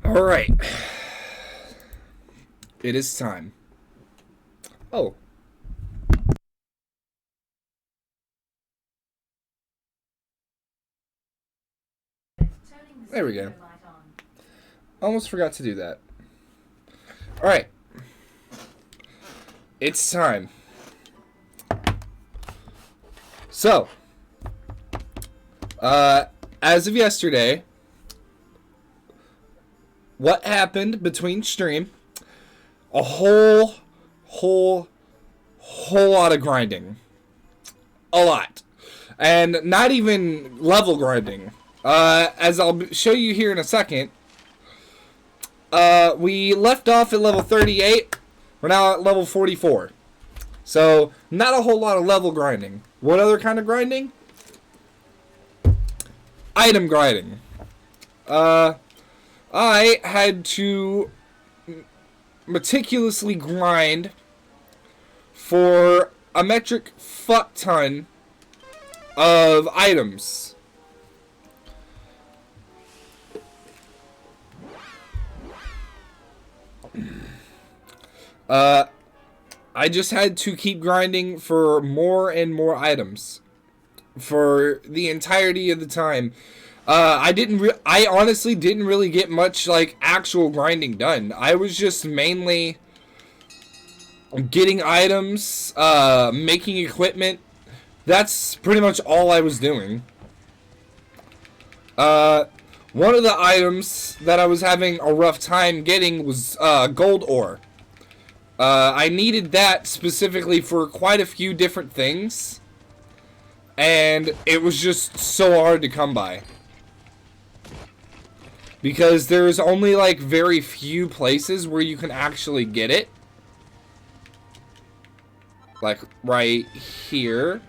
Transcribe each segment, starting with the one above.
All right. It is time. Oh. There we go. Almost forgot to do that. All right. It's time. So, as of yesterday, what happened between stream? A whole lot of grinding. A lot. And not even level grinding. As I'll show you here in a second, we left off at level 38. We're now at level 44. So, not a whole lot of level grinding. What other kind of grinding? Item grinding. I had to meticulously grind for a metric fuck ton of items. I just had to keep grinding for more and more items for the entirety of the time. I honestly didn't really get much like actual grinding done. I was just mainly getting items, making equipment. That's pretty much all I was doing. One of the items that I was having a rough time getting was gold ore. I needed that specifically for quite a few different things, and it was just so hard to come by. Because there's only like very few places where you can actually get it. Like right here.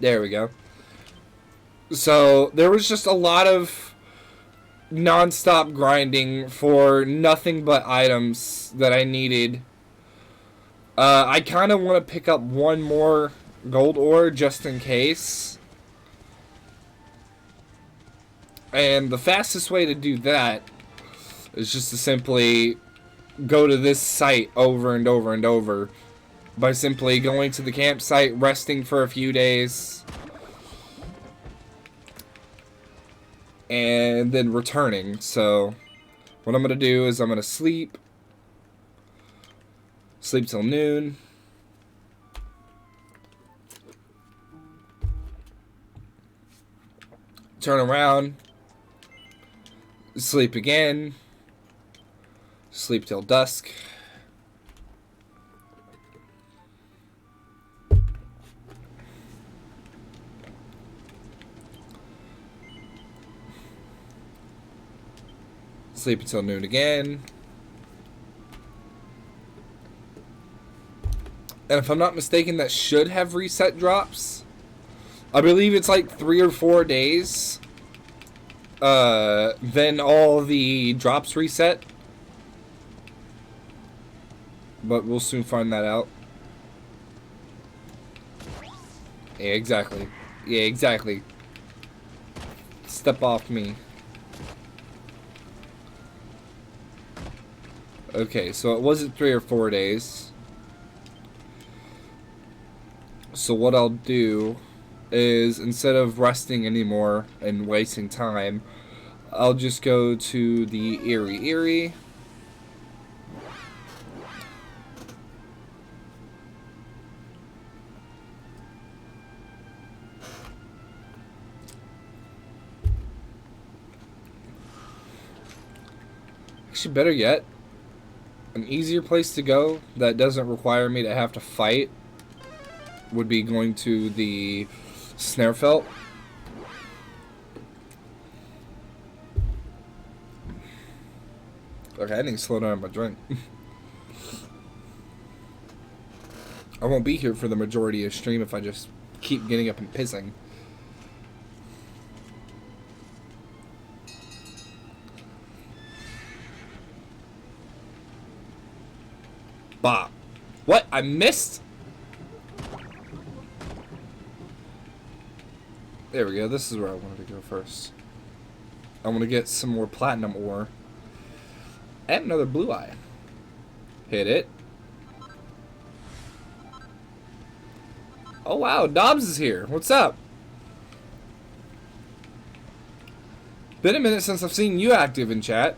There we go. So there was just a lot of non-stop grinding for nothing but items that I needed. I kind of want to pick up one more gold ore just in case. And the fastest way to do that is just to simply go to this site over and over and over by simply going to the campsite, resting for a few days, and then returning. So what I'm going to do is I'm going to sleep till noon, turn around, sleep again, sleep till dusk, sleep until noon again. And if I'm not mistaken, that should have reset drops. I believe it's like 3 or 4 days. Then all the drops reset. But we'll soon find that out. Yeah, exactly. Yeah, exactly. Step off me. Okay, so it wasn't 3 or 4 days. So what I'll do is, instead of resting anymore and wasting time, I'll just go to the Eerie. Actually, better yet, an easier place to go that doesn't require me to have to fight would be going to the Snarefelt. Okay, I need to slow down my drink. I won't be here for the majority of stream if I just keep getting up and pissing. Bah. What? I missed? There we go. This is where I wanted to go first. I want to get some more platinum ore. And another blue eye. Hit it. Oh wow, Dobbs is here. What's up? Been a minute since I've seen you active in chat.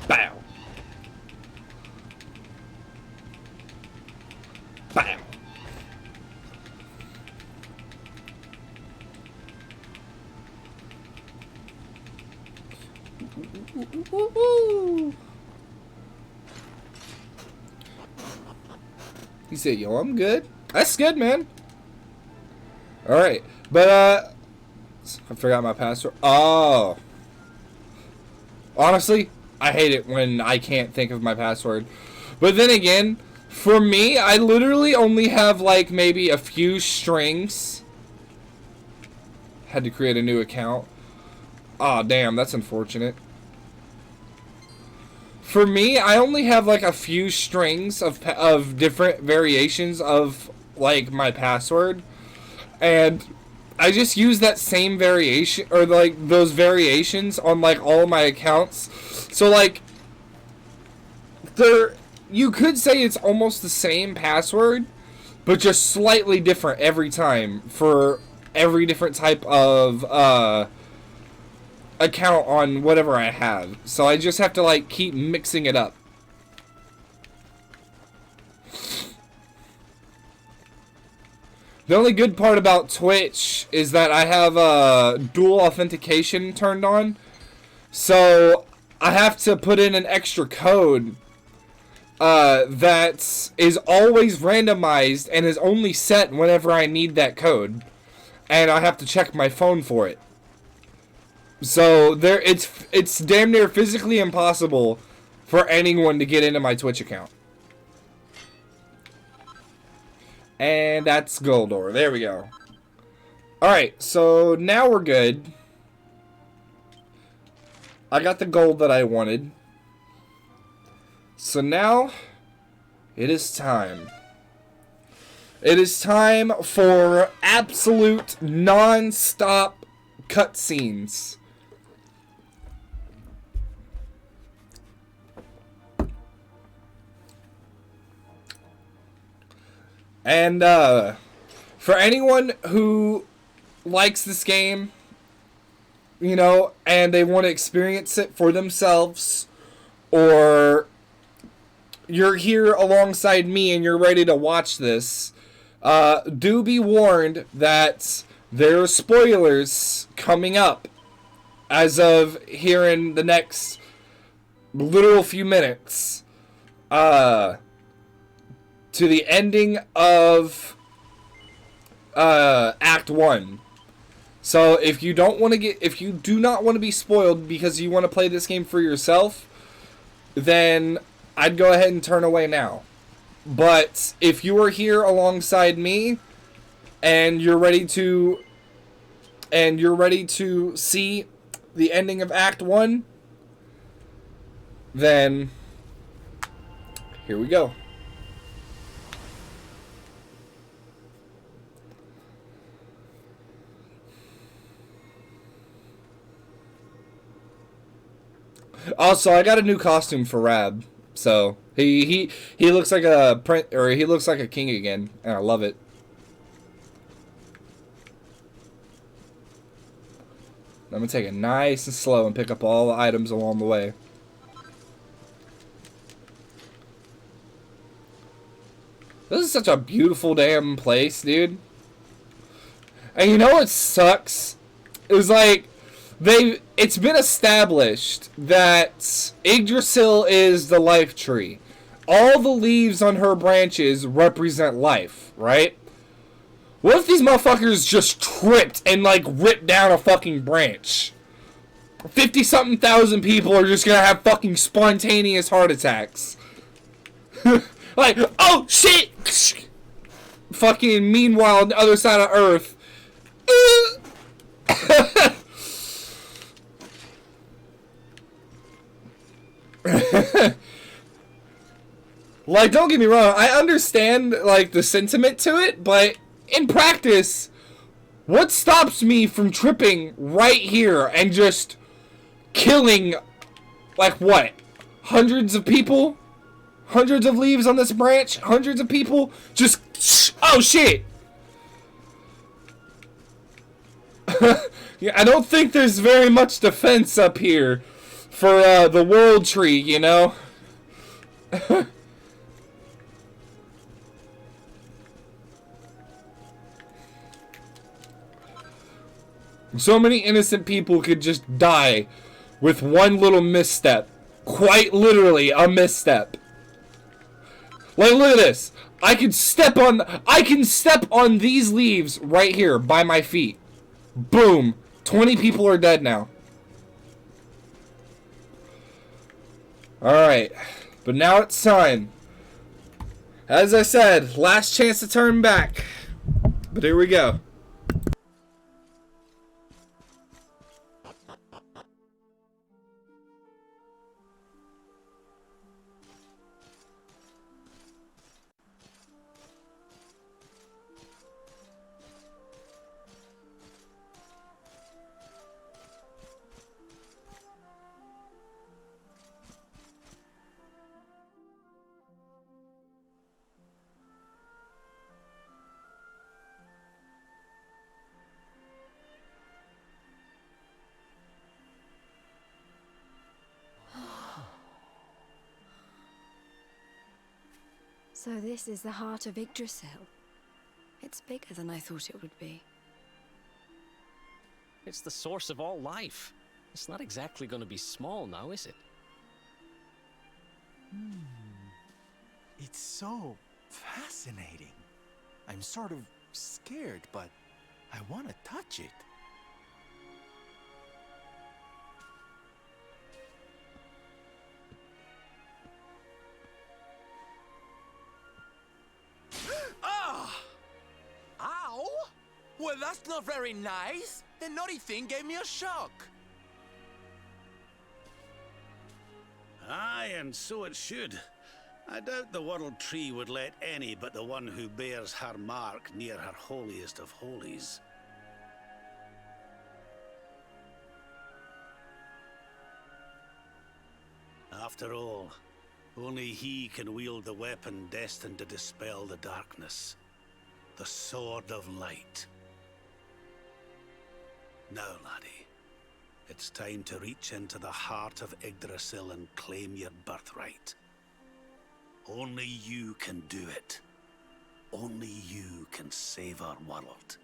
Bow. Bow. He said, yo, I'm good. That's good, man. Alright. But, I forgot my password. Oh. Honestly, I hate it when I can't think of my password. But then again, for me, I literally only have, like, maybe a few strings. Had to create a new account. Aw, damn, that's unfortunate. For me, I only have like a few strings of different variations of like my password, and I just use that same variation or like those variations on like all of my accounts. So like you could say it's almost the same password, but just slightly different every time for every different type of account on whatever I have. So I just have to like keep mixing it up. The only good part about Twitch is that I have dual authentication turned on. So I have to put in an extra code that is always randomized and is only set whenever I need that code. And I have to check my phone for it. So it's damn near physically impossible for anyone to get into my Twitch account. And that's Goldor. There we go. Alright, so now we're good. I got the gold that I wanted. So now it is time. It is time for absolute non-stop cutscenes. And, for anyone who likes this game, you know, and they want to experience it for themselves, or you're here alongside me and you're ready to watch this, do be warned that there are spoilers coming up as of here in the next literal few minutes. To the ending of Act 1. So if you do not want to be spoiled because you want to play this game for yourself, then I'd go ahead and turn away now. But if you are here alongside me and you're ready to see the ending of Act 1, then here we go. Also, I got a new costume for Rab, so he looks like a he looks like a king again, and I love it. I'm gonna take it nice and slow and pick up all the items along the way. This is such a beautiful damn place, dude. And you know what sucks? It was like it's been established that Yggdrasil is the life tree. All the leaves on her branches represent life, right? What if these motherfuckers just tripped and like ripped down a fucking branch? 50-something thousand people are just gonna have fucking spontaneous heart attacks. Like, oh shit! Fucking meanwhile on the other side of Earth. Like, don't get me wrong, I understand like the sentiment to it, but in practice, What stops me from tripping right here and just killing, like what? Hundreds of people? Hundreds of leaves on this branch? Hundreds of people? Just, oh shit! Yeah, I don't think there's very much defense up here for the world tree, you know? So many innocent people could just die with one little misstep. Quite literally a misstep. Like, look at this. I can step on these leaves right here by my feet. Boom. 20 people are dead now. Alright. But now it's time. As I said, last chance to turn back. But here we go. So this is the heart of Yggdrasil. It's bigger than I thought it would be. It's the source of all life. It's not exactly going to be small now, is it? It's so fascinating. I'm sort of scared, but I want to touch it. Ow! Well, that's not very nice. The naughty thing gave me a shock. Aye, and so it should. I doubt the world tree would let any but the one who bears her mark near her holiest of holies. After all, only he can wield the weapon destined to dispel the darkness. The Sword of Light. Now, laddie, it's time to reach into the heart of Yggdrasil and claim your birthright. Only you can do it. Only you can save our world.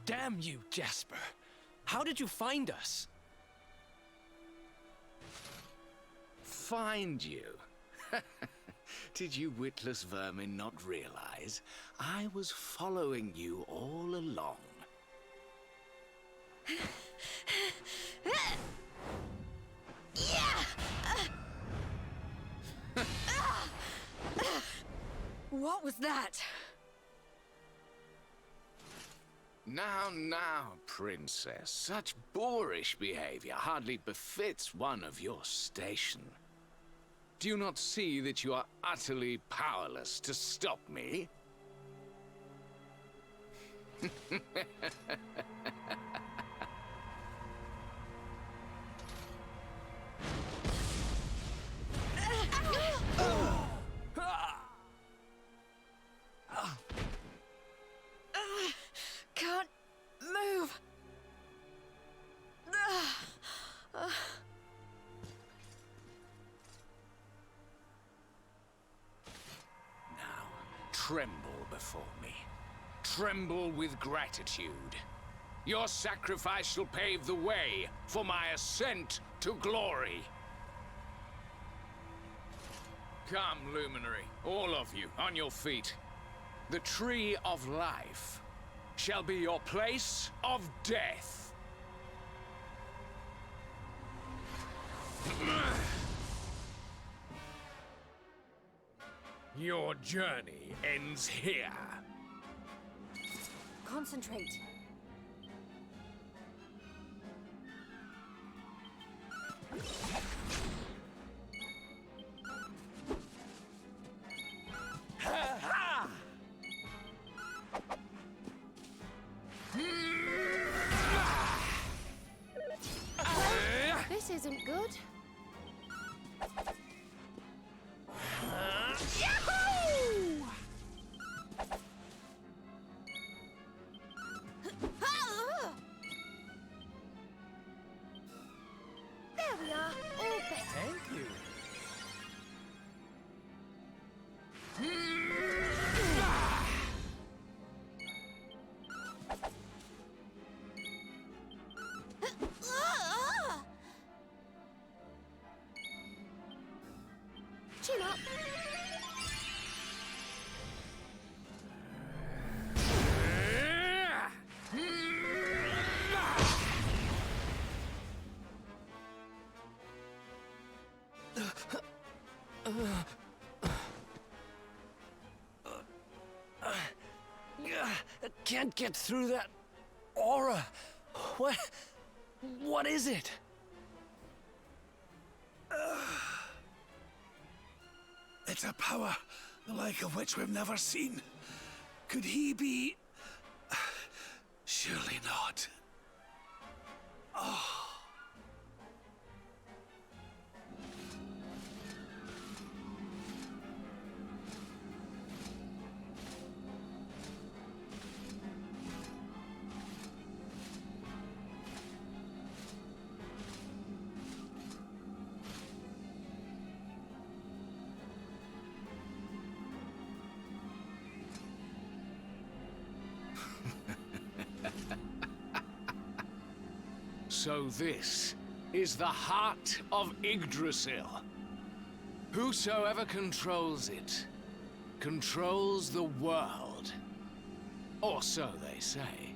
Damn you, Jasper. How did you find us? Find you? Did you witless vermin not realize? I was following you all along. What was that? Now, princess. Such boorish behavior hardly befits one of your station. Do you not see that you are utterly powerless to stop me? Can't move. tremble before me. Tremble with gratitude. Your sacrifice shall pave the way for my ascent to glory. Come, Luminary, all of you, on your feet. The Tree of Life shall be your place of death. Your journey ends here. Concentrate. This isn't good. Yahoo! There we are, all better. Thank you. Chin up. I can't get through that aura. What is it? It's a power, the like of which we've never seen. Could he be... Surely not. Oh. So this is the heart of Yggdrasil. Whosoever controls it, controls the world. Or so they say.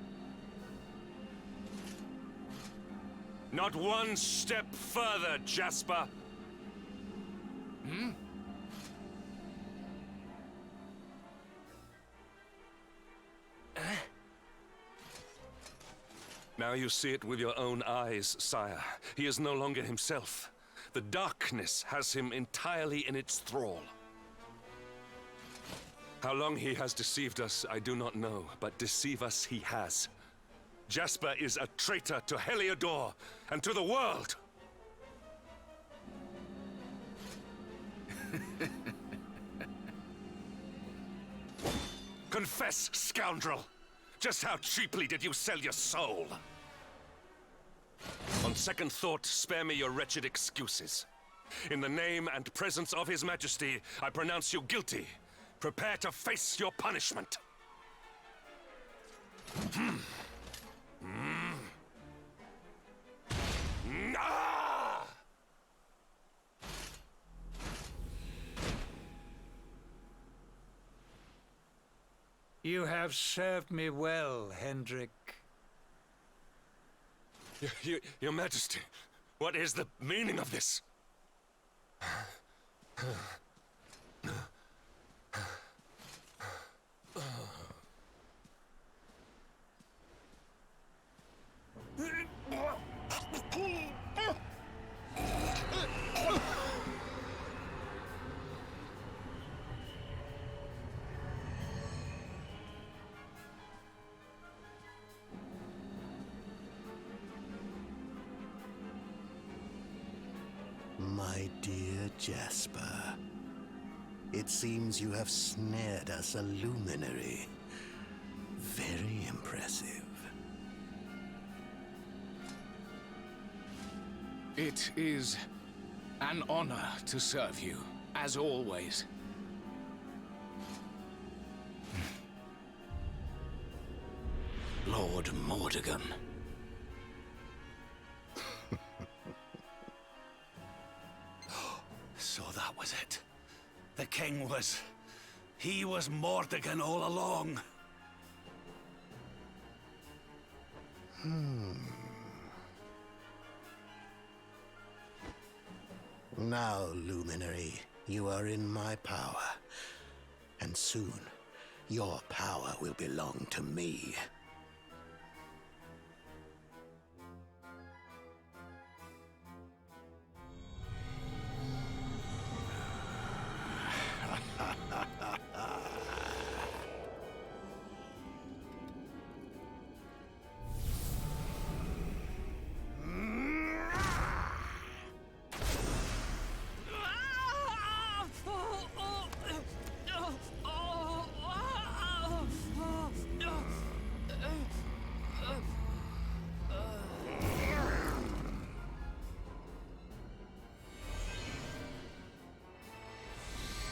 Not one step further, Jasper! Hmm? Now you see it with your own eyes, sire. He is no longer himself. The darkness has him entirely in its thrall. How long he has deceived us, I do not know, but deceive us he has. Jasper is a traitor to Heliodor and to the world! Confess, scoundrel! Just how cheaply did you sell your soul? On second thought, spare me your wretched excuses. In the name and presence of His Majesty, I pronounce you guilty. Prepare to face your punishment. Ah! You have served me well, Hendrik. Your Majesty, what is the meaning of this? My dear Jasper, it seems you have snared us a luminary. Very impressive. It is an honor to serve you, as always. Lord Mordegon. So that was it. The king was... He was Mordegon all along. Now, Luminary, you are in my power. And soon, your power will belong to me.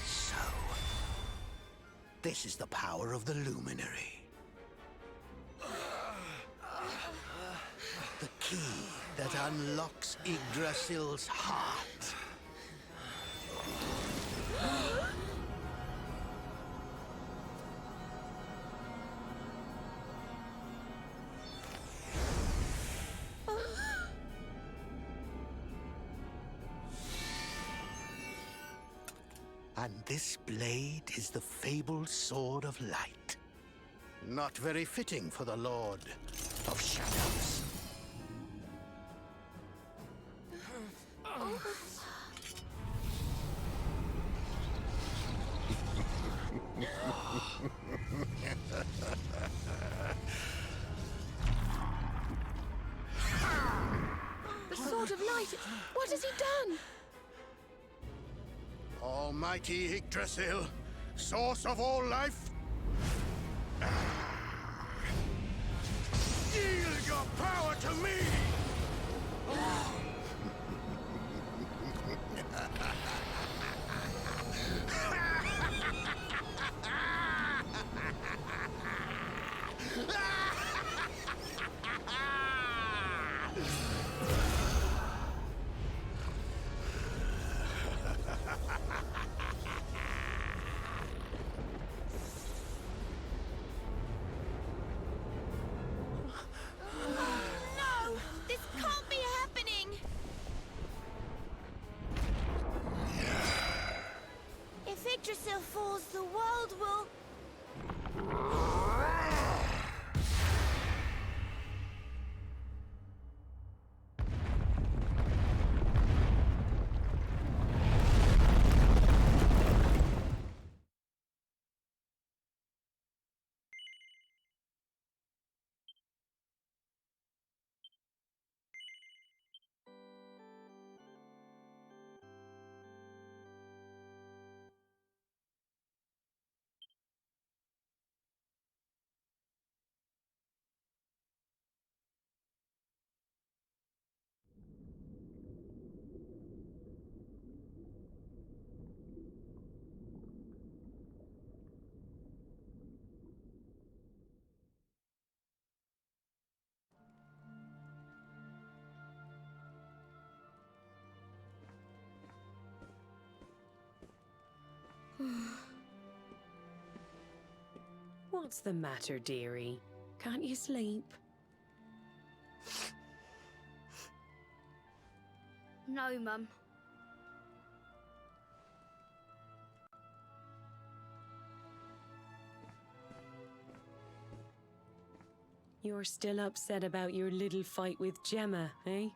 So, this is the power of the Luminary. The key that unlocks Yggdrasil's heart. And this blade is the fabled Sword of Light. Not very fitting for the Lord of Shadows. The Sword of Light! What has he done? Almighty Yggdrasil, source of all life, yield your power to me! No! This can't be happening! If Yggdrasil falls, the world will... What's the matter, dearie? Can't you sleep? No, Mum. You're still upset about your little fight with Gemma, eh?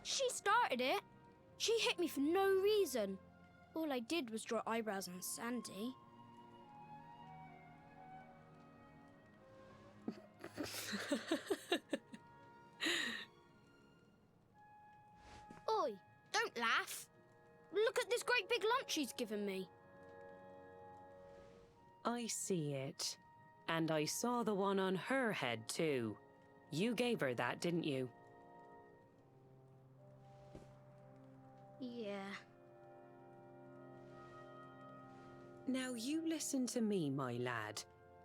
She started it. She hit me for no reason. All I did was draw eyebrows on Sandy. Oi, don't laugh. Look at this great big lump she's given me. I see it. And I saw the one on her head, too. You gave her that, didn't you? Yeah. Now you listen to me, my lad.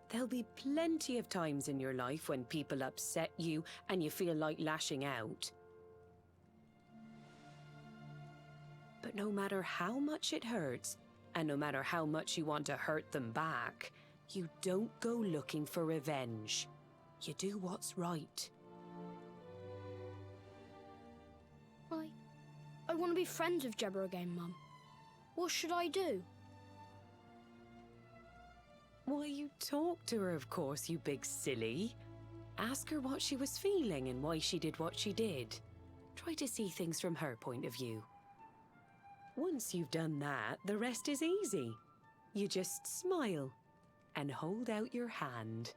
There'll be plenty of times in your life when people upset you and you feel like lashing out. But no matter how much it hurts, and no matter how much you want to hurt them back, you don't go looking for revenge. You do what's right. I want to be friends with Jebba again, Mum. What should I do? Why, you talk to her, of course, you big silly. Ask her what she was feeling and why she did what she did. Try to see things from her point of view. Once you've done that, the rest is easy. You just smile and hold out your hand.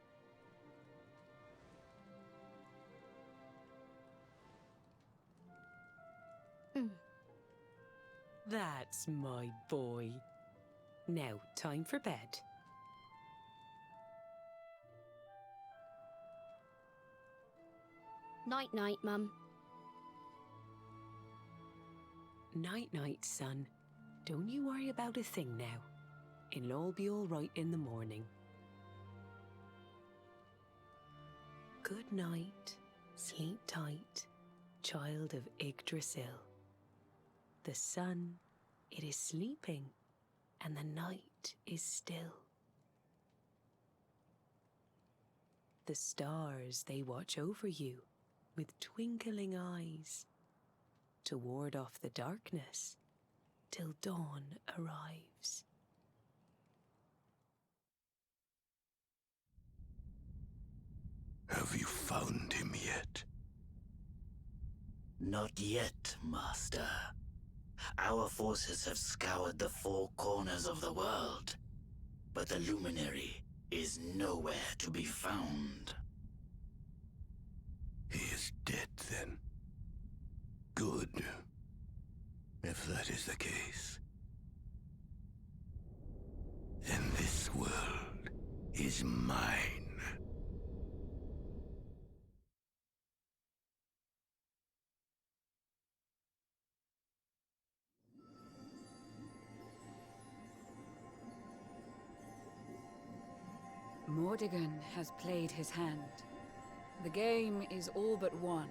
That's my boy. Now, time for bed. Night-night, Mum. Night-night, son. Don't you worry about a thing now. It'll all be all right in the morning. Good night. Sleep tight, child of Yggdrasil. The sun, it is sleeping, and the night is still. The stars, they watch over you with twinkling eyes to ward off the darkness till dawn arrives. Have you found him yet? Not yet, Master. Our forces have scoured the four corners of the world, but the luminary is nowhere to be found. He is dead, then. Good. If that is the case, then this world is mine. Mordegon has played his hand. The game is all but won.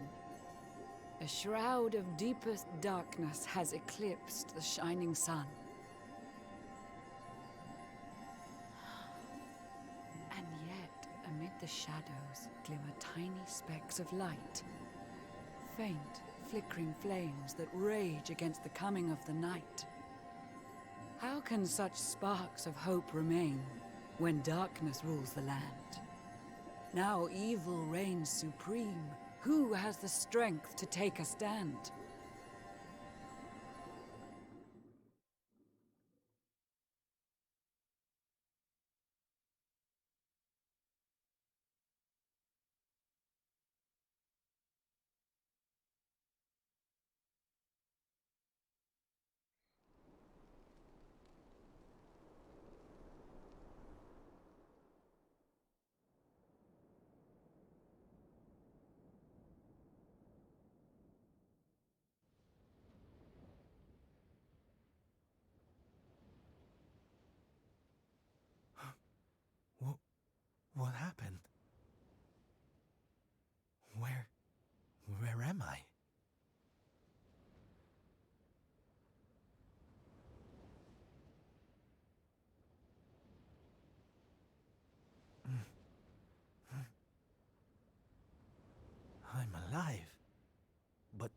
A shroud of deepest darkness has eclipsed the shining sun. And yet, amid the shadows, glimmer tiny specks of light. Faint, flickering flames that rage against the coming of the night. How can such sparks of hope remain when darkness rules the land? Now evil reigns supreme. Who has the strength to take a stand? What happened? Where am I? I'm alive. But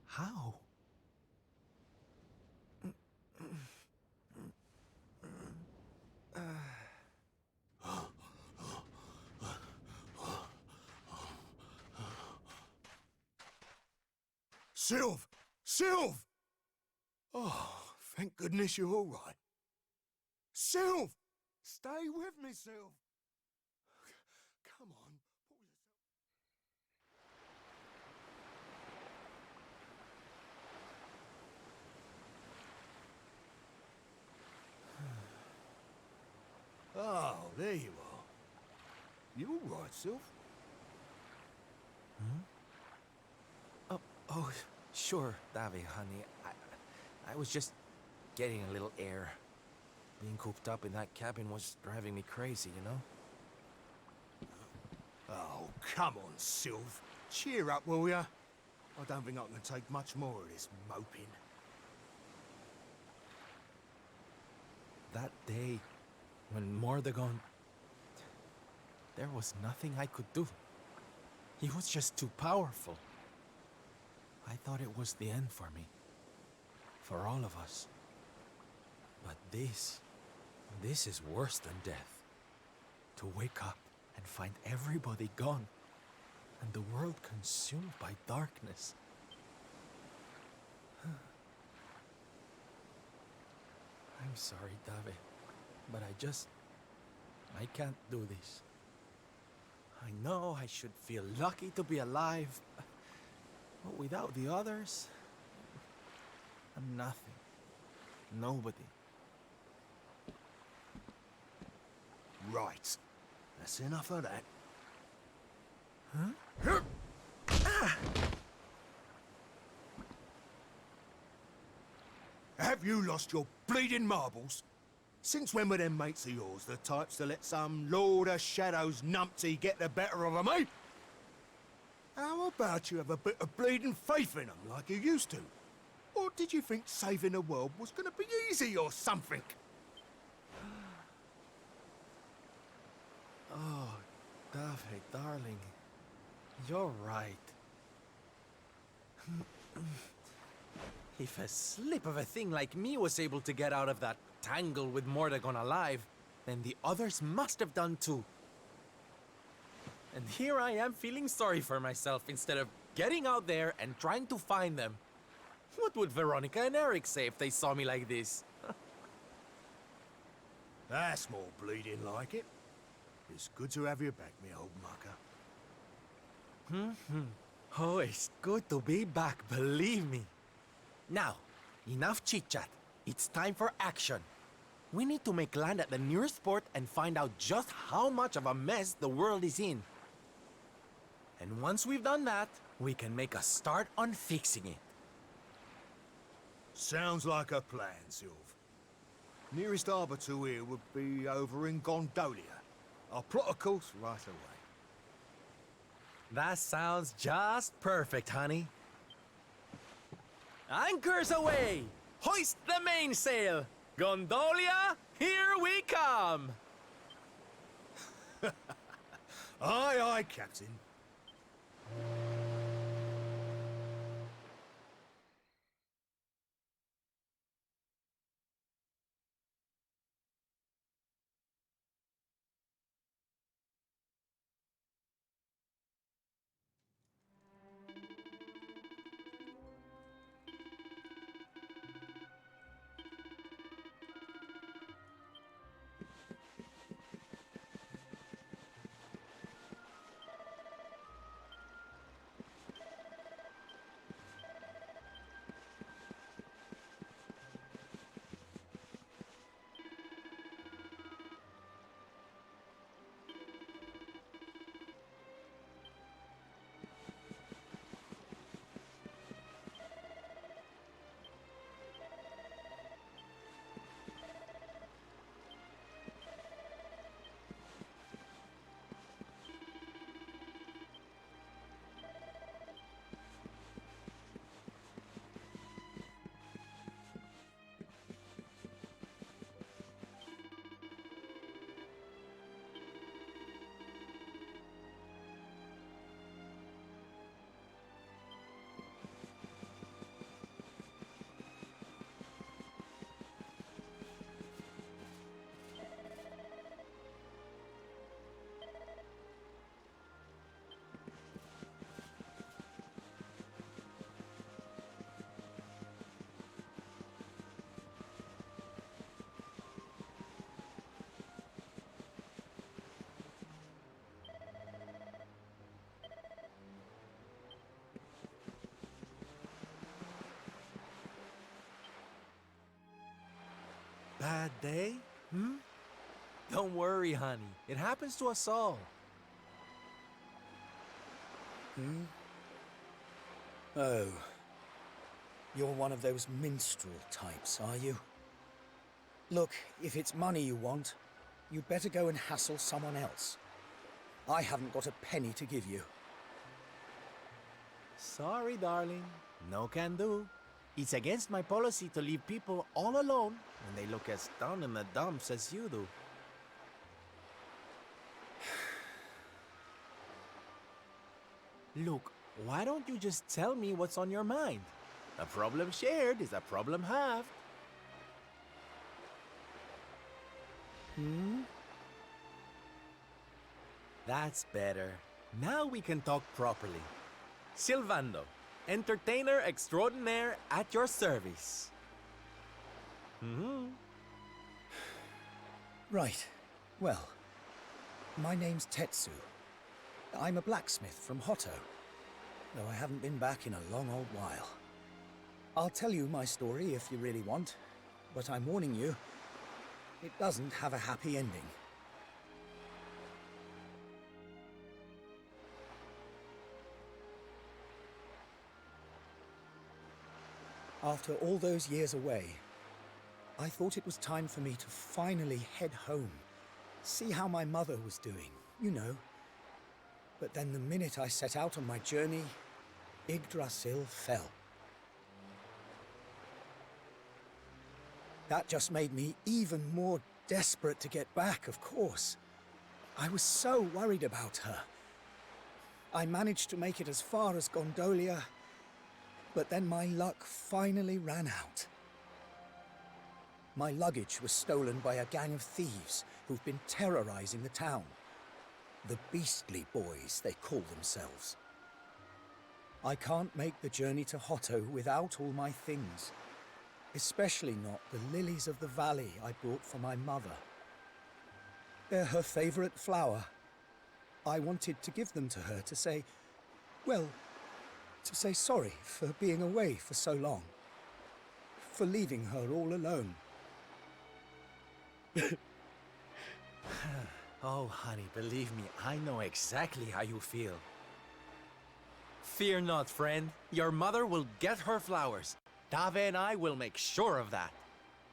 how? Sylv! Sylv! Oh, thank goodness you're all right. Sylv! Stay with me, Sylv! Come on, pull yourself... Oh, there you are. You all right, Sylv? Oh, sure, Davi, honey. I was just getting a little air. Being cooped up in that cabin was driving me crazy, you know? come on, Sylv. Cheer up, will ya? I don't think I can take much more of this moping. That day, when Mordegon... There was nothing I could do. He was just too powerful. I thought it was the end for me. For all of us. But this is worse than death. To wake up and find everybody gone, and the world consumed by darkness. I'm sorry, Dave, but I can't do this. I know I should feel lucky to be alive, but without the others, I'm nothing. Nobody. Right. That's enough of that. Huh? Have you lost your bleeding marbles? Since when were them mates of yours the types to let some Lord of Shadows numpty get the better of 'em, eh? How about you have a bit of bleeding faith in 'em like you used to? Or did you think saving the world was gonna be easy or something? Oh, Dave, darling. You're right. If a slip of a thing like me was able to get out of that tangle with Mordegon alive, then the others must have done too. And here I am feeling sorry for myself instead of getting out there and trying to find them. What would Veronica and Eric say if they saw me like this? That's more bleeding like it. It's good to have you back, me old mucker. Oh, it's good to be back, believe me. Now, enough chit-chat. It's time for action. We need to make land at the nearest port and find out just how much of a mess the world is in. And once we've done that, we can make a start on fixing it. Sounds like a plan, Sylv. Nearest harbour to here would be over in Gondolia. I'll plot a course right away. That sounds just perfect, honey. Anchors away! Hoist the mainsail! Gondolia, here we come! Aye, aye, Captain. Bad day? Don't worry, honey. It happens to us all. Oh. You're one of those minstrel types, are you? Look, if it's money you want, you'd better go and hassle someone else. I haven't got a penny to give you. Sorry, darling. No can do. It's against my policy to leave people all alone when they look as down in the dumps as you do. Look, why don't you just tell me what's on your mind? A problem shared is a problem halved. That's better. Now we can talk properly. Silvando, entertainer extraordinaire at your service. Right. Well, my name's Tetsu. I'm a blacksmith from Hotto, though I haven't been back in a long old while. I'll tell you my story if you really want, but I'm warning you, it doesn't have a happy ending. After all those years away, I thought it was time for me to finally head home, see how my mother was doing, you know. But then the minute I set out on my journey, Yggdrasil fell. That just made me even more desperate to get back, of course. I was so worried about her. I managed to make it as far as Gondolia, but then my luck finally ran out. My luggage was stolen by a gang of thieves who've been terrorizing the town. The Beastly Boys, they call themselves. I can't make the journey to Hotto without all my things, especially not the lilies of the valley I brought for my mother. They're her favorite flower. I wanted to give them to her to say, well, to say sorry for being away for so long, for leaving her all alone. Oh, honey, believe me, I know exactly how you feel. Fear not, friend. Your mother will get her flowers. Dave and I will make sure of that.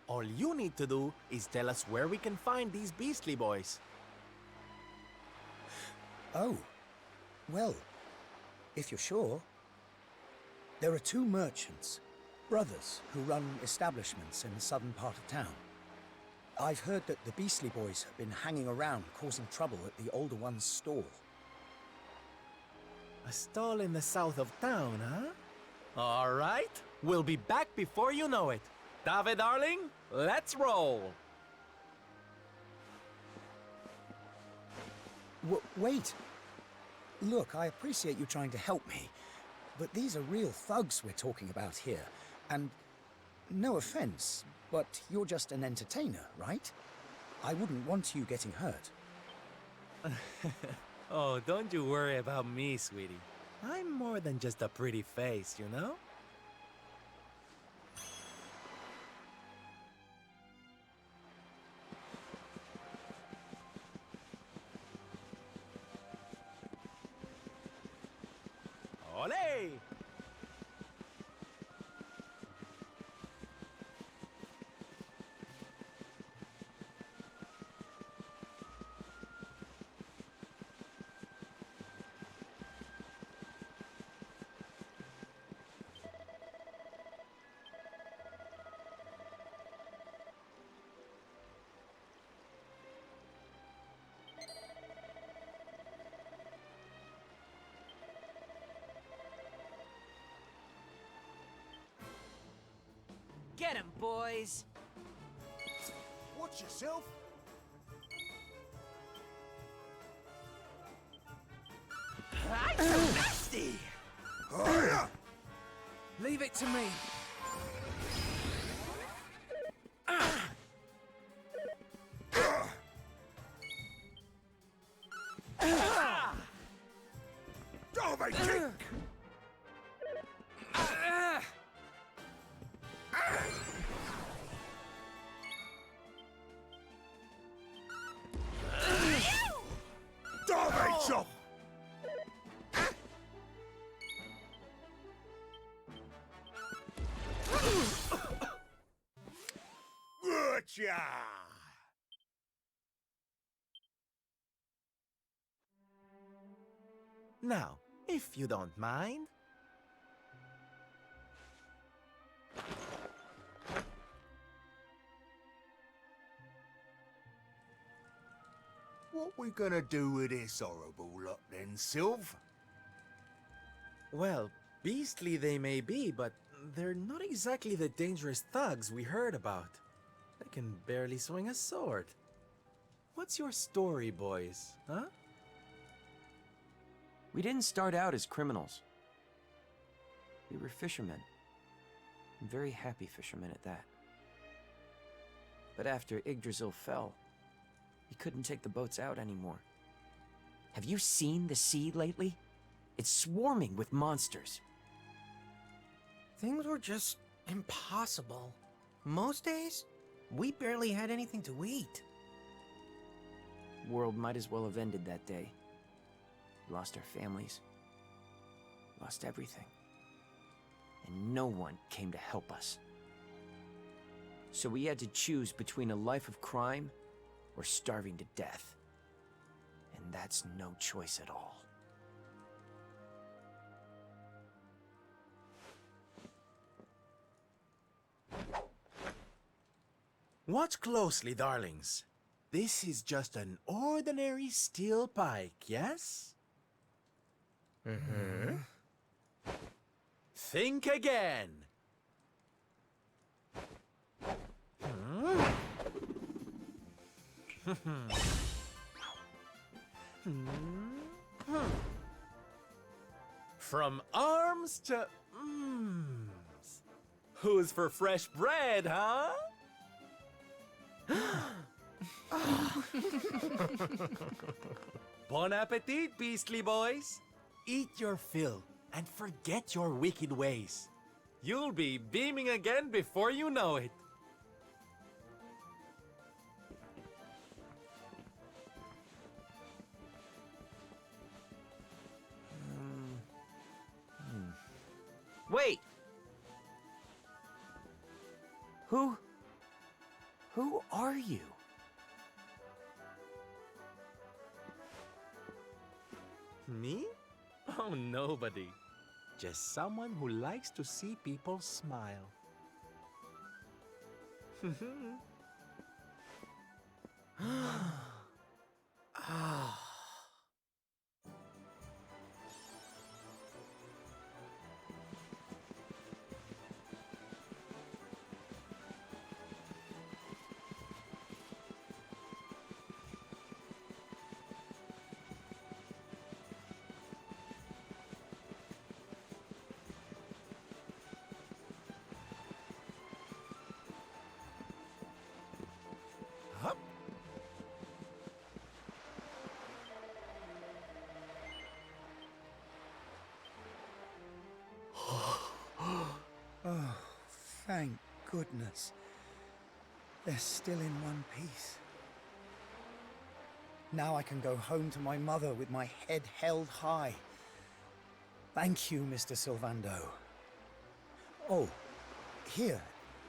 All you need to do is tell us where we can find these Beastly Boys. Oh, well, if you're sure. There are two merchants, brothers, who run establishments in the southern part of town. I've heard that the Beastly Boys have been hanging around causing trouble at the older one's stall. A stall in the south of town, huh? All right, we'll be back before you know it. Dave, darling, let's roll. Wait. Look, I appreciate you trying to help me, but these are real thugs we're talking about here, and no offense, but you're just an entertainer, right? I wouldn't want you getting hurt. Oh, don't you worry about me, sweetie. I'm more than just a pretty face, you know? Ole! Get 'em, boys! Watch yourself! I'm so nasty! Leave it to me. Dove kick! Dove chop! Gotcha! Now, if you don't mind. What we gonna do with this horrible lot then, Sylv? Well, beastly they may be, but they're not exactly the dangerous thugs we heard about. They can barely swing a sword. What's your story, boys, huh? We didn't start out as criminals. We were fishermen. And very happy fishermen at that. But after Yggdrasil fell, we couldn't take the boats out anymore. Have you seen the sea lately? It's swarming with monsters. Things were just impossible. Most days, we barely had anything to eat. World might as well have ended that day. We lost our families. Lost everything. And no one came to help us. So we had to choose between a life of crime or starving to death. And that's no choice at all. Watch closely, darlings. This is just an ordinary steel pike, yes? Mm-hmm. Think again. From arms to Who's for fresh bread, huh? Bon appetit, beastly boys. Eat your fill and forget your wicked ways. You'll be beaming again before you know it. Wait! Who are you? Me? Oh, nobody. Just someone who likes to see people smile. Ah. Oh, thank goodness. They're still in one piece. Now I can go home to my mother with my head held high. Thank you, Mr. Sylvando. Oh, here.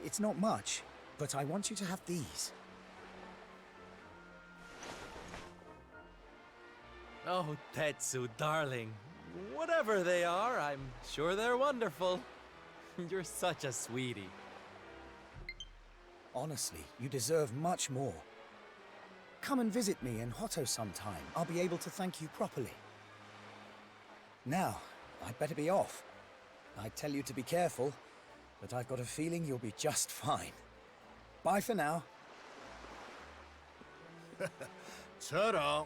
It's not much, but I want you to have these. Oh, Tetsu, darling. Whatever they are, I'm sure they're wonderful. You're such a sweetie. Honestly, you deserve much more. Come and visit me in Hotto sometime. I'll be able to thank you properly. Now, I'd better be off. I tell you to be careful, but I've got a feeling you'll be just fine. Bye for now. Ta-da!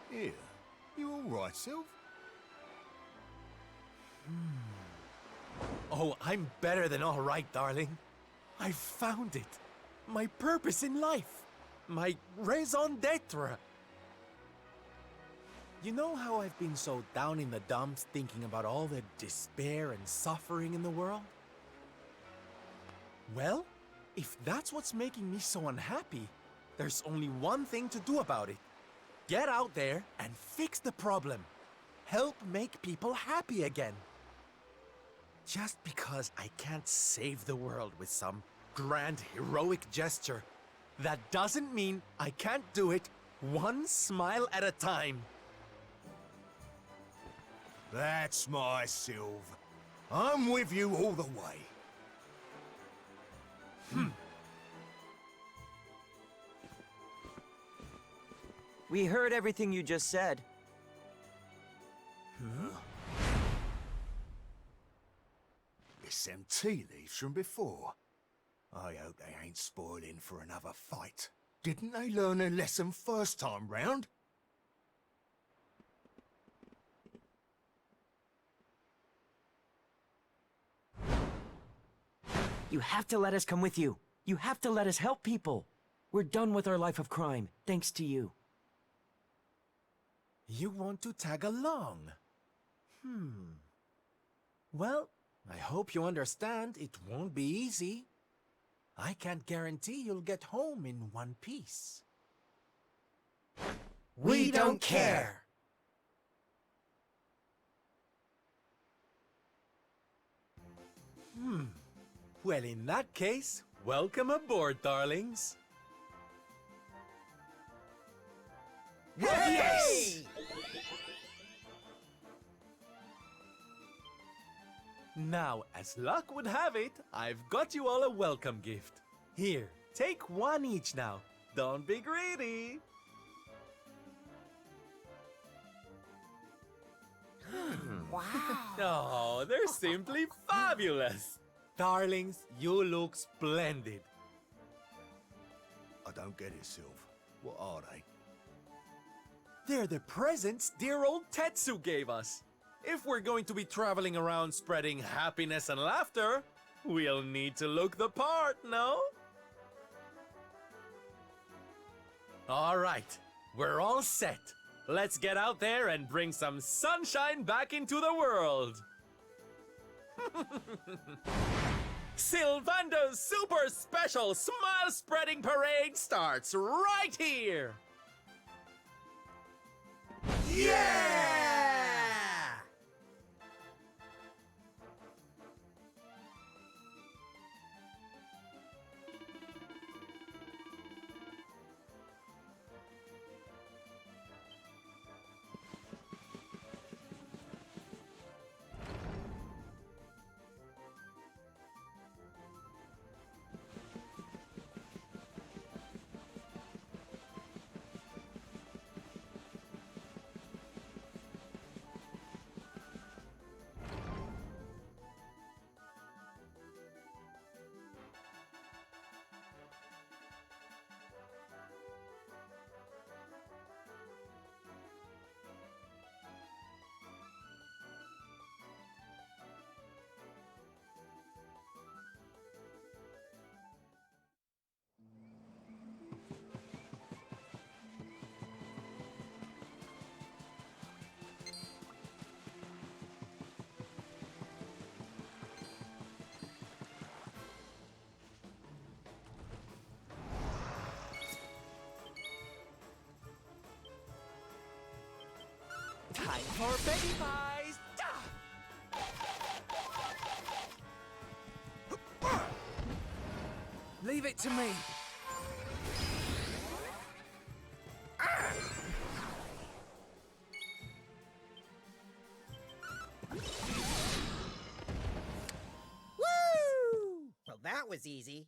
Here, you all right, Sylv? Oh, I'm better than all right, darling. I found it. My purpose in life. My raison d'etre. You know how I've been so down in the dumps thinking about all the despair and suffering in the world? Well, if that's what's making me so unhappy, there's only one thing to do about it. Get out there and fix the problem. Help make people happy again. Just because I can't save the world with some grand heroic gesture, that doesn't mean I can't do it One smile at a time. That's my Sylv. I'm with you all the way. We heard everything you just said. It's them tea leaves from before. I hope they ain't spoiling for another fight. Didn't they learn their lesson first time round? You have to let us come with you. You have to let us help people. We're done with our life of crime, thanks to you. You want to tag along? Well, I hope you understand it won't be easy. I can't guarantee you'll get home in one piece. We don't care. Well, in that case, welcome aboard, darlings. Yes! Now, as luck would have it, I've got you all a welcome gift. Here, take one each now. Don't be greedy. Wow. Oh, they're simply fabulous. Darlings, you look splendid. I don't get it, Sylv. What are they? They're the presents dear old Tetsu gave us. If we're going to be traveling around spreading happiness and laughter, we'll need to look the part, no? All right, we're all set. Let's get out there and bring some sunshine back into the world. Sylvando's super special smile spreading parade starts right here. Yeah! Time for baby pies! Leave it to me. Woo! Well, that was easy.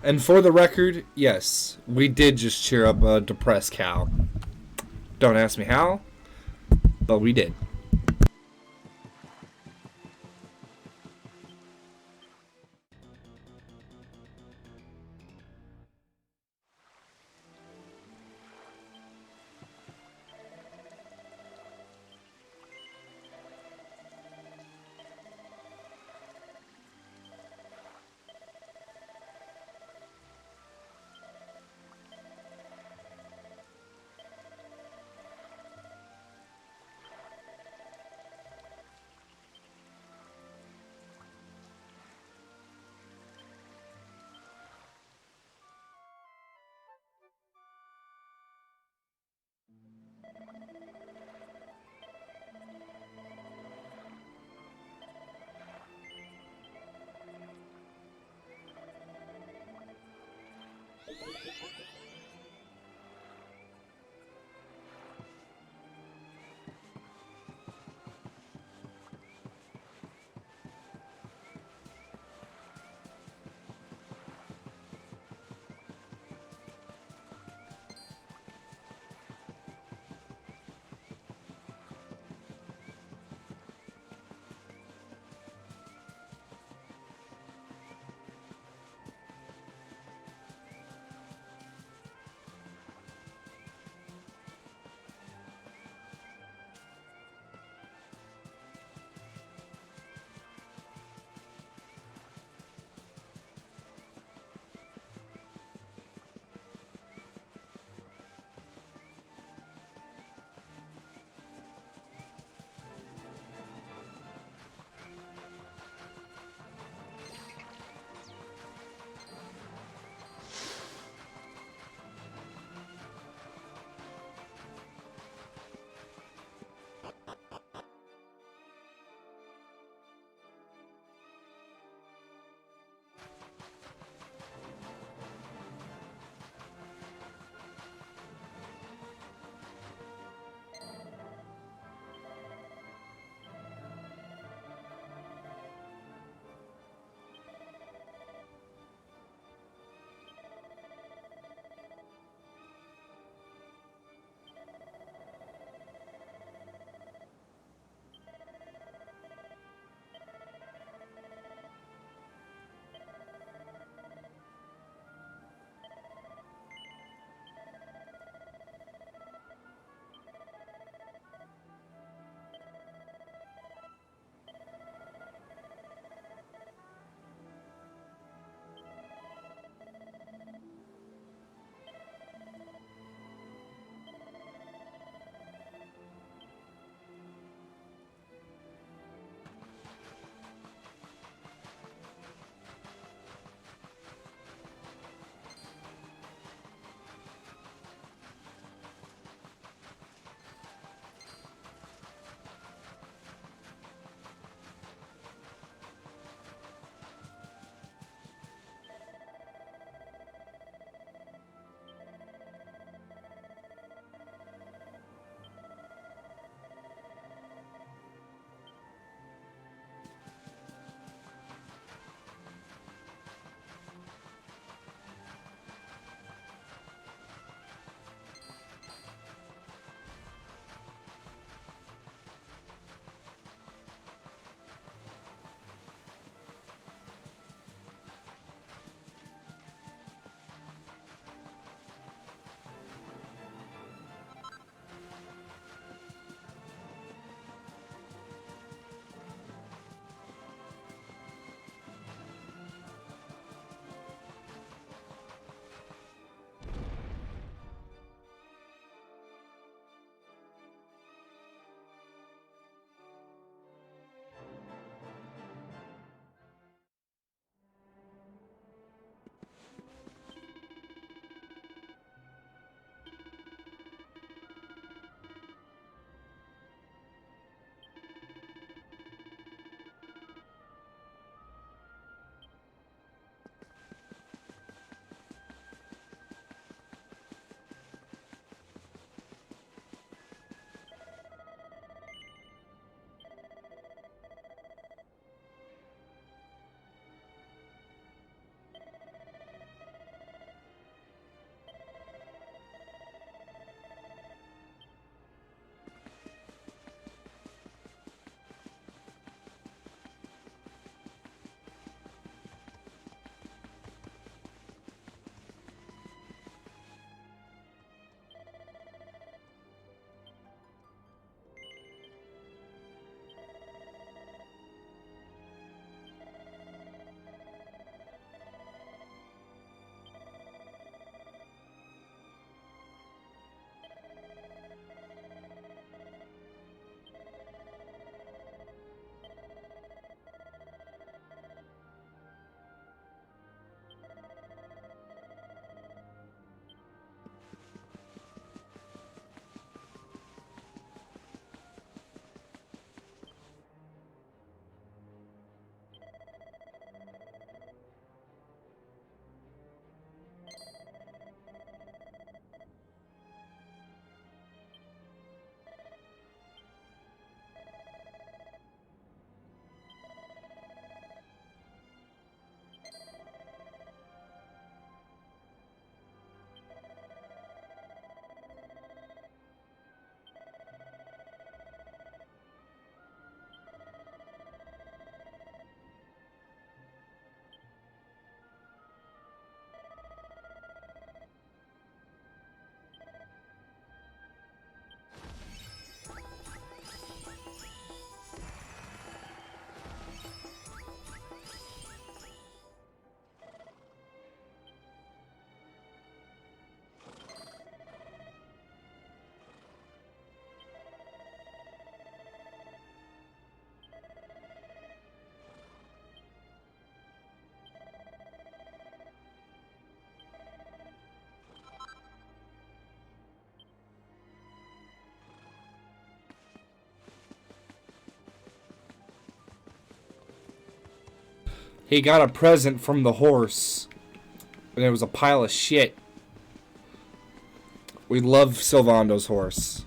And for the record, yes, we did just cheer up a depressed cow. Don't ask me how, but we did. He got a present from the horse. And it was a pile of shit. We love Sylvando's horse.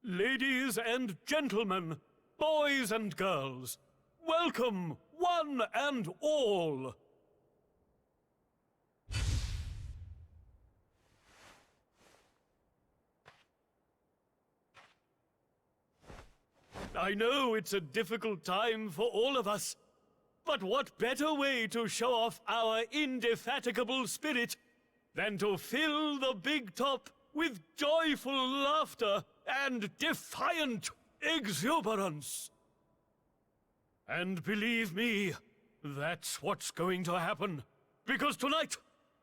Ladies and gentlemen, boys and girls, welcome, one and all. I know it's a difficult time for all of us, but what better way to show off our indefatigable spirit than to fill the big top with joyful laughter and defiant exuberance? And believe me, that's what's going to happen. Because tonight,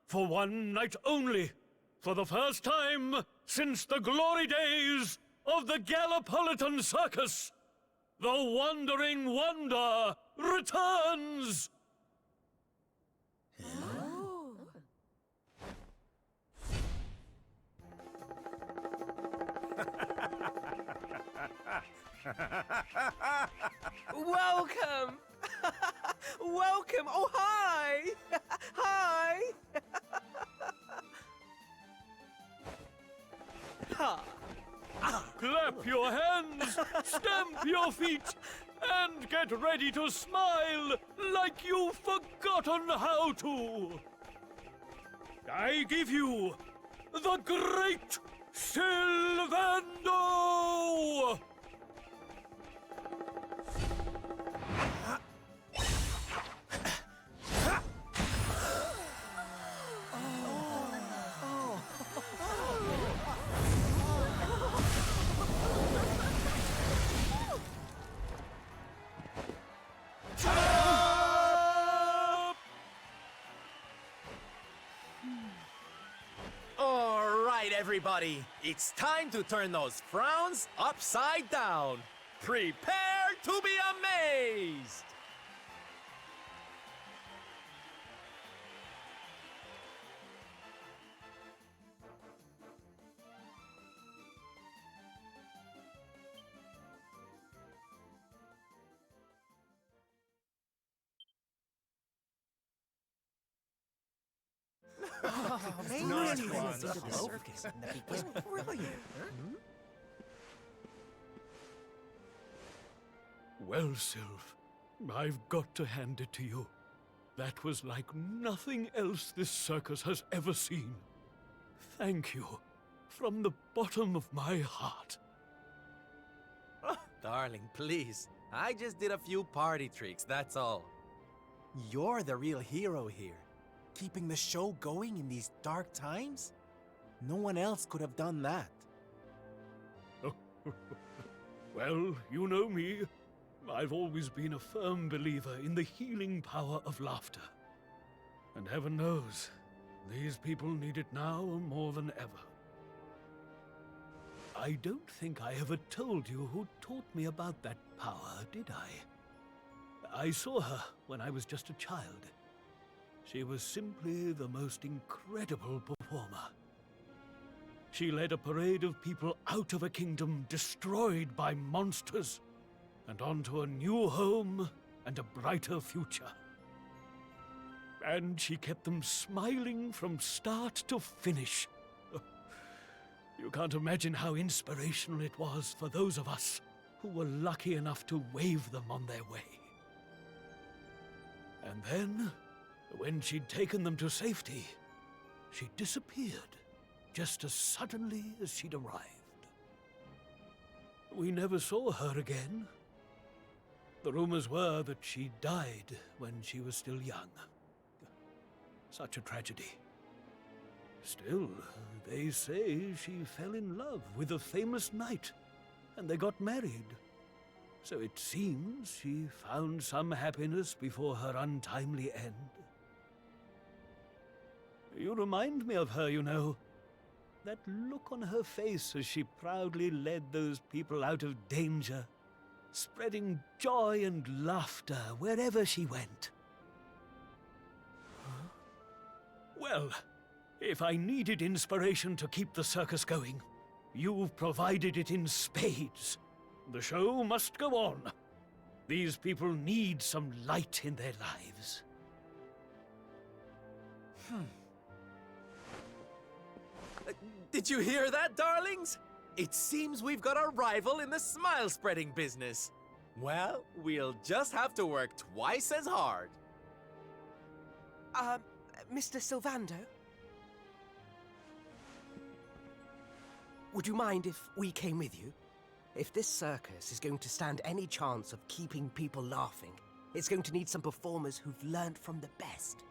for one night only, for the first time since the glory days of the Gallipolitan Circus, the Wandering Wonder returns! Welcome! Welcome! Oh, hi! Hi! Clap your hands, stamp your feet, and get ready to smile like you've forgotten how to. I give you the Great Sylvando! Everybody, it's time to turn those frowns upside down. Prepare to be amazed! Well, Sylv, I've got to hand it to you. That was like nothing else this circus has ever seen. Thank you, from the bottom of my heart. Oh, darling, please. I just did a few party tricks, that's all. You're the real hero here. Keeping the show going in these dark times? No one else could have done that. Well, you know me. I've always been a firm believer in the healing power of laughter. And heaven knows, these people need it now more than ever. I don't think I ever told you who taught me about that power, did I? I saw her when I was just a child. She was simply the most incredible performer. She led a parade of people out of a kingdom destroyed by monsters and onto a new home and a brighter future. And she kept them smiling from start to finish. You can't imagine how inspirational it was for those of us who were lucky enough to wave them on their way. And then, when she'd taken them to safety, she disappeared just as suddenly as she'd arrived. We never saw her again. The rumors were that she died when she was still young. Such a tragedy. Still, they say she fell in love with a famous knight, and they got married. So it seems she found some happiness before her untimely end. You remind me of her, you know. That look on her face as she proudly led those people out of danger, spreading joy and laughter wherever she went. Huh? Well, if I needed inspiration to keep the circus going, you've provided it in spades. The show must go on. These people need some light in their lives. Did you hear that, darlings? It seems we've got a rival in the smile-spreading business. Well, we'll just have to work twice as hard. Mr. Sylvando? Would you mind if we came with you? If this circus is going to stand any chance of keeping people laughing, it's going to need some performers who've learned from the best.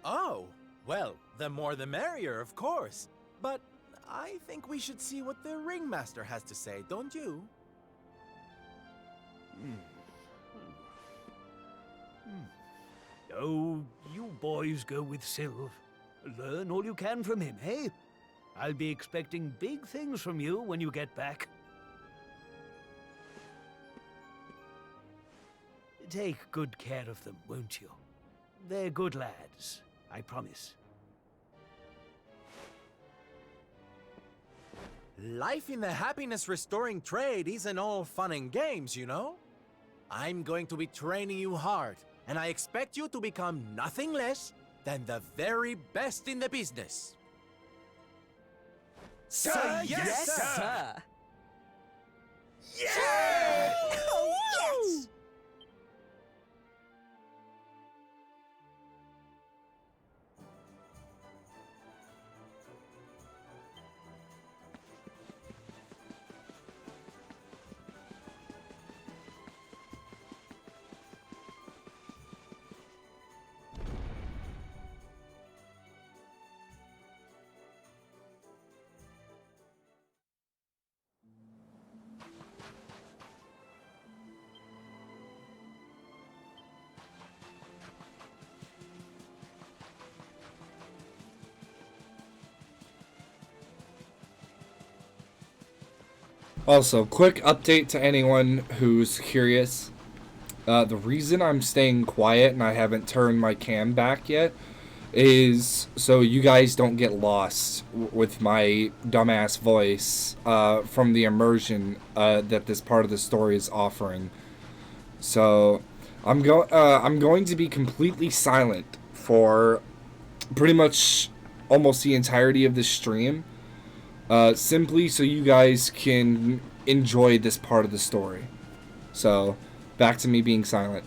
Oh, well, the more the merrier, of course. But I think we should see what the ringmaster has to say, don't you? Oh, you boys go with Sylv. Learn all you can from him, eh? I'll be expecting big things from you when you get back. Take good care of them, won't you? They're good lads, I promise. Life in the happiness-restoring trade isn't all fun and games, you know? I'm going to be training you hard, and I expect you to become nothing less than the very best in the business. Sir, yes, sir! Yeah! Oh, yes! Also, quick update to anyone who's curious. The reason I'm staying quiet and I haven't turned my cam back yet is so you guys don't get lost with my dumbass voice from the immersion that this part of the story is offering. So I'm going to be completely silent for pretty much almost the entirety of this stream. Simply so you guys can enjoy this part of the story. So, back to me being silent.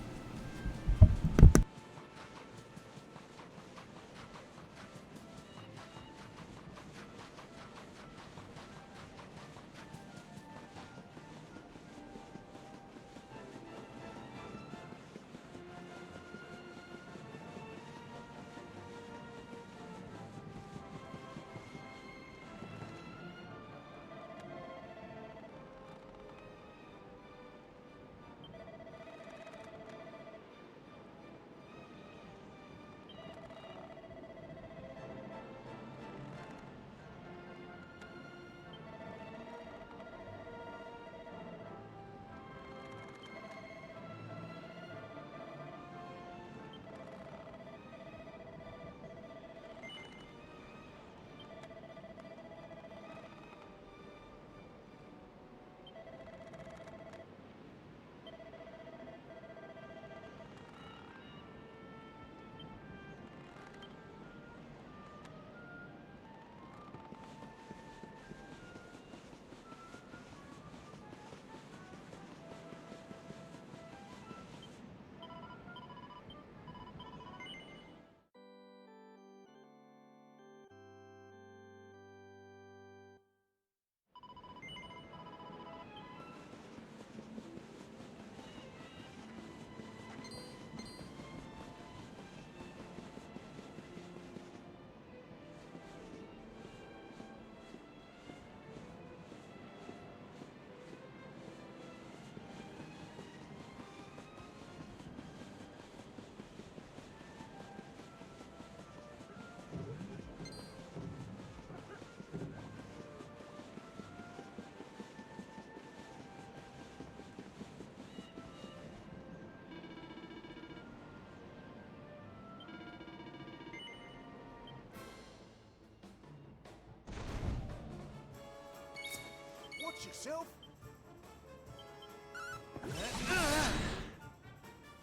yourself.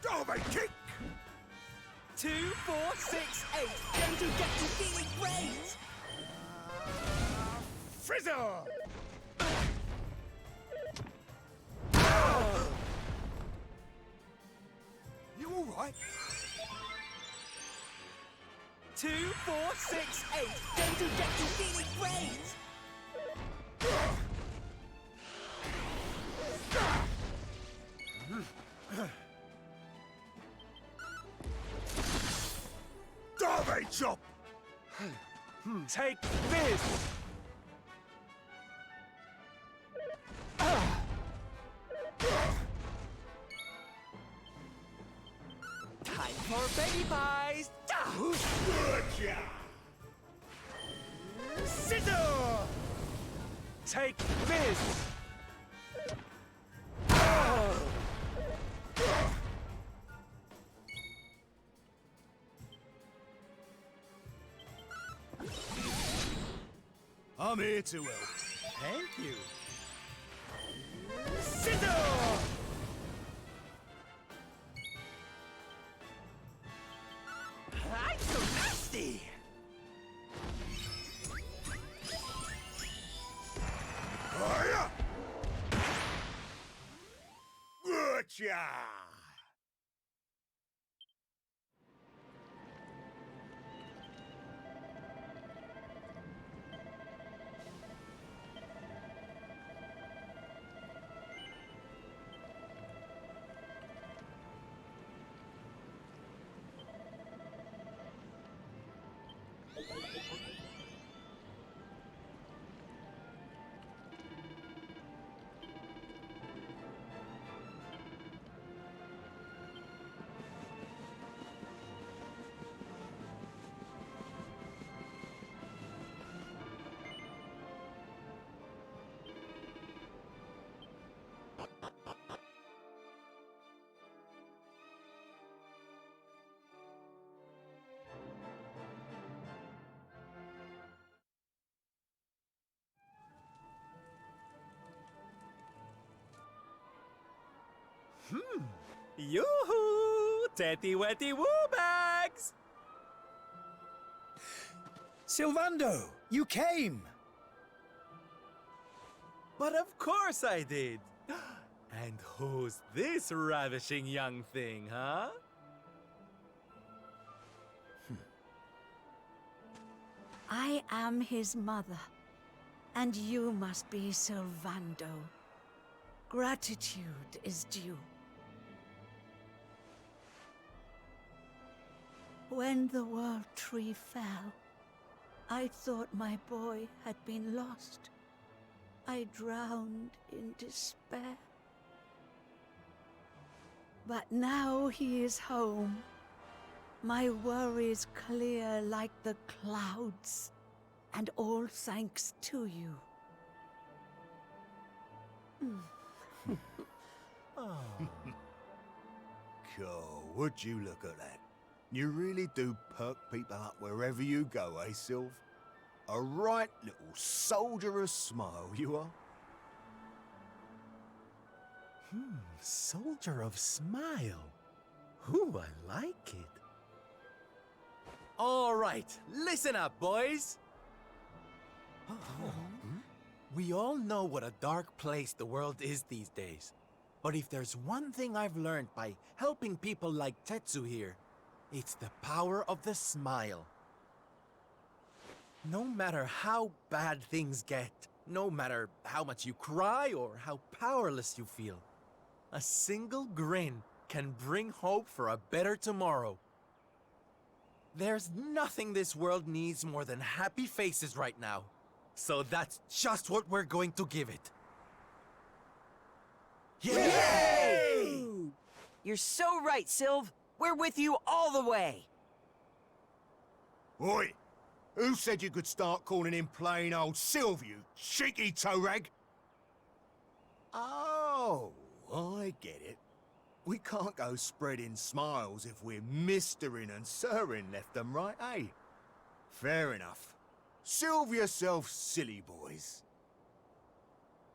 Derby kick! 2, 4, 6, 8. Going to get you feeling great! Frizzer! You all right? 2, 4, 6, 8. Going to get you feeling great! Derby chop! Take this! Time for baby pies! Gotcha! Scissor! Take this! I'm here to help. Thank you. Scissor! I'm so nasty! Hiya! Gotcha! Yoo-hoo! Tetty wetty woo bags! Sylvando, you came! But of course I did! And who's this ravishing young thing, huh? I am his mother, and you must be Sylvando. Gratitude is due. When the World Tree fell, I thought my boy had been lost. I drowned in despair. But now he is home. My worries clear like the clouds, and all thanks to you. Cool, would you look at that? You really do perk people up wherever you go, eh, Sylv? A right little soldierous smile, you are. Soldier of smile. Ooh, I like it. All right, listen up, boys. We all know what a dark place the world is these days. But if there's one thing I've learned by helping people like Tetsu here, it's the power of the smile. No matter how bad things get, no matter how much you cry or how powerless you feel, a single grin can bring hope for a better tomorrow. There's nothing this world needs more than happy faces right now. So that's just what we're going to give it. Yay! You're so right, Sylv. We're with you all the way. Oi! Who said you could start calling him plain old Sylv, you cheeky toe rag? Oh, I get it. We can't go spreading smiles if we're mistering and sirring left and right, eh? Fair enough. Sylv yourself, silly boys.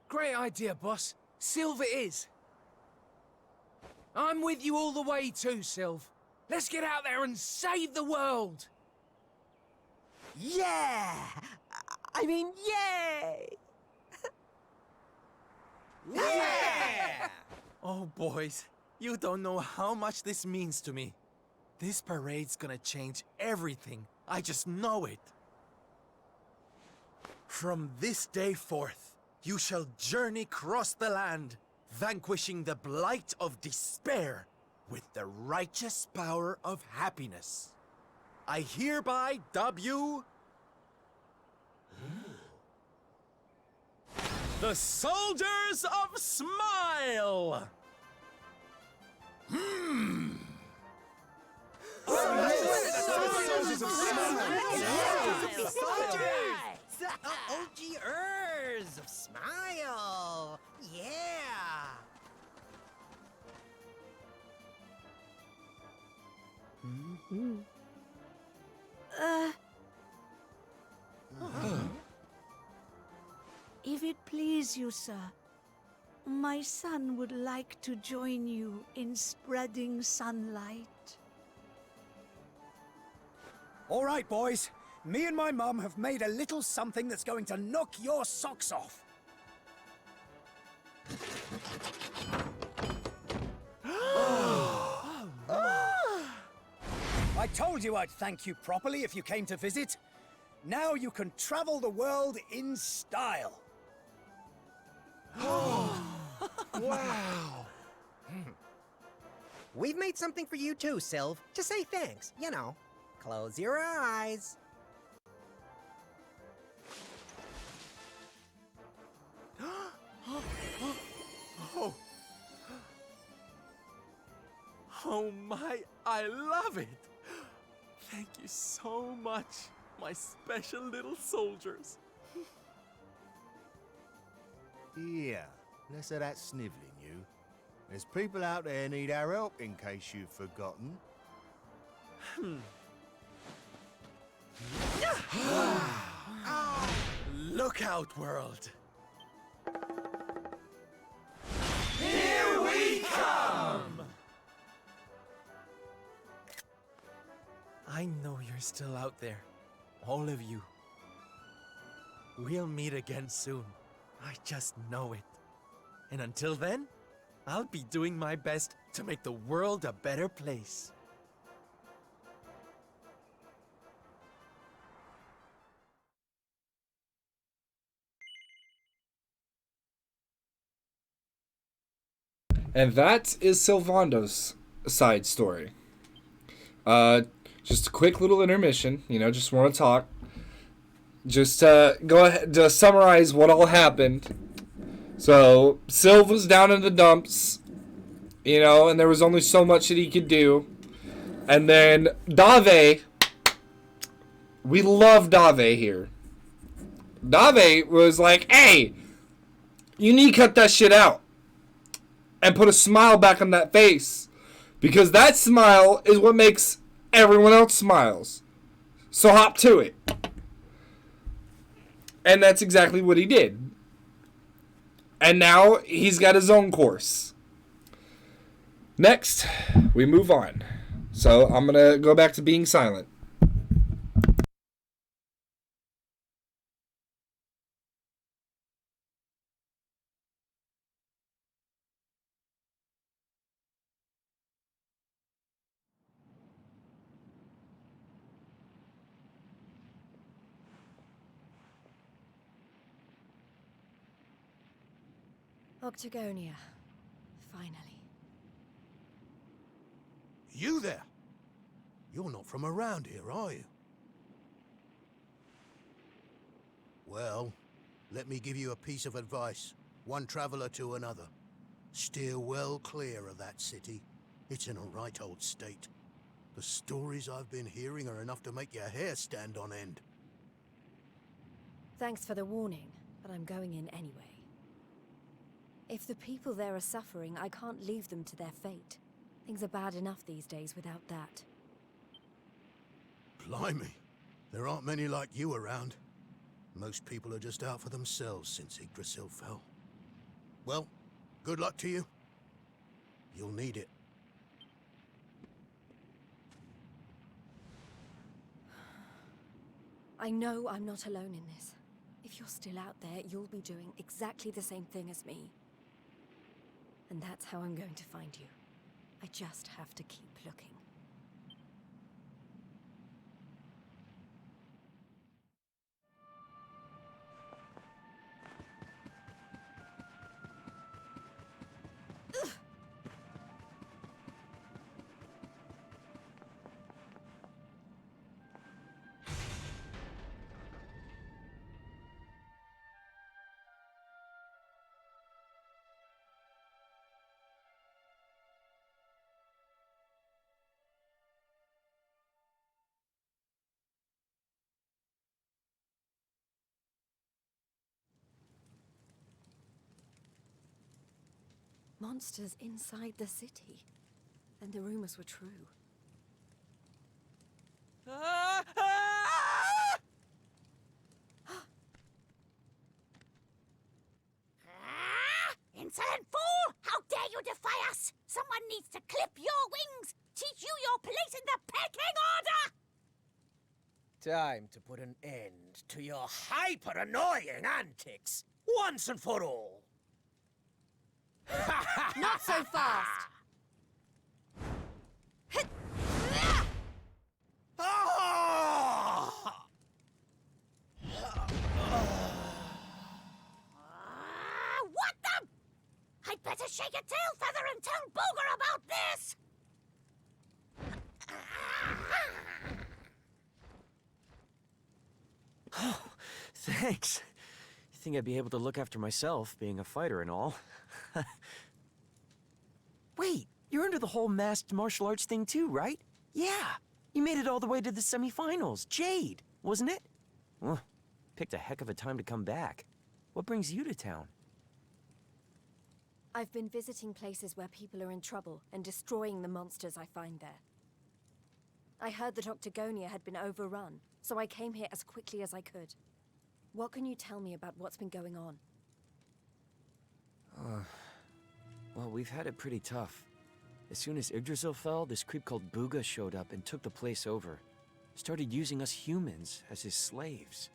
Great idea, boss. Sylv it is. I'm with you all the way too, Sylv. Let's get out there and save the world! Yeah! I mean, yay! Yeah! Oh, boys, you don't know how much this means to me. This parade's gonna change everything. I just know it. From this day forth, you shall journey across the land, vanquishing the blight of despair with the righteous power of happiness. I hereby dub you the Soldiers of Smile! Soldiers of Smile! OGers of Smile! Yeah! If it please you, sir, my son would like to join you in spreading sunlight. All right, boys. Me and my mum have made a little something that's going to knock your socks off. I told you I'd thank you properly if you came to visit. Now you can travel the world in style. Wow! We've made something for you too, Sylv, to say thanks. You know, close your eyes. Oh. Oh my, I love it! Thank you so much, my special little soldiers. Yeah, less of that snivelling, you. There's people out there need our help, in case you've forgotten. Look out, world! Here we come! I know you're still out there, all of you. We'll meet again soon. I just know it. And until then, I'll be doing my best to make the world a better place. And that is Sylvando's side story. Just a quick little intermission, just want to talk. Just go ahead to summarize what all happened. So, Sylv was down in the dumps, and there was only so much that he could do. And then Dave, we love Dave here. Dave was like, hey, you need to cut that shit out. And put a smile back on that face. Because that smile is what makes everyone else smiles. So hop to it. And that's exactly what he did. And now he's got his own course. Next, we move on. So I'm going to go back to being silent. Octagonia. Finally. You there? You're not from around here, are you? Well, let me give you a piece of advice. One traveler to another. Steer well clear of that city. It's in a right old state. The stories I've been hearing are enough to make your hair stand on end. Thanks for the warning, but I'm going in anyway. If the people there are suffering, I can't leave them to their fate. Things are bad enough these days without that. Blimey, there aren't many like you around. Most people are just out for themselves since Yggdrasil fell. Well, good luck to you. You'll need it. I know I'm not alone in this. If you're still out there, you'll be doing exactly the same thing as me. And that's how I'm going to find you. I just have to keep looking. Monsters inside the city. And the rumors were true. Insolent fool! How dare you defy us! Someone needs to clip your wings! Teach you your place in the pecking order! Time to put an end to your hyper-annoying antics, once and for all. Not so fast! What the? I'd better shake a tail feather and tell Booger about this! Oh, thanks. You think I'd be able to look after myself, being a fighter and all? Wait, you're into the whole masked martial arts thing too, right? Yeah, you made it all the way to the semifinals. Jade, wasn't it? Well, picked a heck of a time to come back. What brings you to town? I've been visiting places where people are in trouble and destroying the monsters I find there. I heard that Octagonia had been overrun, so I came here as quickly as I could. What can you tell me about what's been going on? Well, we've had it pretty tough. As soon as Yggdrasil fell, this creep called Booga showed up and took the place over. Started using us humans as his slaves.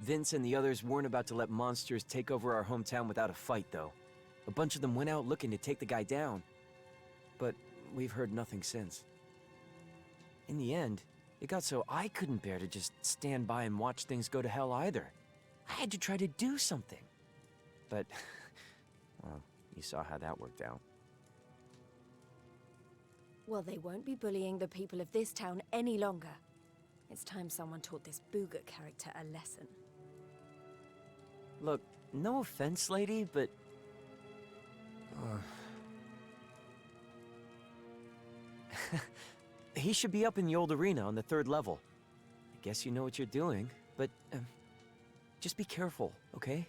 Vince and the others weren't about to let monsters take over our hometown without a fight, though. A bunch of them went out looking to take the guy down. But we've heard nothing since. In the end, it got so I couldn't bear to just stand by and watch things go to hell either. I had to try to do something. But, well, you saw how that worked out. Well, they won't be bullying the people of this town any longer. It's time someone taught this Booga character a lesson. Look, no offense, lady, but... he should be up in the old arena on the 3rd level. I guess you know what you're doing, but just be careful, okay?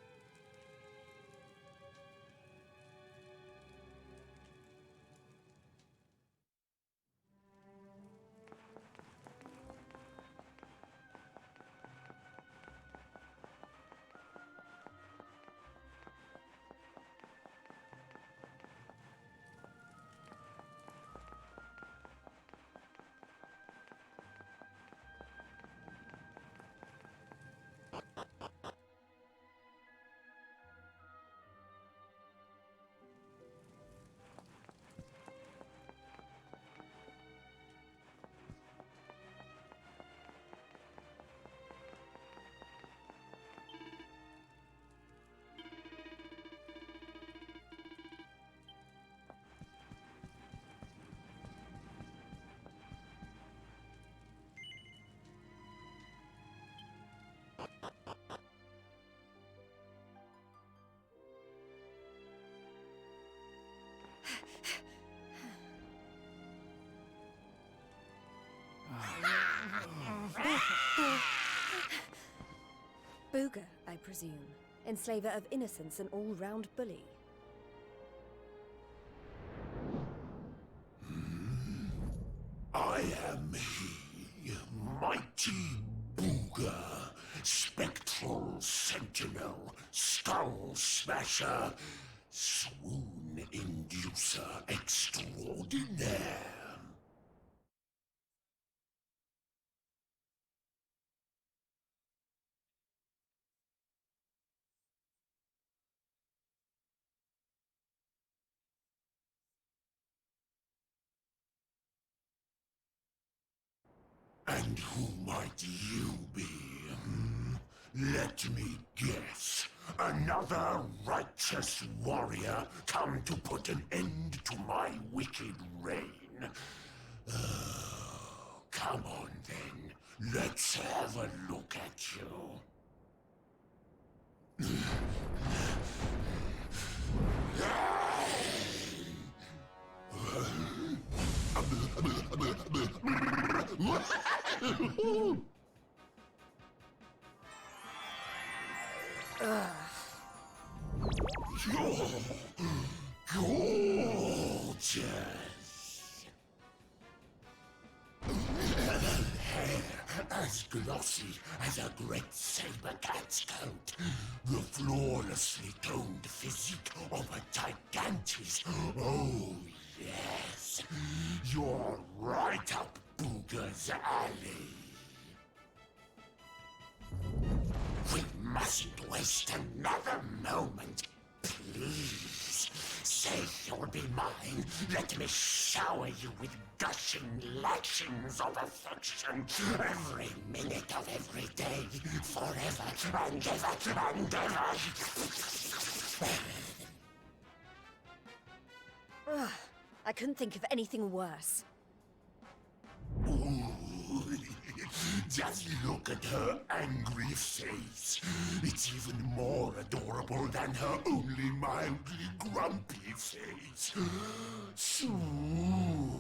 Booga, I presume. Enslaver of innocence and all-round bully. I am he, mighty Booga, spectral sentinel, star skull smasher, swoon inducer extraordinaire. And who might you be? Let me guess. Another righteous warrior come to put an end to my wicked reign. Come on then, let's have a look at you. You're gorgeous. Hair as glossy as a great saber cat's coat. The flawlessly toned physique of a gigantis. Oh, yes. You're right up Booger's alley. We mustn't waste another moment. Please, say you'll be mine. Let me shower you with gushing lashings of affection every minute of every day, forever and ever and ever. Ugh, I couldn't think of anything worse. Ooh, just look at her angry face. It's even more adorable than her only mildly grumpy face. Soon.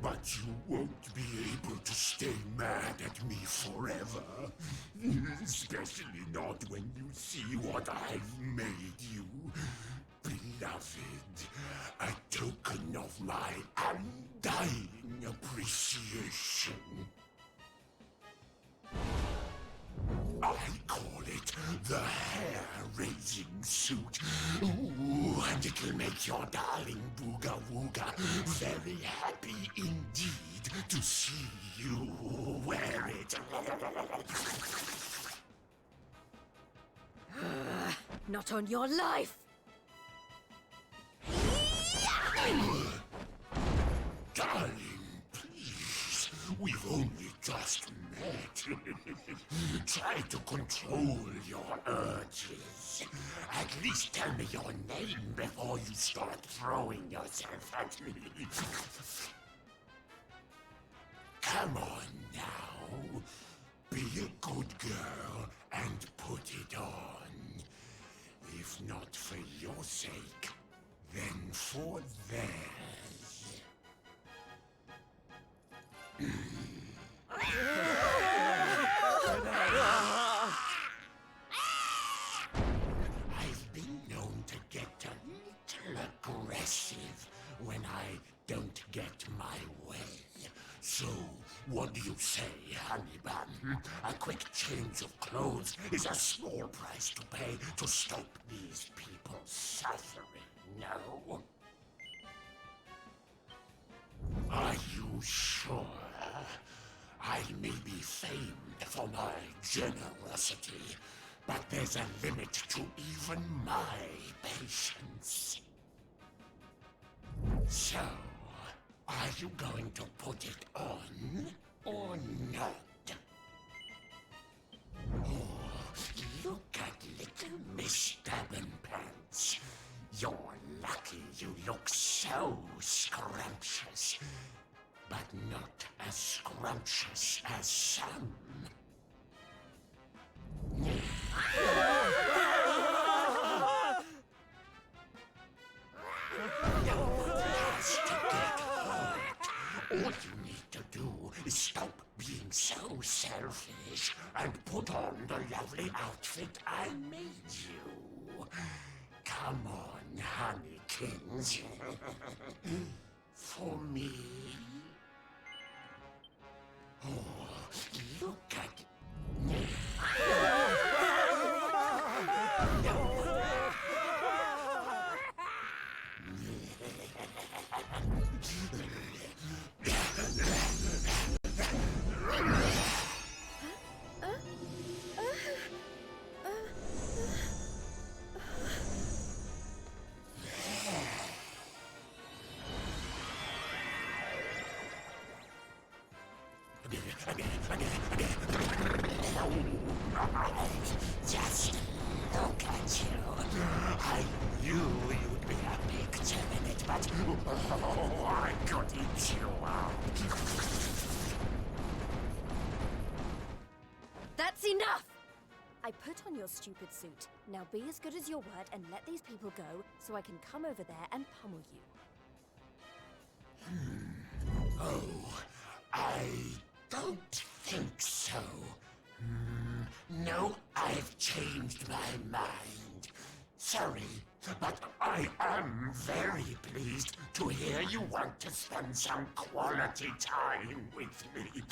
But you won't be able to stay mad at me forever. Especially not when you see what I've made you. Beloved, a token of my undying appreciation. I call it the hair-raising suit. Ooh, and it'll make your darling Booga Wooga very happy indeed to see you wear it. Not on your life! Darling, please, we've only just met. Try to control your urges. At least tell me your name before you start throwing yourself at me. Come on now. Be a good girl and put it on. If not for your sake, then for theirs. I've been known to get a little aggressive when I don't get my way. So, what do you say, honey bun? A quick change of clothes is a small price to pay to stop these people suffering, no? Are you sure? I may be famed for my generosity, but there's a limit to even my patience. So, are you going to put it on or not? Oh, look at little Miss Pants. You're lucky you look so scrumptious, but not as scrumptious as some. All you need to do is stop being so selfish and put on the lovely outfit I made you. Come on, honey kings. For me. Oh, look at... Just look at you. I knew you'd be a big terminate, but oh, I could eat you up. That's enough! I put on your stupid suit. Now be as good as your word and let these people go so I can come over there and pummel you. Oh, I don't think so. No, I've changed my mind. Sorry, but I am very pleased to hear you want to spend some quality time with me.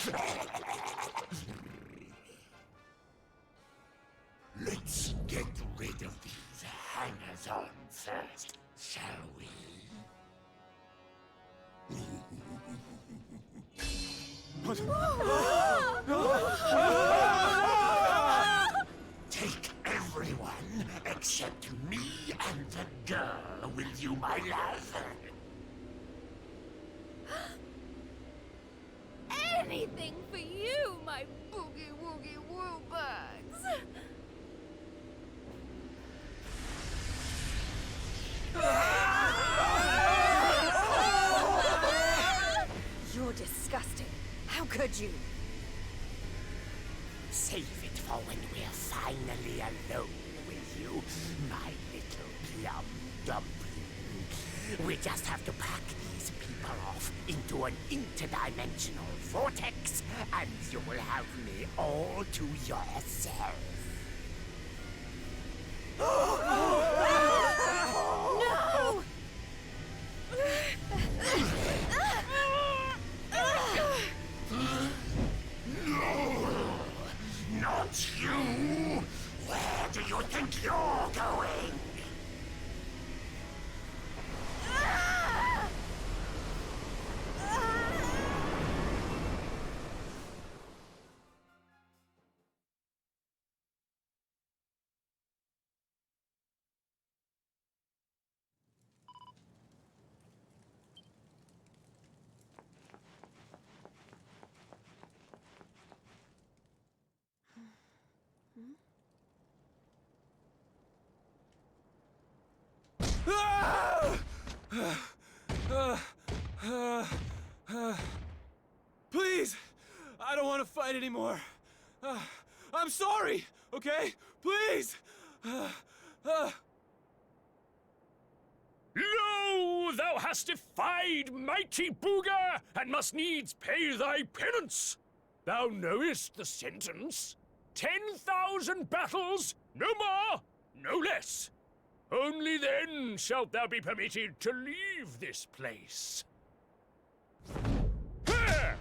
Let's get rid of these hangers-on first, shall we? Take everyone except me and the girl with you, my love. Anything for you, my boogie-woogie woo-bugs! You're disgusting. How could you? Save it for when we're finally alone with you, my little plum dumpling. We just have to pack these people off into an interdimensional vortex, and you will have me all to yourself. No! No! Not you! Where do you think you're going? Please! I don't want to fight anymore. I'm sorry, okay? Please! Lo! Thou hast defied mighty Booga, and must needs pay thy penance. Thou knowest the sentence. 10,000 battles, no more, no less. Only then shalt thou be permitted to leave this place. Here!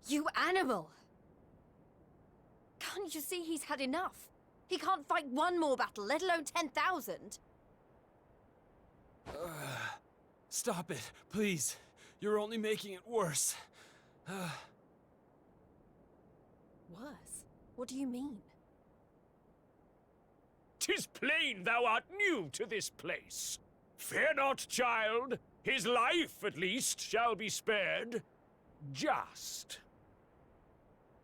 You animal! Can't you see he's had enough? He can't fight one more battle, let alone 10,000. Stop it, please. You're only making it worse. Worse? What do you mean? 'Tis plain thou art new to this place. Fear not, child. His life, at least, shall be spared. Just.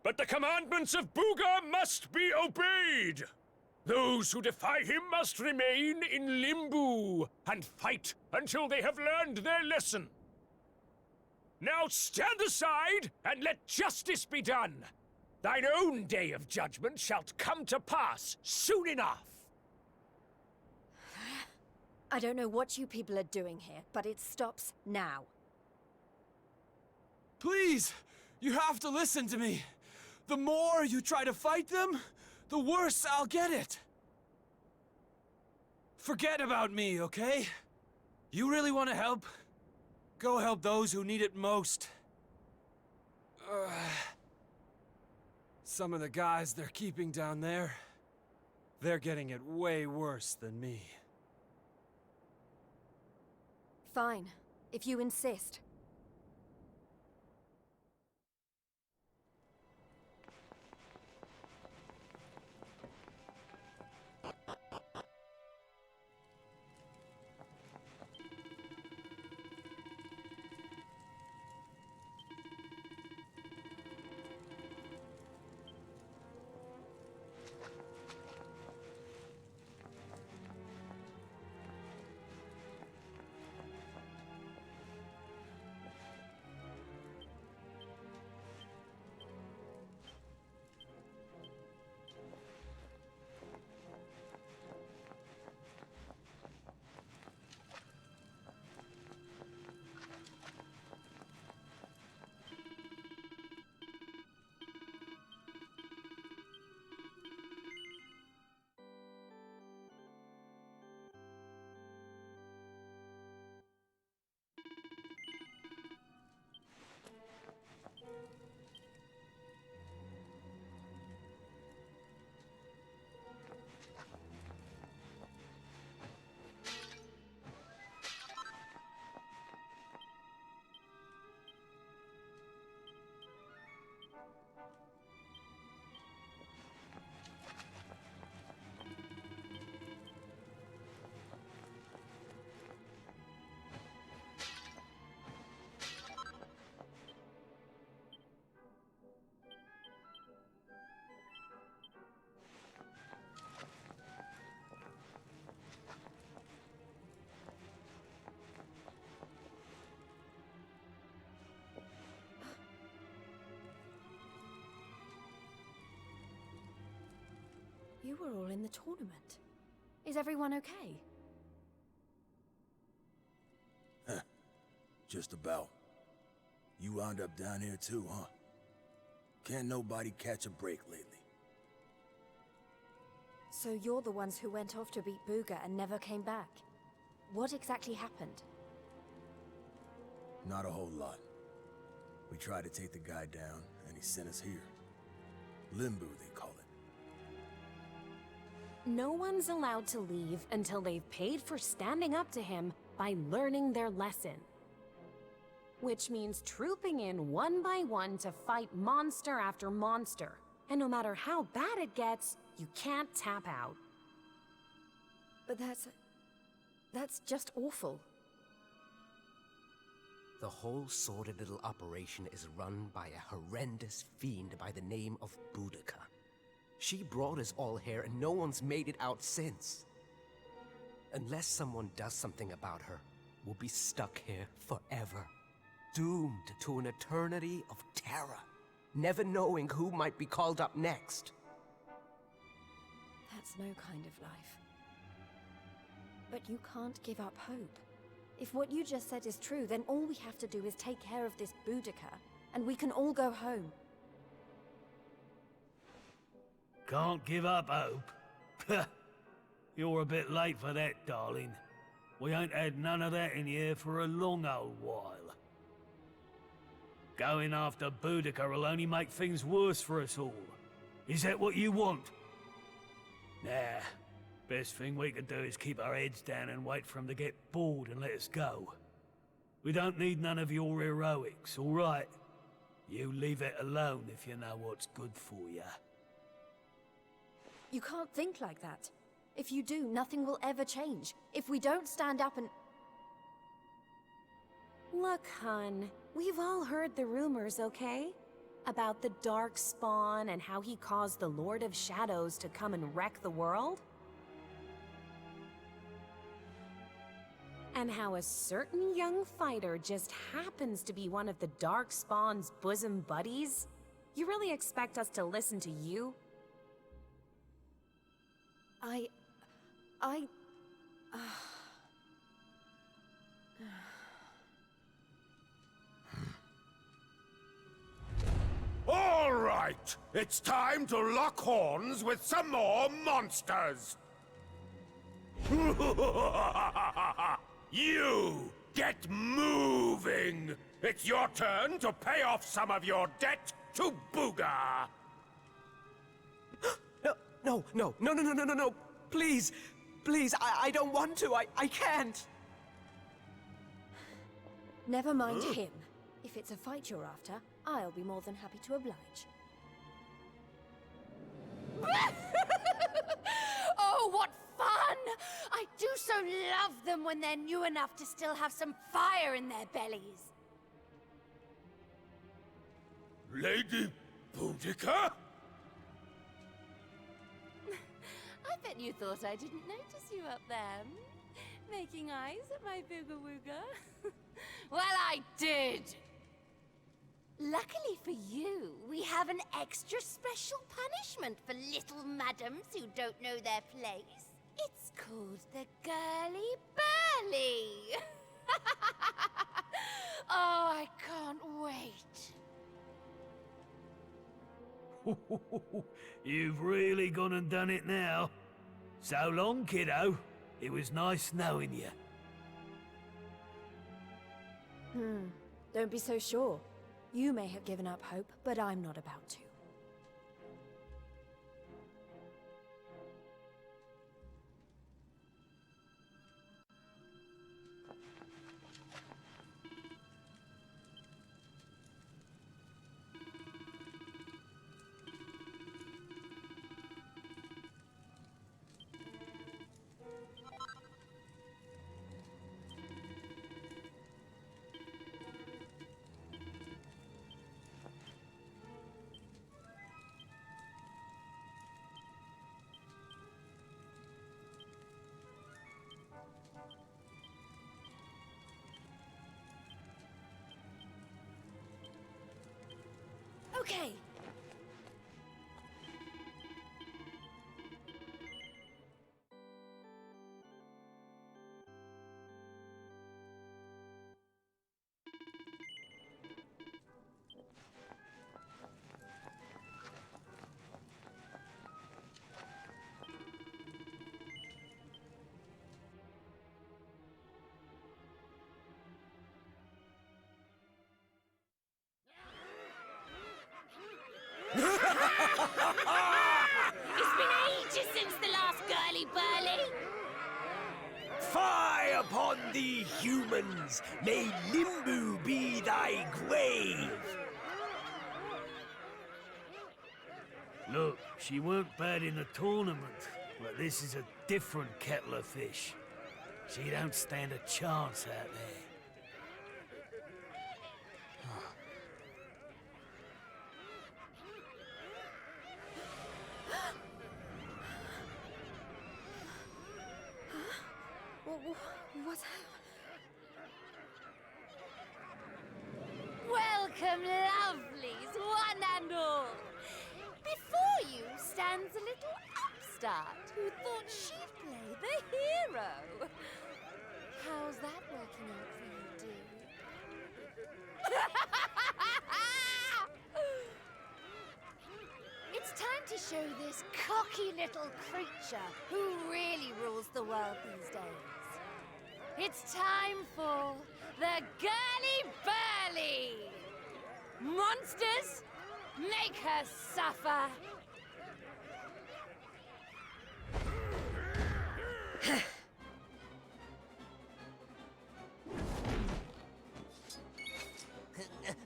But the commandments of Booga must be obeyed. Those who defy him must remain in limbo and fight until they have learned their lesson. Now stand aside and let justice be done. Thine own day of judgment shalt come to pass soon enough. I don't know what you people are doing here, but it stops now. Please! You have to listen to me. The more you try to fight them, the worse I'll get it. Forget about me, okay? You really want to help? Go help those who need it most. Some of the guys they're keeping down there, they're getting it way worse than me. Fine, if you insist. You were all in the tournament. Is everyone okay? Just about. You wound up down here too, huh? Can't nobody catch a break lately. So you're the ones who went off to beat Booga and never came back. What exactly happened? Not a whole lot. We tried to take the guy down, and he sent us here. Limbo, they call it. No one's allowed to leave until they've paid for standing up to him by learning their lesson. Which means trooping in one by one to fight monster after monster. And no matter how bad it gets, you can't tap out. But that's just awful. The whole sordid little operation is run by a horrendous fiend by the name of Boudica. She brought us all here and no one's made it out since. Unless someone does something about her, we'll be stuck here forever. Doomed to an eternity of terror, never knowing who might be called up next. That's no kind of life. But you can't give up hope. If what you just said is true, then all we have to do is take care of this Boudica, and we can all go home. Can't give up hope? You're a bit late for that, darling. We ain't had none of that in here for a long old while. Going after Boudica will only make things worse for us all. Is that what you want? Nah. Best thing we can do is keep our heads down and wait for him to get bored and let us go. We don't need none of your heroics, all right? You leave it alone if you know what's good for you. You can't think like that. If you do, nothing will ever change. If we don't stand up and... Look, hun, we've all heard the rumors, okay? About the Dark Spawn and how he caused the Lord of Shadows to come and wreck the world? And how a certain young fighter just happens to be one of the Dark Spawn's bosom buddies? You really expect us to listen to you? All right, it's time to lock horns with some more monsters. You get moving. It's your turn to pay off some of your debt to Booga. No. Please. Please, I don't want to. I can't. Never mind him. If it's a fight you're after, I'll be more than happy to oblige. Oh, what fun! I do so love them when they're new enough to still have some fire in their bellies. Lady Boudica? I bet you thought I didn't notice you up there. Making eyes at my booga wooga. Well, I did! Luckily for you, we have an extra special punishment for little madams who don't know their place. It's called the Girly Burly. Oh, I can't wait. You've really gone and done it now. So long, kiddo. It was nice knowing you. Don't be so sure. You may have given up hope, but I'm not about to. Okay. on thee, humans! May Limbu be thy grave! Look, she weren't bad in the tournament, but this is a different kettle of fish. She don't stand a chance out there. What's Welcome, lovelies, one and all. Before you stands a little upstart who thought she'd play the hero. How's that working out for you, dear? It's time to show this cocky little creature who really rules the world these days. It's time for the Girly Burly! Monsters, make her suffer!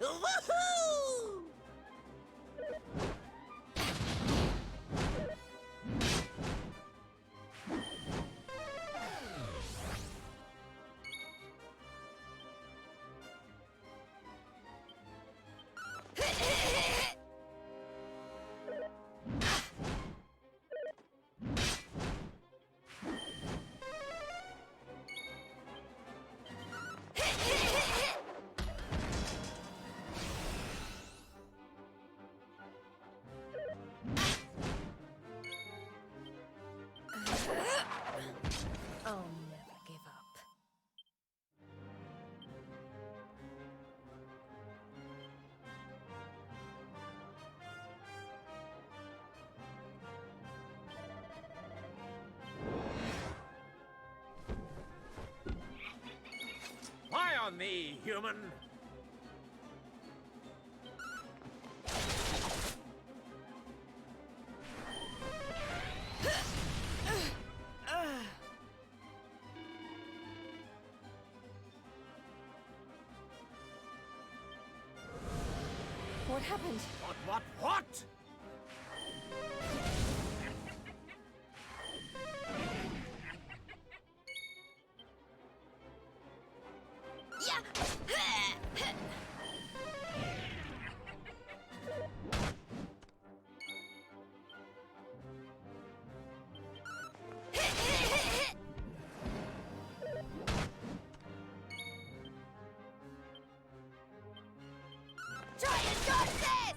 Woohoo! I'll never give up. Fly on thee, human! What happened? What? Try and dodge this!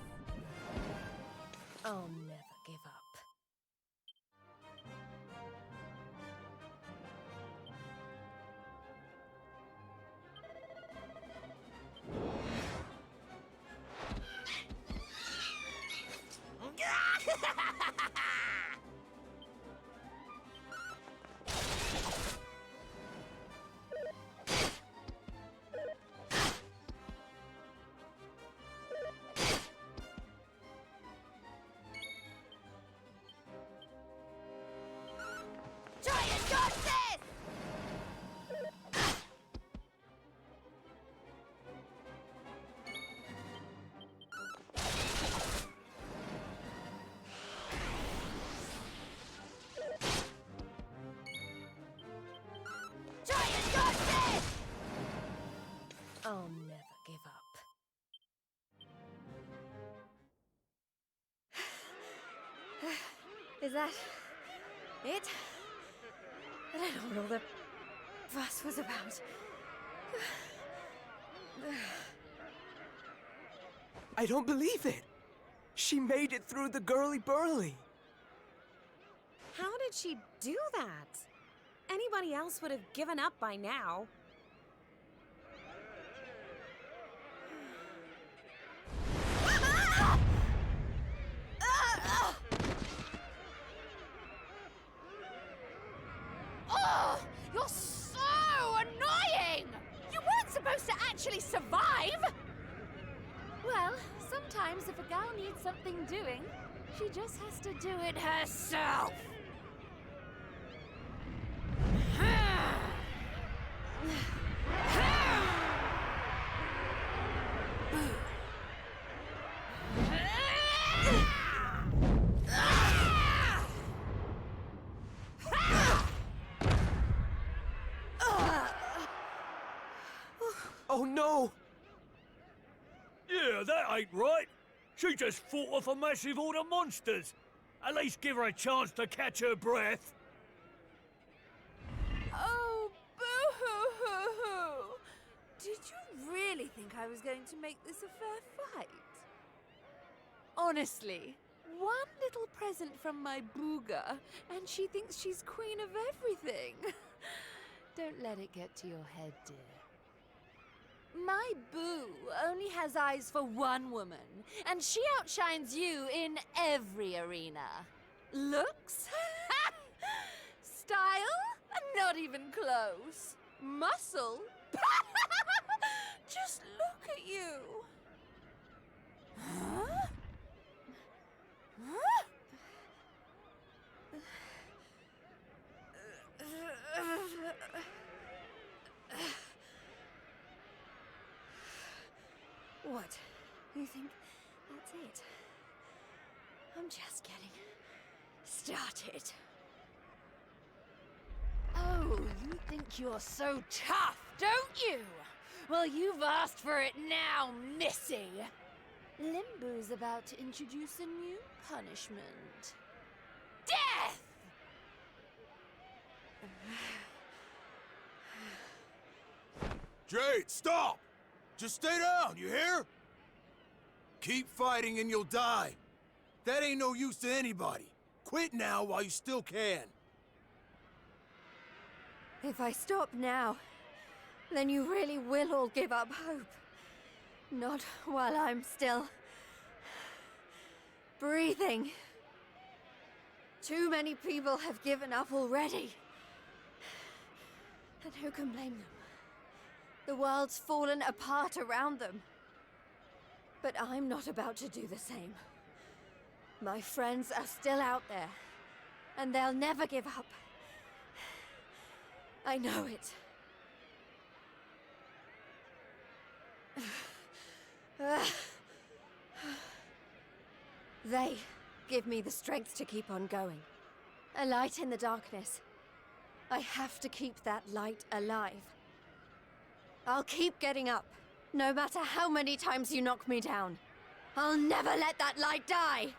I'll never give up. Try and dodge this! Try and dodge this! I'll never give up. Is that it? I don't know what all the fuss was about. I don't believe it! She made it through the Girly Burly! How did she do that? Anybody else would have given up by now. Oh, you're so annoying! You weren't supposed to actually survive! Well, sometimes if a girl needs something doing, she just has to do it herself. Oh no! Yeah, that ain't right. She just fought off a massive horde of monsters. At least give her a chance to catch her breath. Oh, boo-hoo-hoo-hoo! Did you really think I was going to make this a fair fight? Honestly, one little present from my booga, and she thinks she's queen of everything. Don't let it get to your head, dear. My boo only has eyes for one woman, and she outshines you in every arena. Looks? Style? Not even close. Muscle? Just look at you. Huh? Huh? What? You think that's it? I'm just getting started. Oh, you think you're so tough, don't you? Well, you've asked for it now, Missy. Limbo's about to introduce a new punishment. Death! Jade, stop! Just stay down, you hear? Keep fighting and you'll die. That ain't no use to anybody. Quit now while you still can. If I stop now, then you really will all give up hope. Not while I'm still breathing. Too many people have given up already. And who can blame them? The world's fallen apart around them. But I'm not about to do the same. My friends are still out there, and they'll never give up. I know it. They give me the strength to keep on going. A light in the darkness. I have to keep that light alive. I'll keep getting up, no matter how many times you knock me down. I'll never let that light die!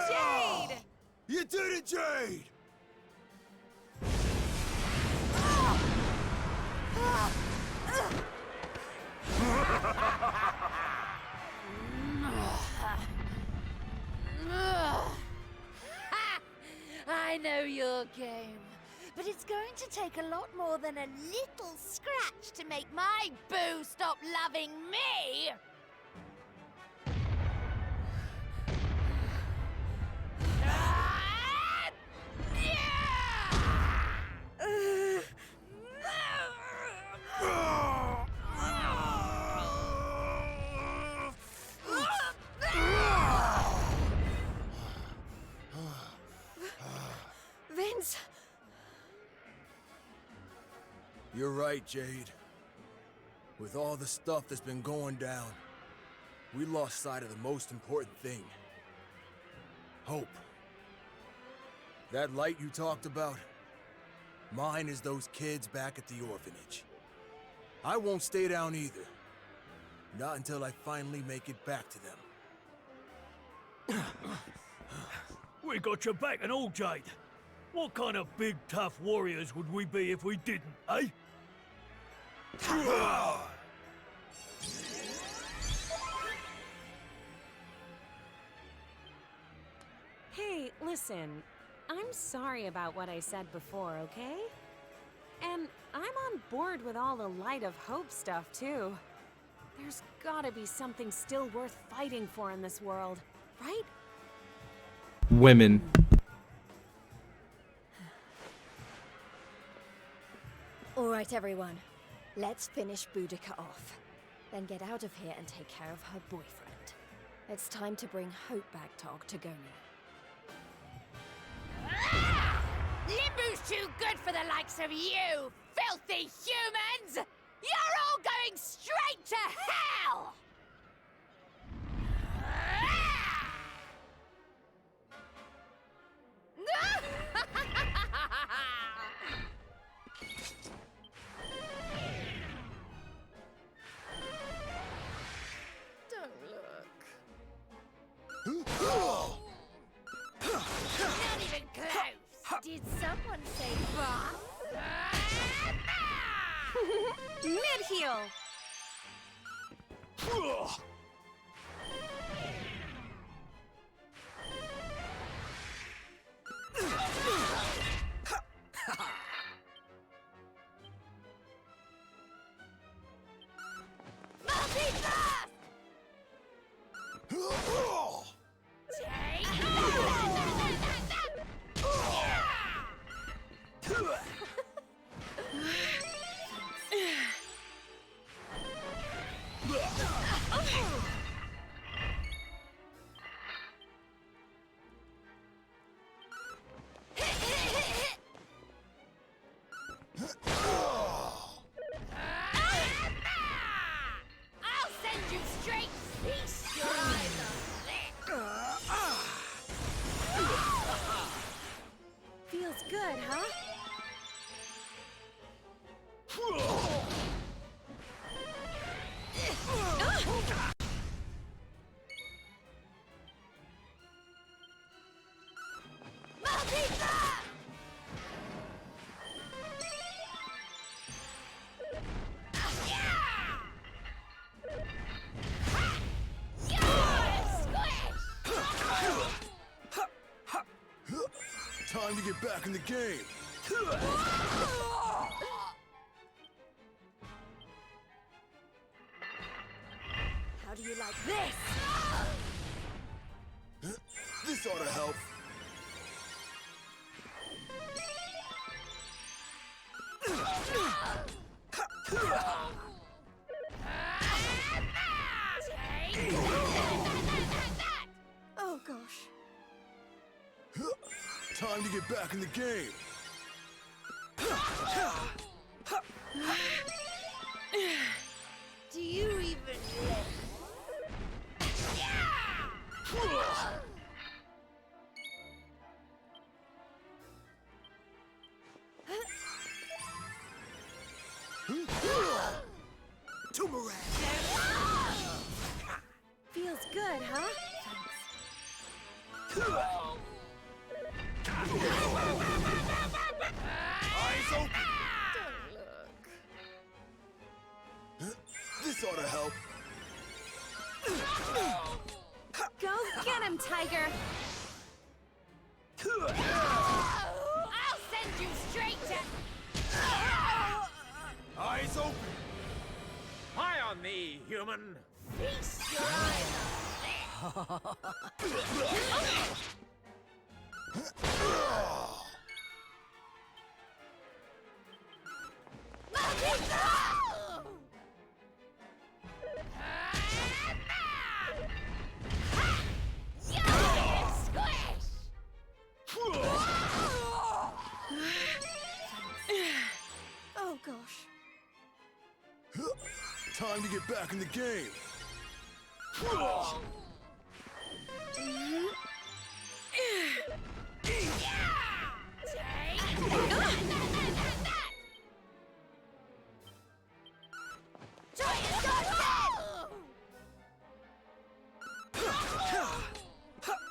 Jade! You did it, Jade! I know your game, but it's going to take a lot more than a little scratch to make my boo stop loving me! Vince! You're right, Jade. With all the stuff that's been going down, we lost sight of the most important thing. Hope. That light you talked about, mine is those kids back at the orphanage. I won't stay down either. Not until I finally make it back to them. We got your back and all, Jade. What kind of big, tough warriors would we be if we didn't, eh? Hey, listen. I'm sorry about what I said before, okay? And I'm on board with all the Light of Hope stuff, too. There's gotta be something still worth fighting for in this world, right? Women. All right, everyone. Let's finish Boudica off. Then get out of here and take care of her boyfriend. It's time to bring hope back to Octagonia. Limbu's too good for the likes of you, filthy humans! You're all going straight to hell! Don't look. Not even close! Did someone say boss? Mid-heal! I'll send you straight feast your eyes Feels good, huh? Time to get back in the game. How do you like this? This ought to help. Oh gosh. Time to get back in the game. Do you even live? Feels good, huh? Eyes open. This ought to help. Go get him, Tiger! I'll send you straight to... Eyes open. High on thee, human. Feast your eyes Oh gosh. Time to get back in the game.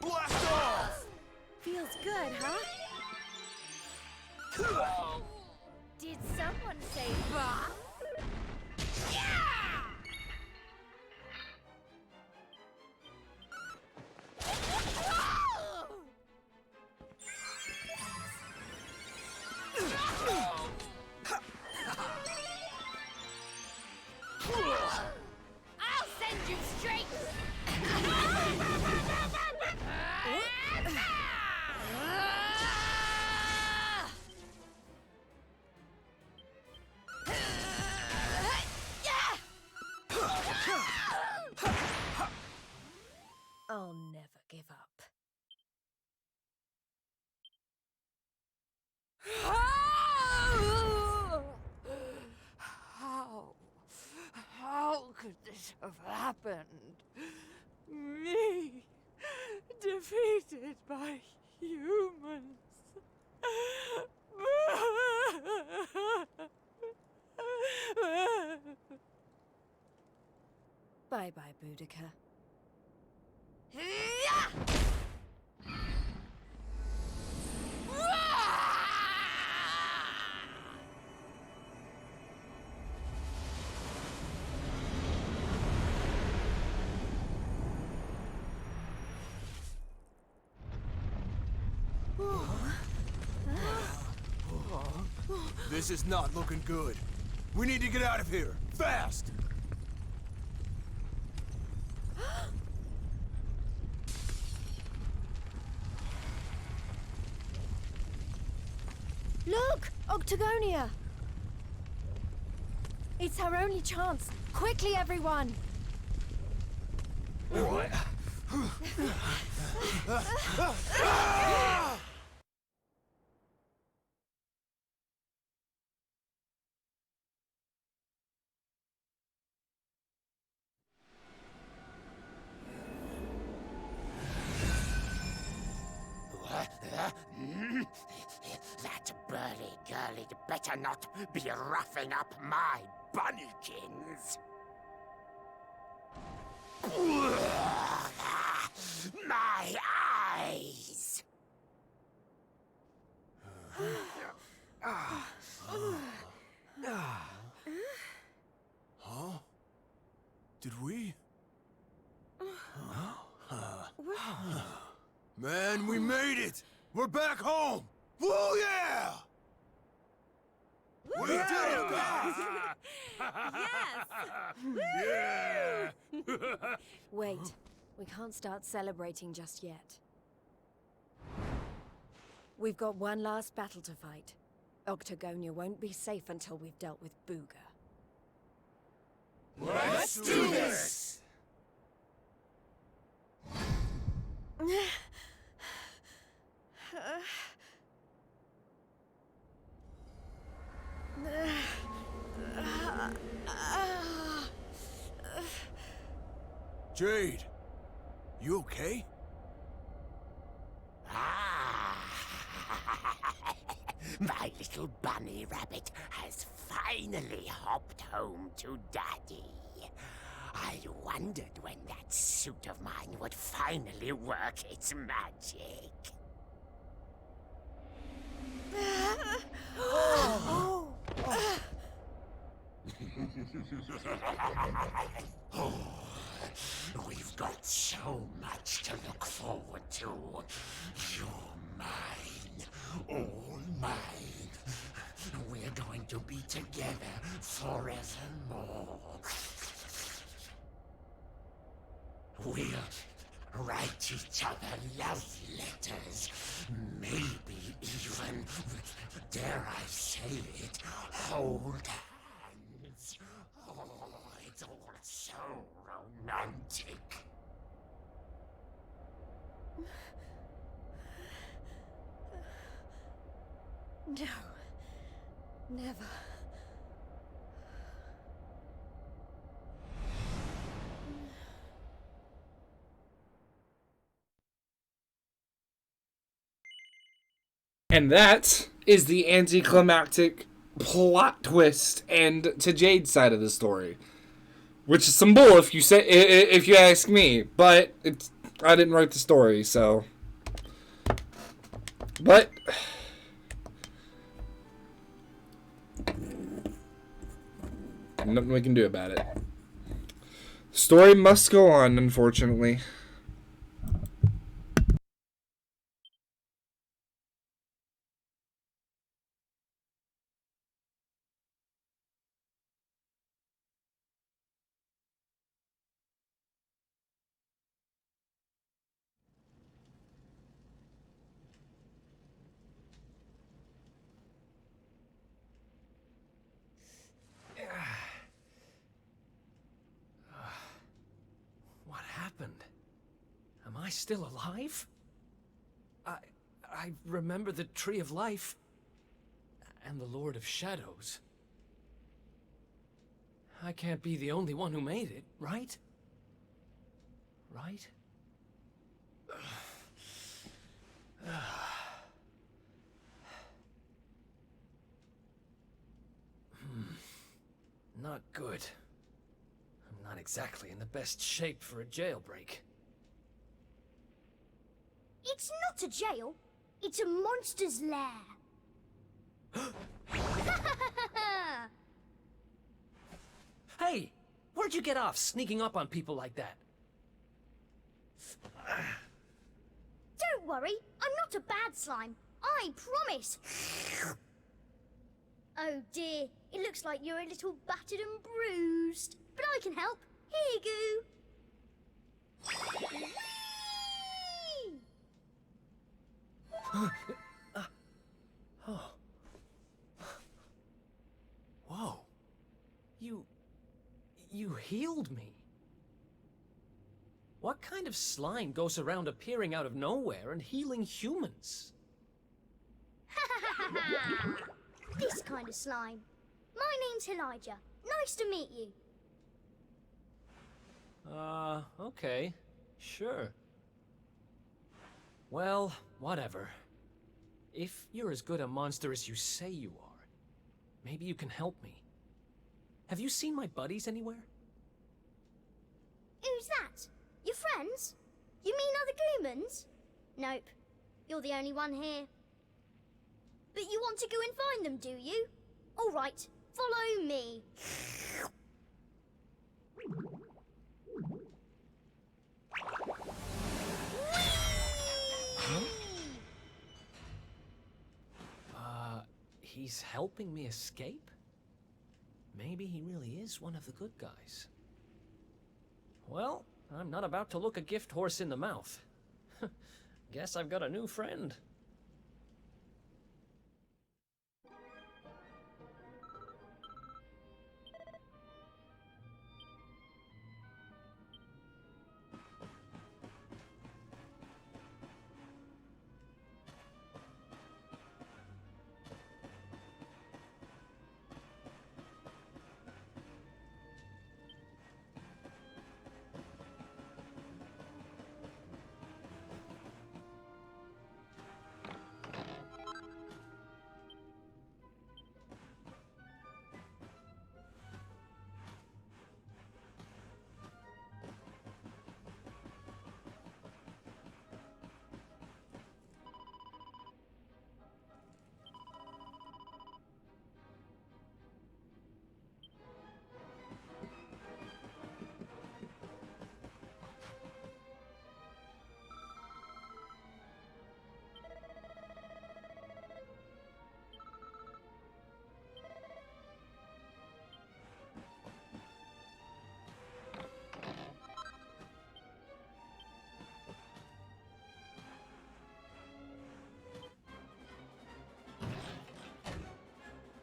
Blast off! Feels good, huh? Did someone say bah? I'll never give up. How could this have happened? Me, defeated by humans. Bye-bye, Boudica. This is not looking good. We need to get out of here, fast! Look! Octagonia! It's our only chance. Quickly, everyone! That burly girlie better not be roughing up my bunnykins. My eyes! Huh? Did we? Man, we made it! We're back home! Whoa, yeah! We did it, guys! Yes! Wait, we can't start celebrating just yet. We've got one last battle to fight. Octagonia won't be safe until we've dealt with Booga. Let's do this! Jade, you okay? My little bunny rabbit has finally hopped home to Daddy. I wondered when that suit of mine would finally work its magic. We've got so much to look forward to. You're mine, all mine. We're going to be together forevermore. We'll write each other love letters. Maybe even, dare I say it, hold hands. Oh, it's all so romantic. No. Never. And that is the anticlimactic plot twist and to Jade's side of the story, which is some bull if you ask me. But I didn't write the story, so. But nothing we can do about it. The story must go on, unfortunately. still alive? I remember the Tree of Life and the Lord of Shadows. I can't be the only one who made it, right? Right? Not good. I'm not exactly in the best shape for a jailbreak. It's not a jail. It's a monster's lair. Hey! Where'd you get off sneaking up on people like that? Don't worry, I'm not a bad slime. I promise. Oh dear, it looks like you're a little battered and bruised. But I can help. Here you go. Oh. Whoa. You healed me. What kind of slime goes around appearing out of nowhere and healing humans? This kind of slime. My name's Elijah. Nice to meet you. Okay. Sure. Well, whatever. If you're as good a monster as you say you are, maybe you can help me. Have you seen my buddies anywhere? Who's that? Your friends? You mean other Gloomans? Nope. You're the only one here. But you want to go and find them, do you? All right, follow me. He's helping me escape? Maybe he really is one of the good guys. Well, I'm not about to look a gift horse in the mouth. Guess I've got a new friend.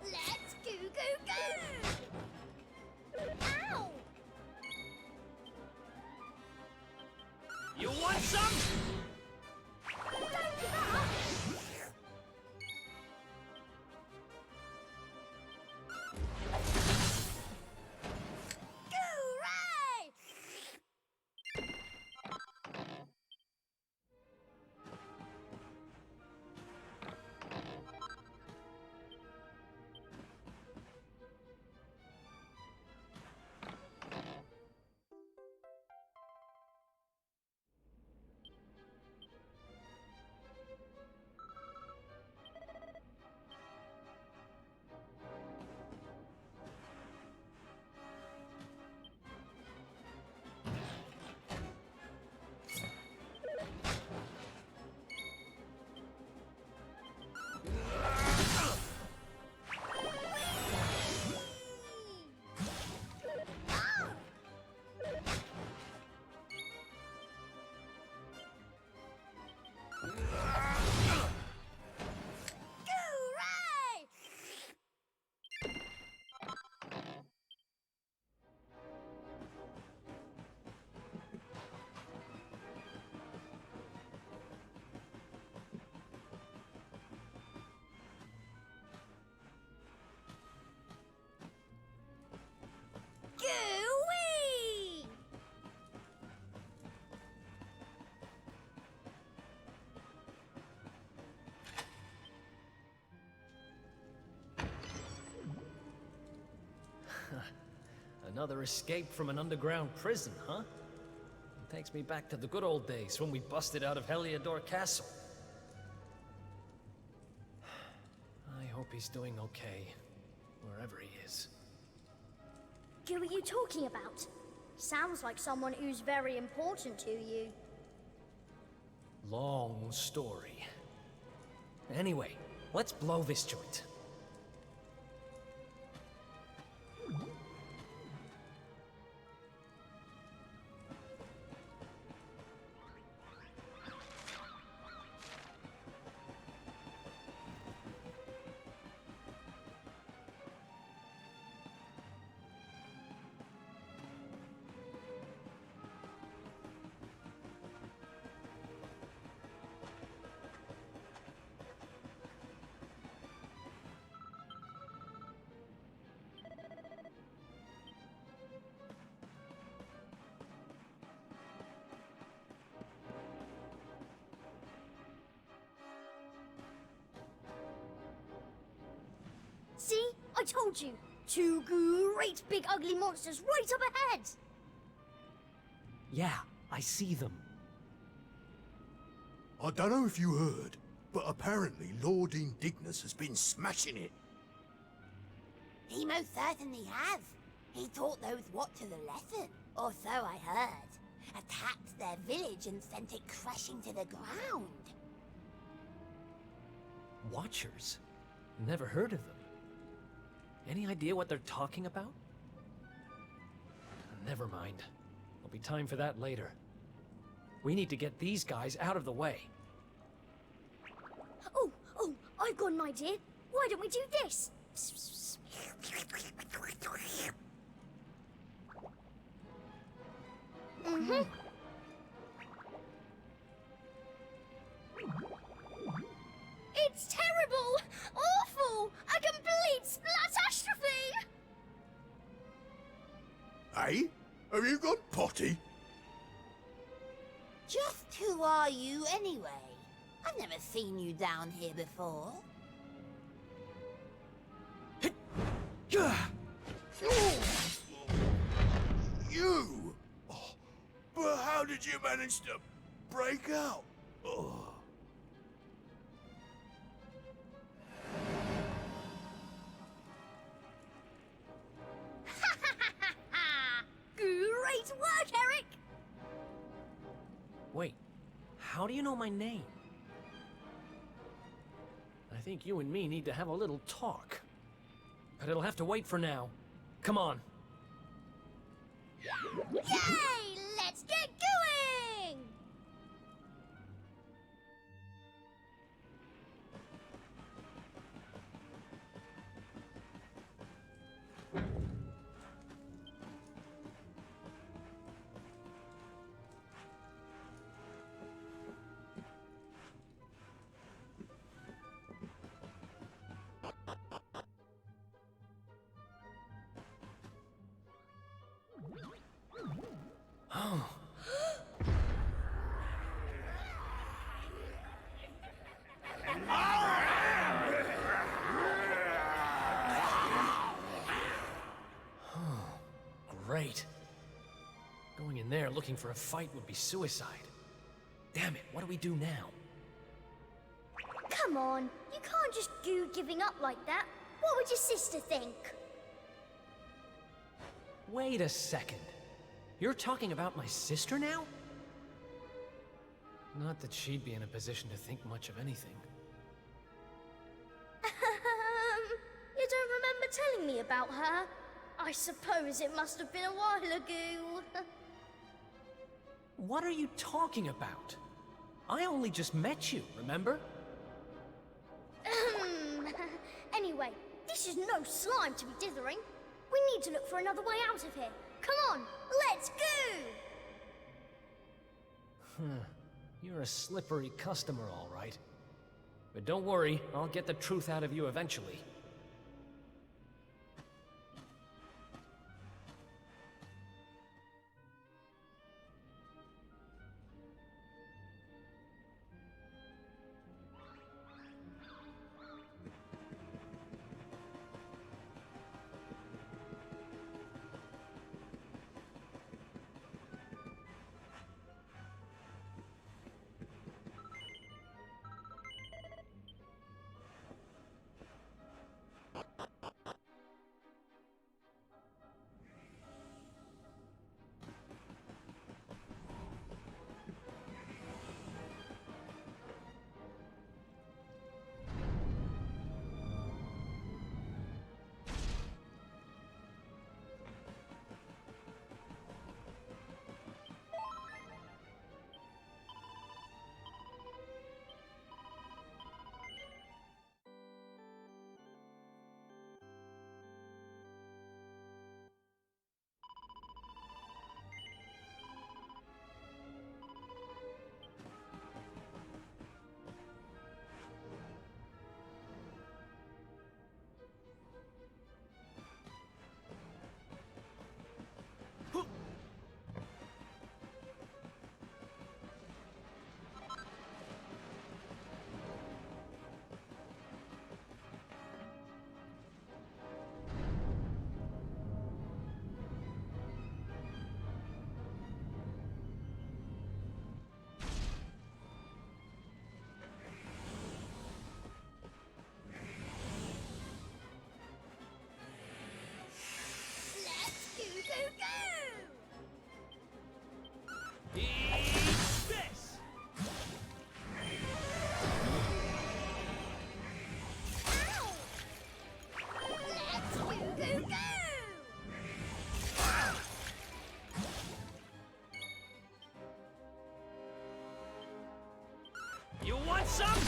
Let's go, go, go! Ow! You want some? Don't give up! Hooray! Another escape from an underground prison, huh? It takes me back to the good old days when we busted out of Heliodor Castle. I hope he's doing okay, wherever he is. Who are you talking about? Sounds like someone who's very important to you. Long story. Anyway, let's blow this joint. See? I told you! Two great big ugly monsters right up ahead! Yeah, I see them. I don't know if you heard, but apparently Lord Indignus has been smashing it. He most certainly has. He taught those Watchers a lesson, or so I heard. Attacked their village and sent it crashing to the ground. Watchers? Never heard of them. Any idea what they're talking about? Never mind. There'll be time for that later. We need to get these guys out of the way. Oh, I've got an idea. Why don't we do this? Mm-hmm. It's terrible! Awful! A complete splatastrophe! Hey? Have you gone potty? Just who are you anyway? I've never seen you down here before. You? Oh, but how did you manage to break out? Oh. Great work, Eric! Wait, how do you know my name? I think you and me need to have a little talk. But it'll have to wait for now. Come on. Yay! Let's get going! Oh. Great. Going in there looking for a fight would be suicide. Damn it, what do we do now? Come on, you can't just go giving up like that. What would your sister think? Wait a second. You're talking about my sister now? Not that she'd be in a position to think much of anything. You don't remember telling me about her? I suppose it must have been a while ago. What are you talking about? I only just met you, remember? Anyway, this is no slime to be dithering. We need to look for another way out of here. Come on, let's go! You're a slippery customer, all right. But don't worry, I'll get the truth out of you eventually. some?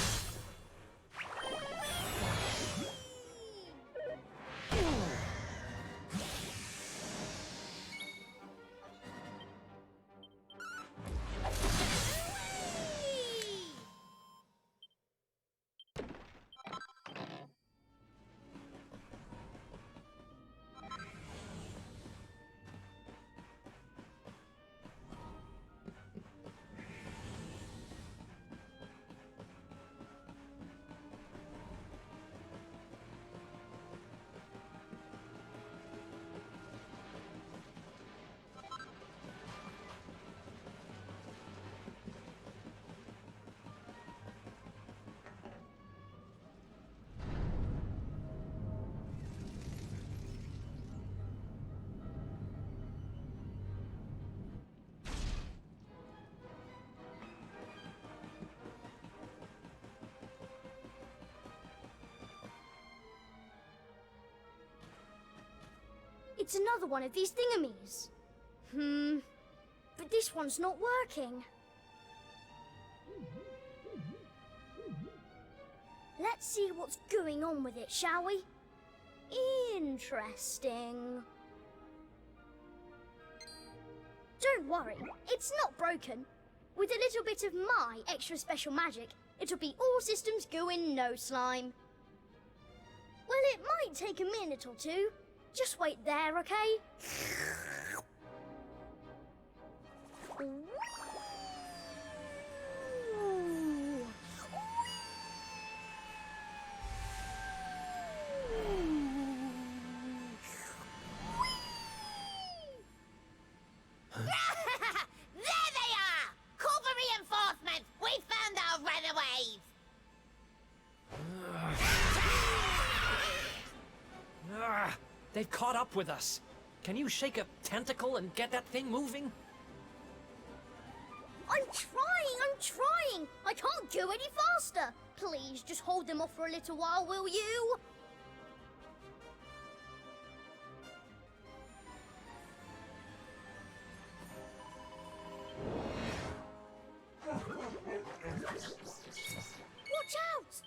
It's another one of these thingamies. But this one's not working. Let's see what's going on with it, shall we? Interesting. Don't worry, it's not broken. With a little bit of my extra special magic, it'll be all systems go in no slime. Well, it might take a minute or two. Just wait there, okay? There they are! Call for reinforcements! We found our runaways! They've caught up with us. Can you shake a tentacle and get that thing moving? I'm trying! I can't go any faster! Please, just hold them off for a little while, will you? Watch out!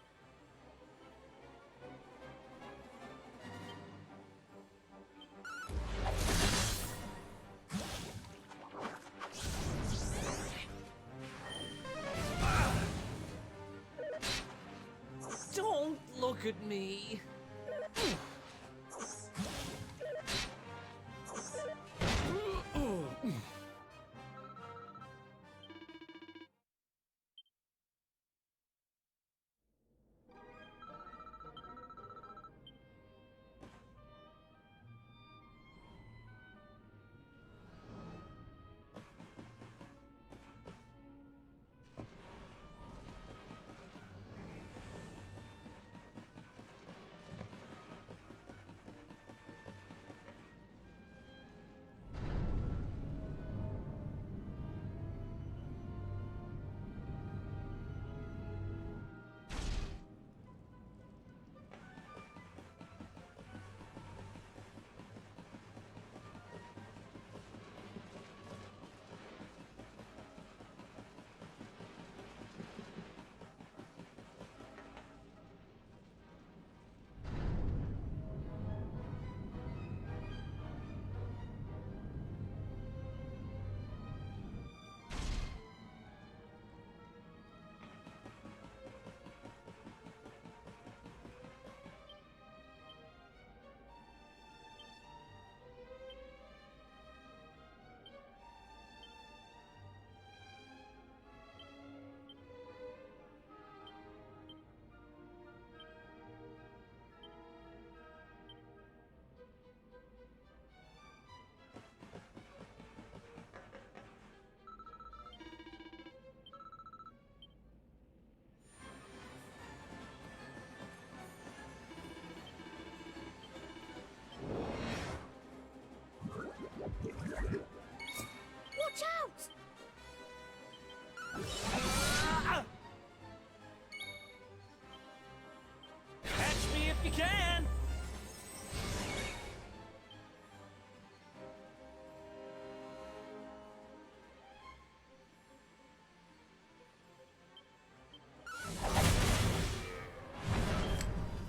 Don't look at me.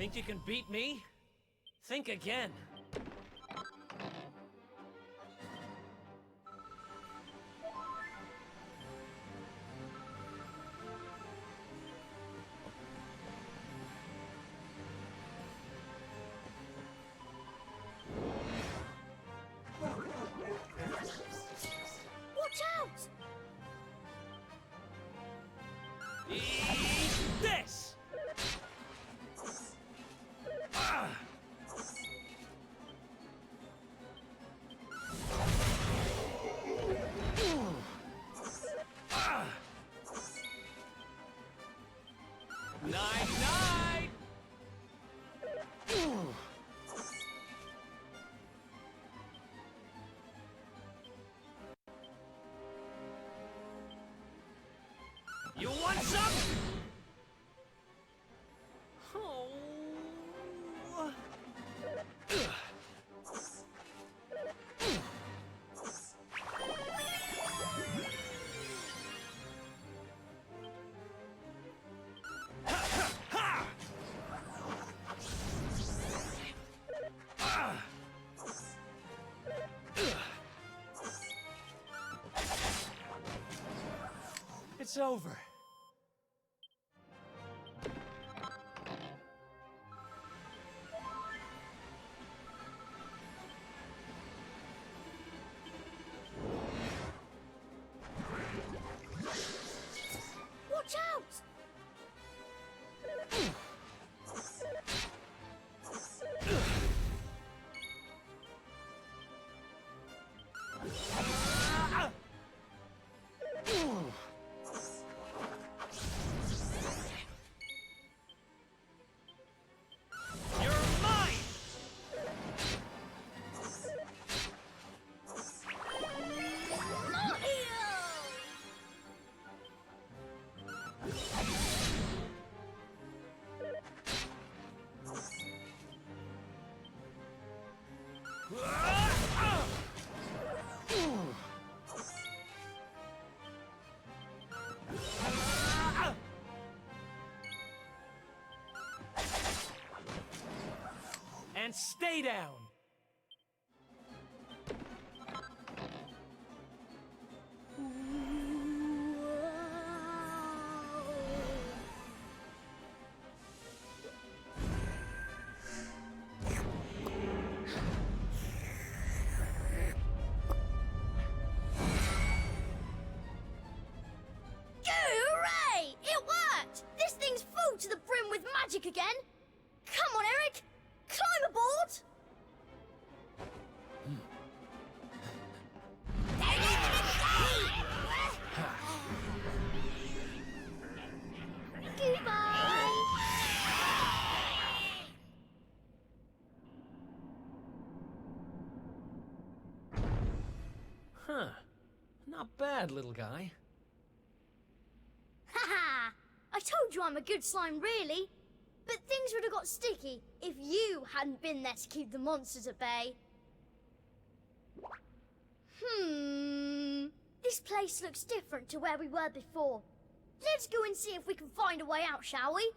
Think you can beat me? Think again. Watch out! Eat this! Ah! Ah! Night, night! You want some? Oh. It's over. Watch out! You're mine! Not here! And stay down! Hooray! It worked! This thing's full to the brim with magic again! Come on, Eric! Climb aboard! Goodbye! Huh. Not bad, little guy. Haha! I told you I'm a good slime, really. But things would have got sticky if you hadn't been there to keep the monsters at bay. This place looks different to where we were before. Let's go and see if we can find a way out, shall we?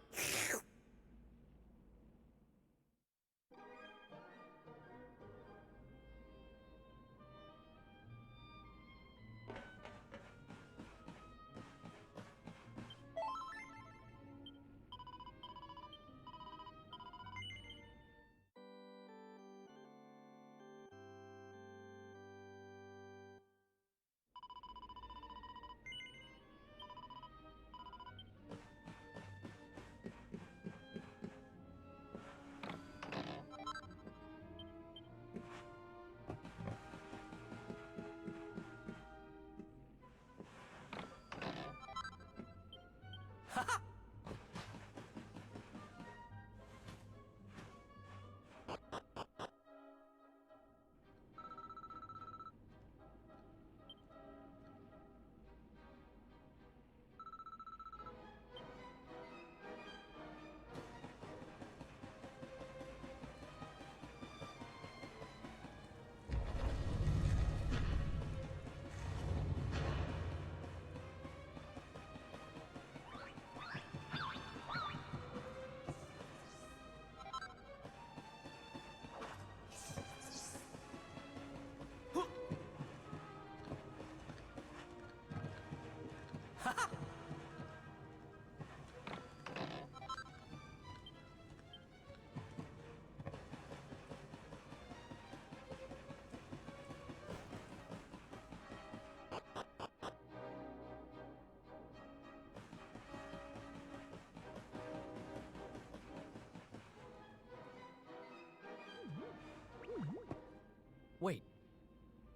Wait,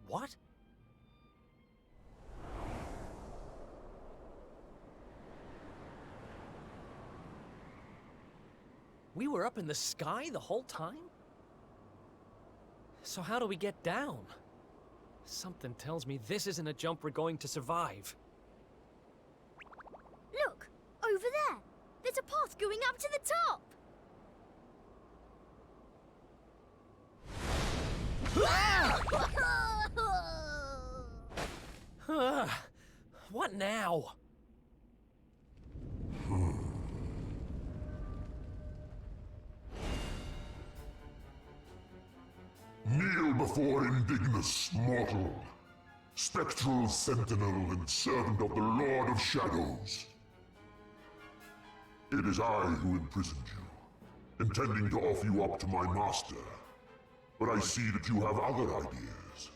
what? We were up in the sky the whole time? So how do we get down? Something tells me this isn't a jump we're going to survive. Look! Over there! There's a path going up to the top! What now? Kneel before indignus, mortal, spectral sentinel and servant of the Lord of Shadows. It is I who imprisoned you, intending to offer you up to my master. But I see that you have other ideas.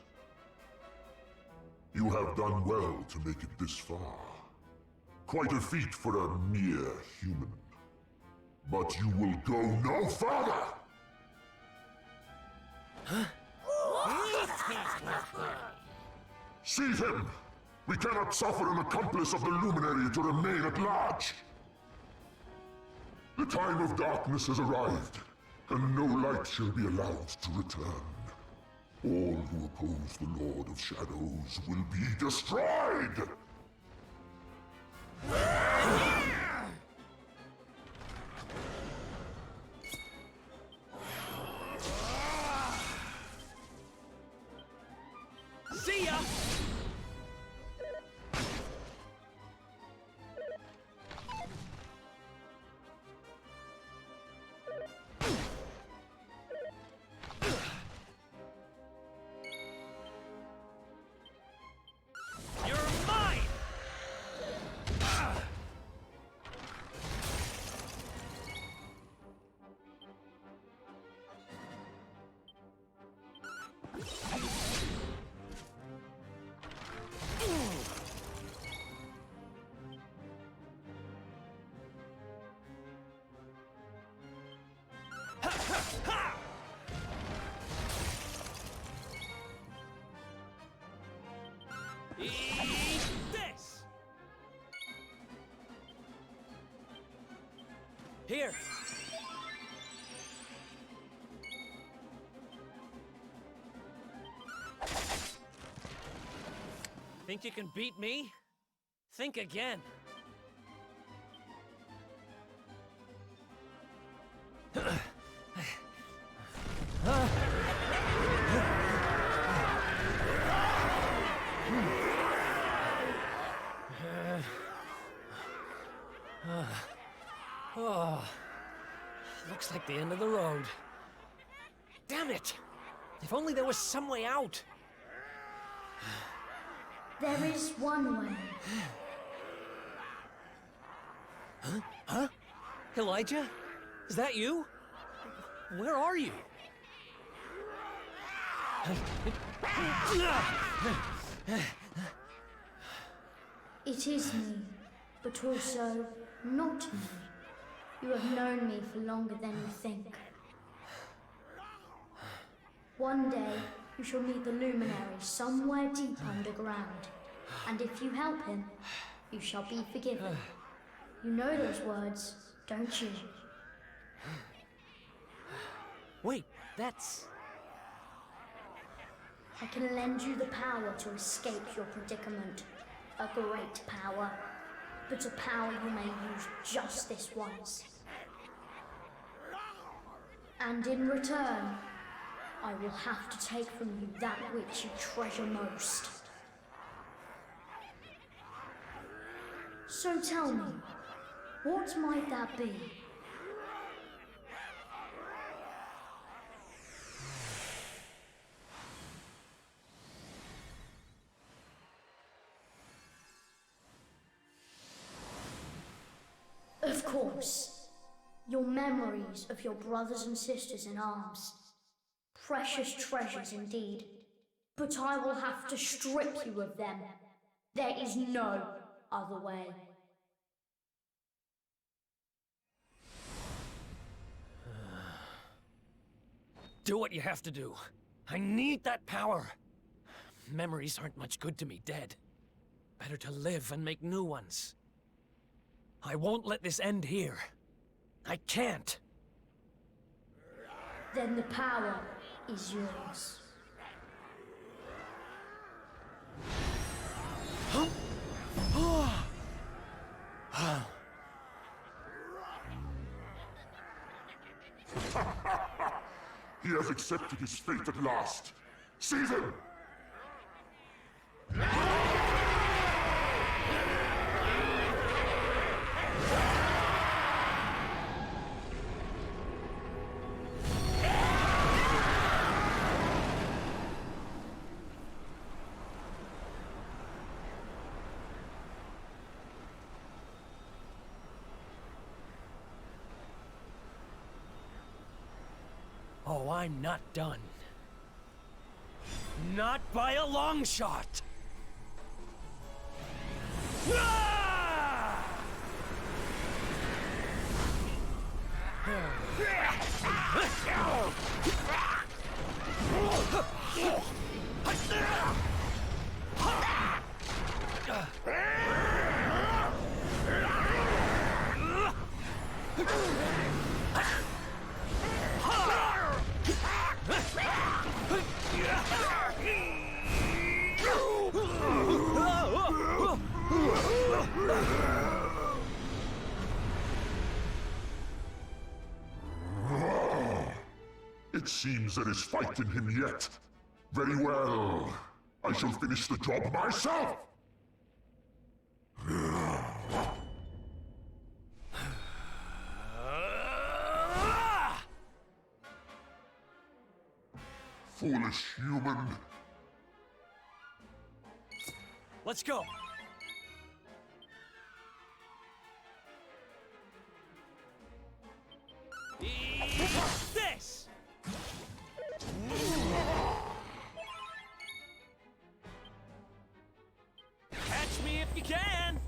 You have done well to make it this far. Quite a feat for a mere human. But you will go no further! Seize him! We cannot suffer an accomplice of the Luminary to remain at large! The time of darkness has arrived, and no light shall be allowed to return. All who oppose the Lord of Shadows will be destroyed! See ya! You're mine! Eat this! Here! Think you can beat me? Think again. Oh, looks like the end of the road. Damn it! If only there was some way out. There is one way. Huh? Huh? Elijah? Is that you? Where are you? It is me, but also not me. You have known me for longer than you think. One day, you shall meet the Luminary somewhere deep underground. And if you help him, you shall be forgiven. You know those words, don't you? Wait, that's... I can lend you the power to escape your predicament. A great power. But a power you may use just this once. And in return, I will have to take from you that which you treasure most. So tell me, what might that be? Of course. Your memories of your brothers and sisters in arms. Precious treasures indeed. But I will have to strip you of them. There is no other way. Do what you have to do. I need that power. Memories aren't much good to me dead. Better to live and make new ones. I won't let this end here. I can't. Then the power is yours. He has accepted his fate at last. Seize him! Oh, I'm not done. Not by a long shot! It seems there is fight in him yet. Very well. I shall finish the job myself! Foolish human. Let's go! This! Catch me if you can!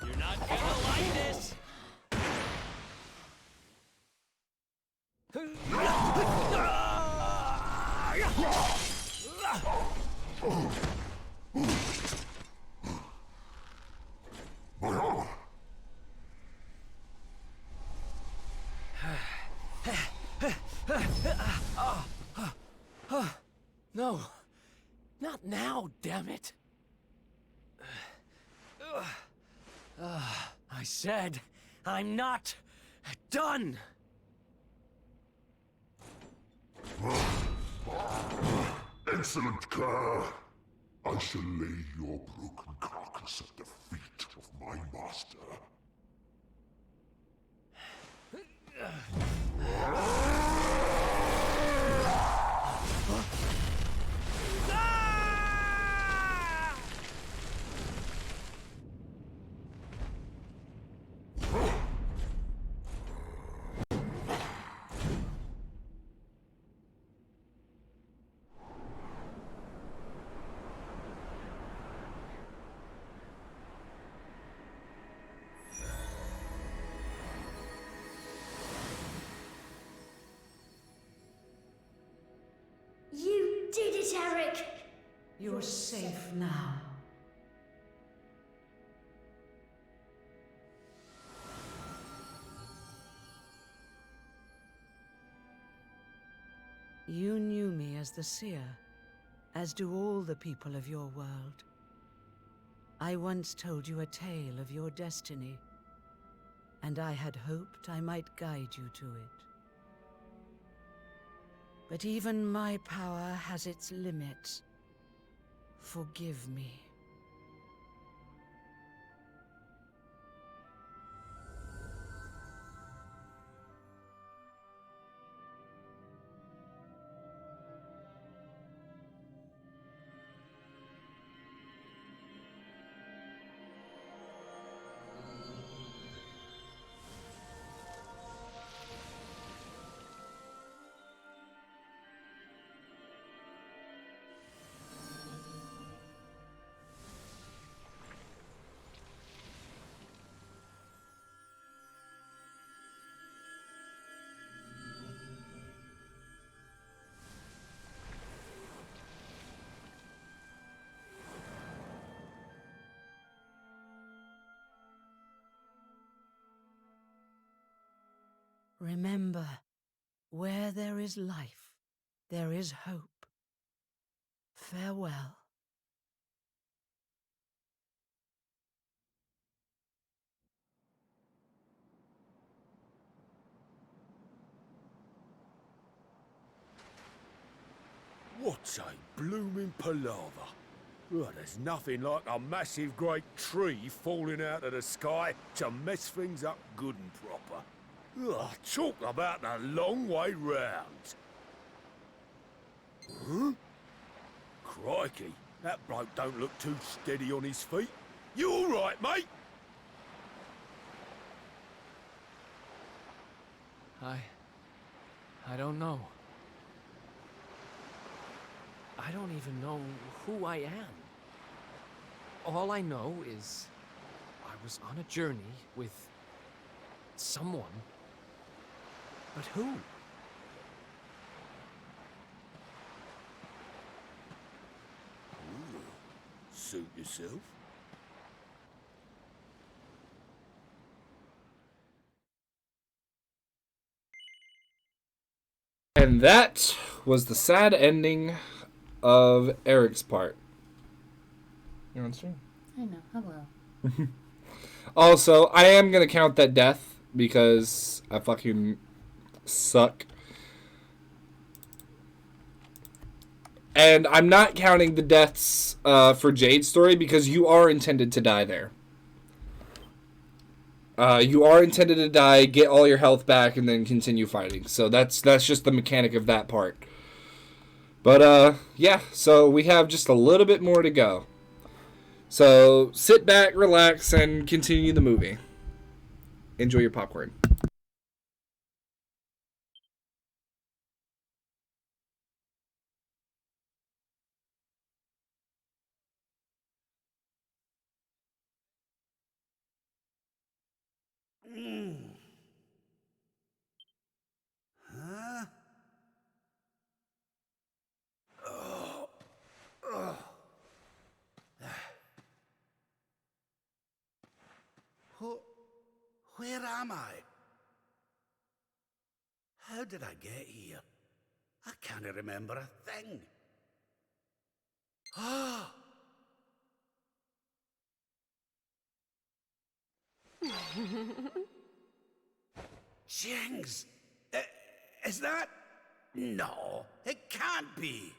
You're not gonna like this! My arm! No, not now, damn it. I said, I'm not done. Excellent, Cur. I shall lay your broken carcass at the feet of my master. You did it, Eric! You're safe now. You knew me as the Seer, as do all the people of your world. I once told you a tale of your destiny, and I had hoped I might guide you to it. But even my power has its limits. Forgive me. Remember, where there is life, there is hope. Farewell. What a blooming palaver. Well, there's nothing like a massive great tree falling out of the sky to mess things up good and proper. Ugh, talk about a long way round. Huh? Crikey, that bloke don't look too steady on his feet. You all right, mate? I don't know. I don't even know who I am. All I know is I was on a journey with someone. But who? Ooh, suit yourself. And that was the sad ending of Eric's part. You're on stream. I know. Hello. Also, I am going to count that death because I fucking suck. And I'm not counting the deaths for Jade's story because you are intended to die there. You are intended to die, get all your health back, and then continue fighting. So that's just the mechanic of that part. But, yeah, so we have just a little bit more to go. So sit back, relax, and continue the movie. Enjoy your popcorn. Huh? Oh. Oh. Where am I? How did I get here? I can't remember a thing. Ah! Jings! Is that... No, it can't be.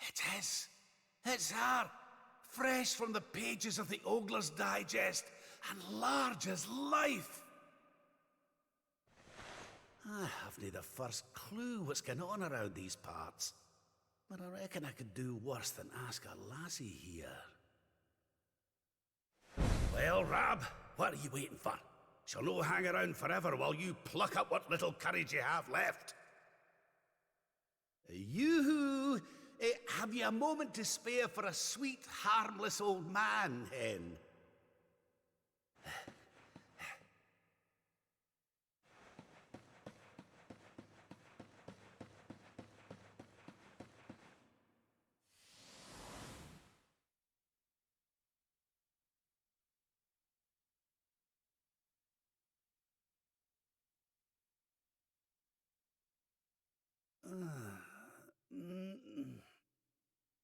It is. It's her. Fresh from the pages of the Ogler's Digest and large as life. I haven't the first clue what's going on around these parts. But I reckon I could do worse than ask a lassie here. Well, Rab, what are you waiting for? She'll no hang around forever while you pluck up what little courage you have left. You, have you a moment to spare for a sweet, harmless old man, hen?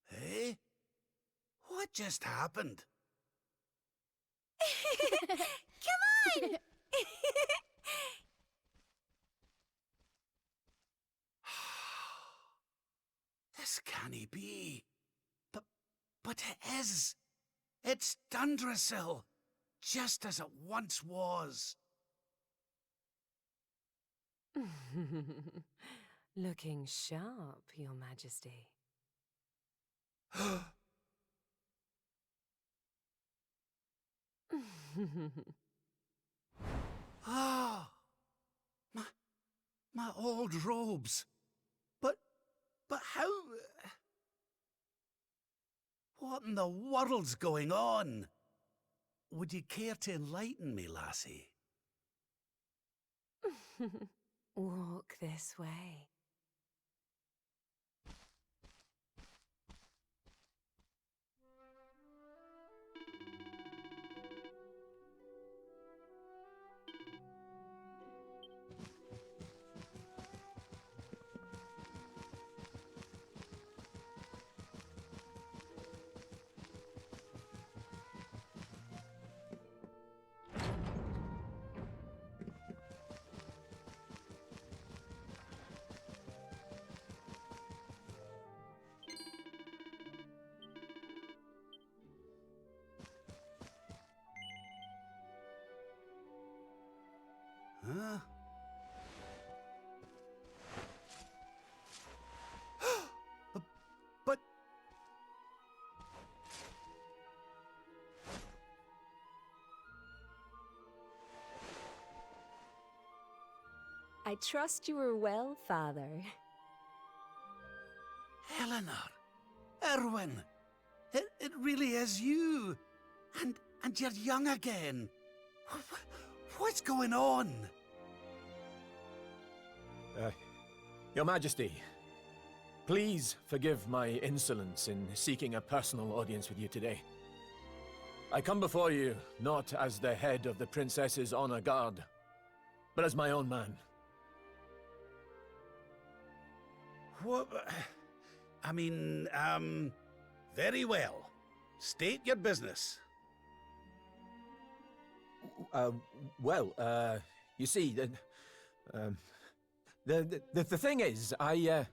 Hey? What just happened? Come on! This can't be. But it is. It's Dundrasil, just as it once was. Looking sharp, Your Majesty. Ah, my old robes. But how? What in the world's going on? Would you care to enlighten me, lassie? Walk this way. I trust you are well, Father. Eleanor! Erwin! It really is you! And you're young again! What's going on? Your Majesty, please forgive my insolence in seeking a personal audience with you today. I come before you not as the head of the Princess's Honor Guard, but as my own man. What? I mean, very well. State your business. You see, the thing is, I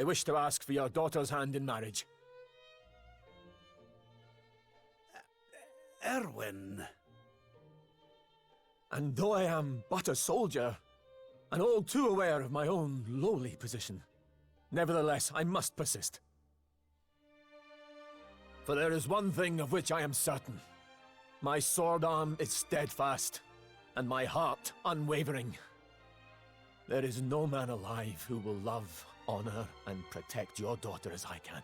wish to ask for your daughter's hand in marriage. Erwin. And though I am but a soldier, and all too aware of my own lowly position, nevertheless I must persist. For there is one thing of which I am certain. My sword arm is steadfast, and my heart unwavering. There is no man alive who will love, honor, and protect your daughter as I can.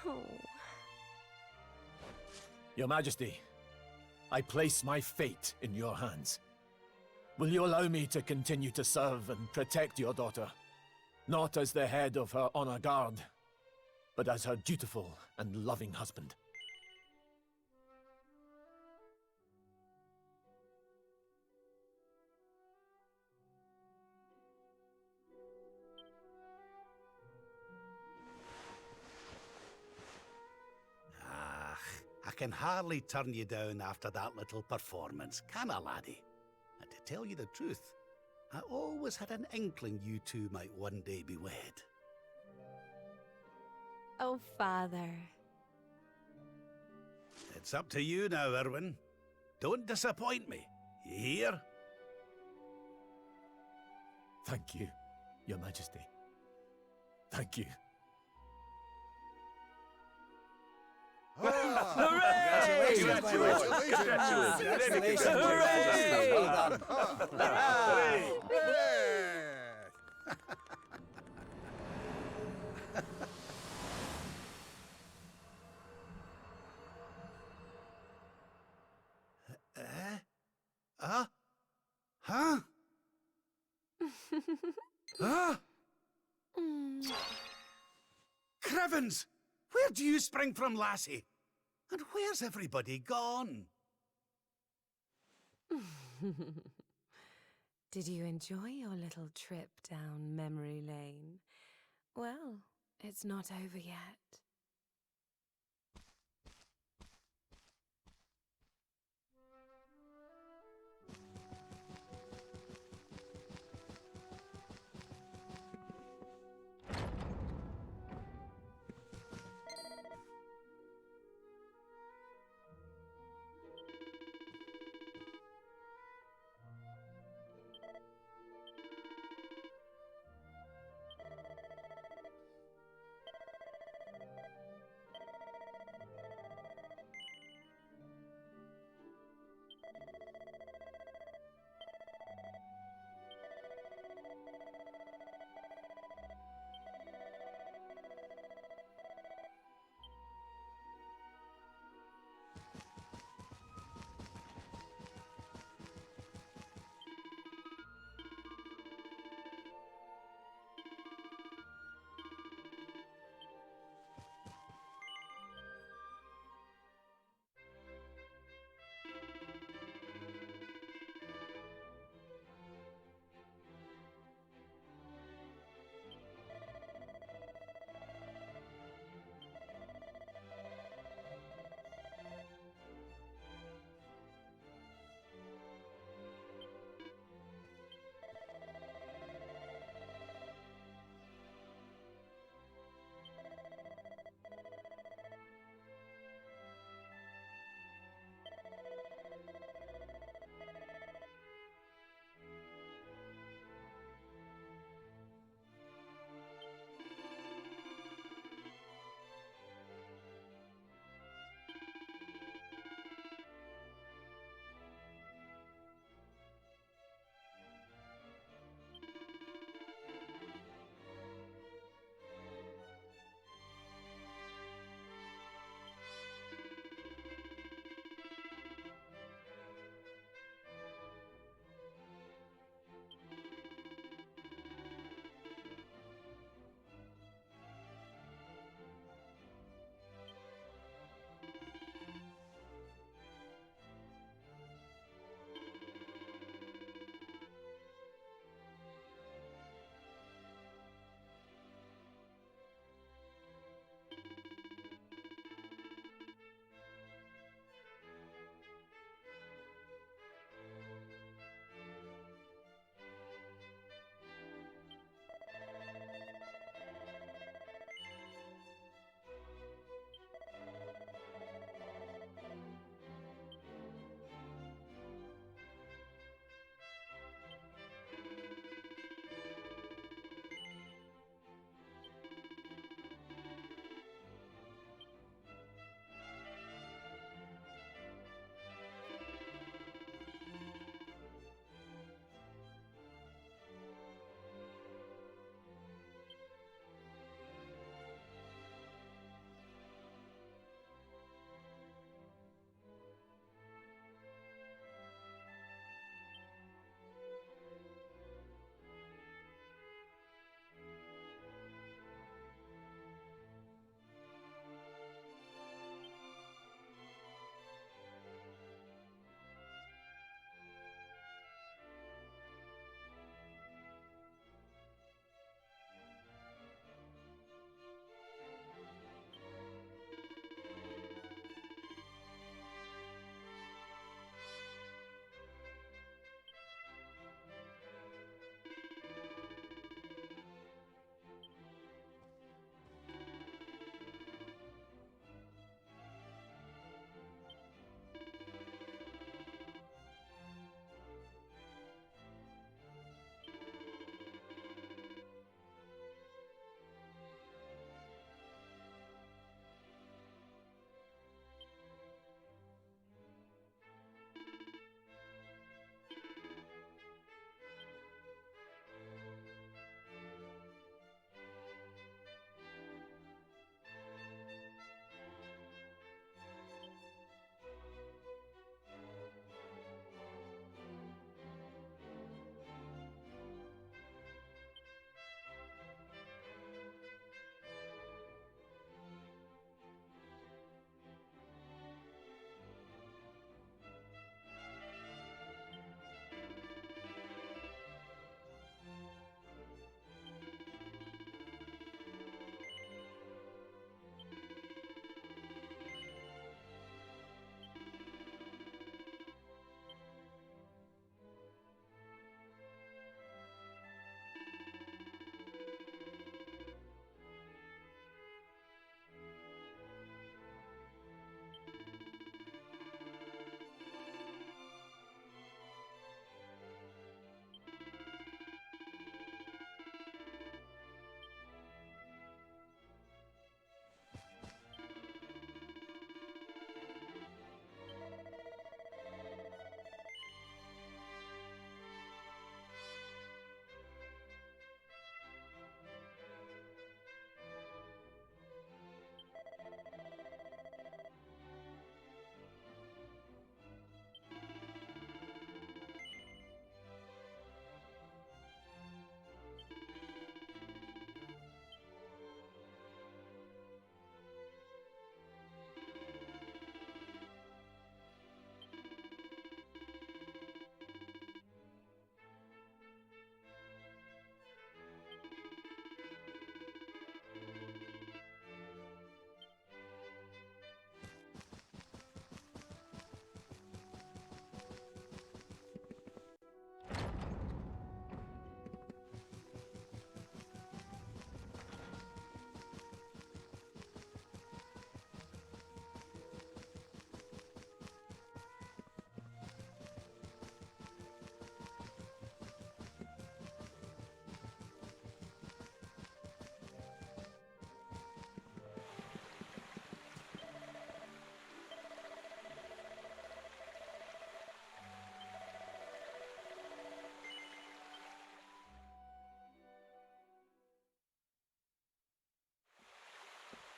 Oh. Your Majesty, I place my fate in your hands. Will you allow me to continue to serve and protect your daughter? Not as the head of her honor guard, but as her dutiful and loving husband. I can hardly turn you down after that little performance, can I, laddie? And to tell you the truth, I always had an inkling you two might one day be wed. Oh, Father. It's up to you now, Erwin. Don't disappoint me. You hear? Thank you, Your Majesty. Thank you. Hooray! Congratulations! Hooray! Well done. Huh? Huh? Crevens! Where do you spring from, lassie? And where's everybody gone? Did you enjoy your little trip down memory lane? Well, it's not over yet.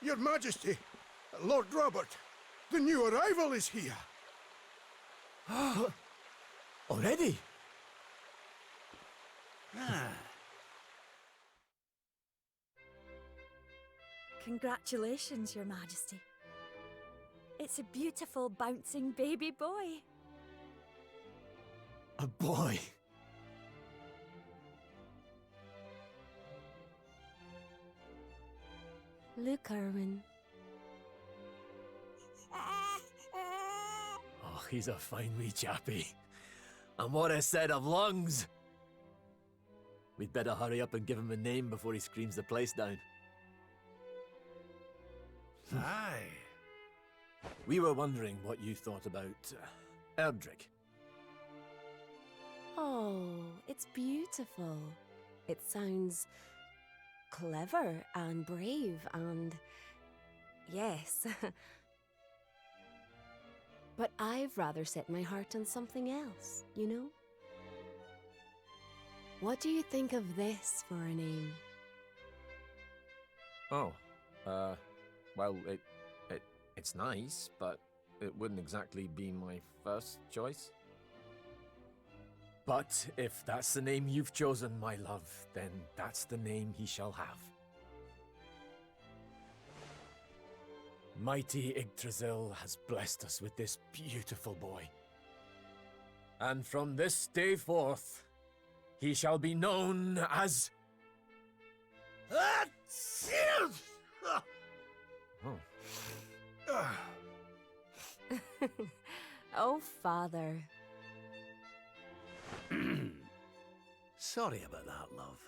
Your Majesty, Lord Robert, the new arrival is here. Already? Congratulations, Your Majesty. It's a beautiful, bouncing baby boy. A boy? Look, Erwin. Oh, he's a fine wee chappie. And what a set of lungs! We'd better hurry up and give him a name before he screams the place down. Aye. We were wondering what you thought about Erdrick. Oh, it's beautiful. It sounds clever and brave and... yes. But I've rather set my heart on something else, you know? What do you think of this for a name? Oh, well, it's nice, but it wouldn't exactly be my first choice. But if that's the name you've chosen, my love, then that's the name he shall have. Mighty Yggdrasil has blessed us with this beautiful boy. And from this day forth, he shall be known as... Oh. Oh, Father. Sorry about that, love.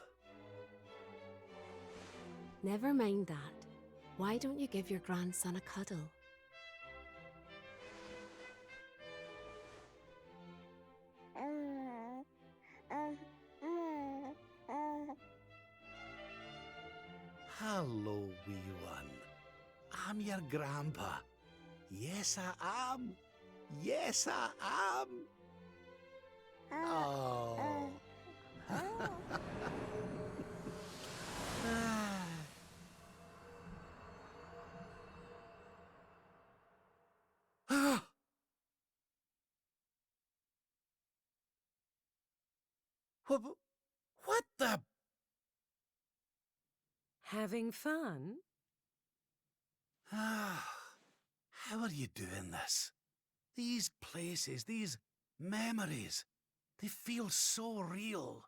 Never mind that. Why don't you give your grandson a cuddle? Hello, wee one. I'm your grandpa. Yes, I am. Yes, I am. Oh. What the? Having fun? How are you doing this? These places, these memories, they feel so real.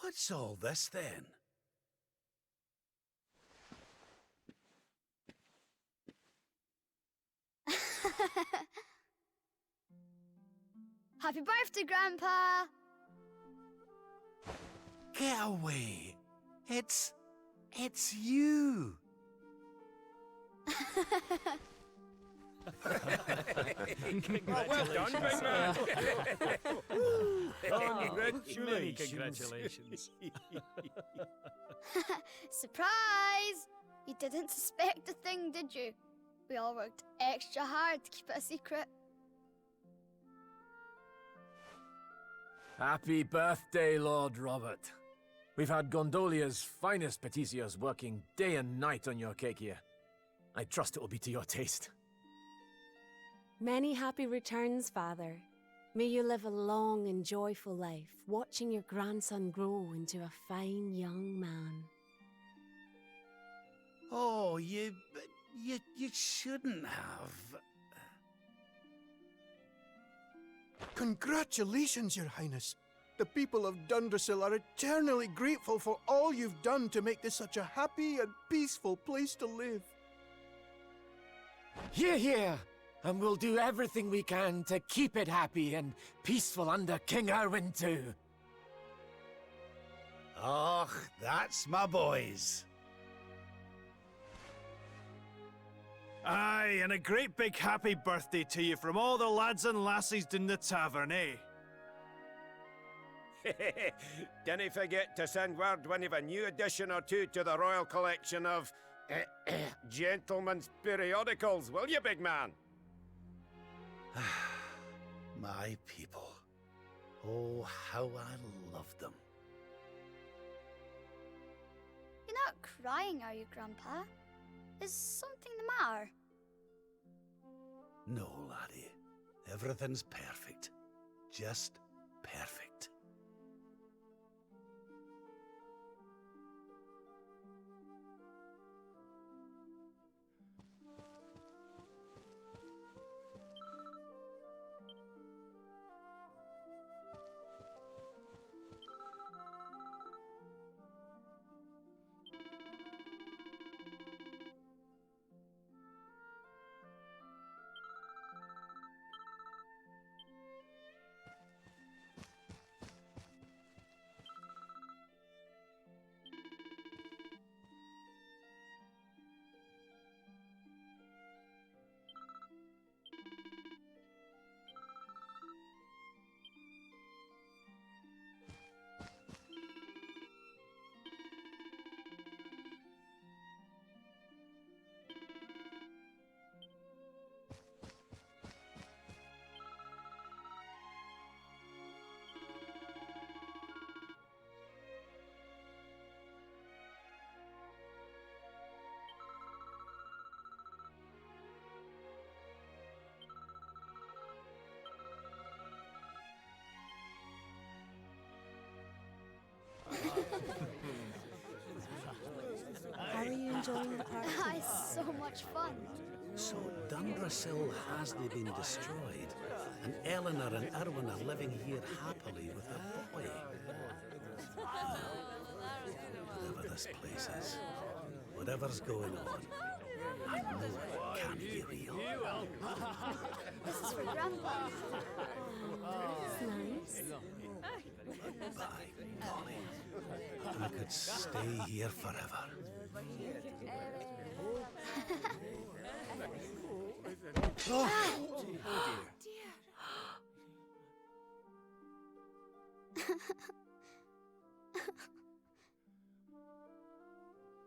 What's all this then? Happy birthday, Grandpa! Get away! It's you! Well done, big man. Congratulations. Congratulations. Surprise! You didn't suspect a thing, did you? We all worked extra hard to keep it a secret. Happy birthday, Lord Robert. We've had Gondolia's finest patissiers working day and night on your cake here. I trust it will be to your taste. Many happy returns, Father. May you live a long and joyful life, watching your grandson grow into a fine young man. Oh, You shouldn't have. Congratulations, Your Highness. The people of Dundrasil are eternally grateful for all you've done to make this such a happy and peaceful place to live. Hear, hear! And we'll do everything we can to keep it happy and peaceful under King Erwin too. Oh, that's my boys. Aye, and a great big happy birthday to you from all the lads and lassies in the tavern, eh? Dinna forget to send word when you've a new edition or two to the Royal Collection of gentlemen's periodicals, will you, big man? My people. Oh, how I love them. You're not crying, are you, Grandpa? Is something the matter? No, laddie. Everything's perfect. Just perfect. How are you enjoying the party? It's so much fun. So Dundrasil hasn't been destroyed, and Eleanor and Erwin are living here happily with a boy. Whatever this place is, whatever's going on, I know it can't be real. This is for Grandpa. It's nice. By golly, I could stay here forever. Oh dear.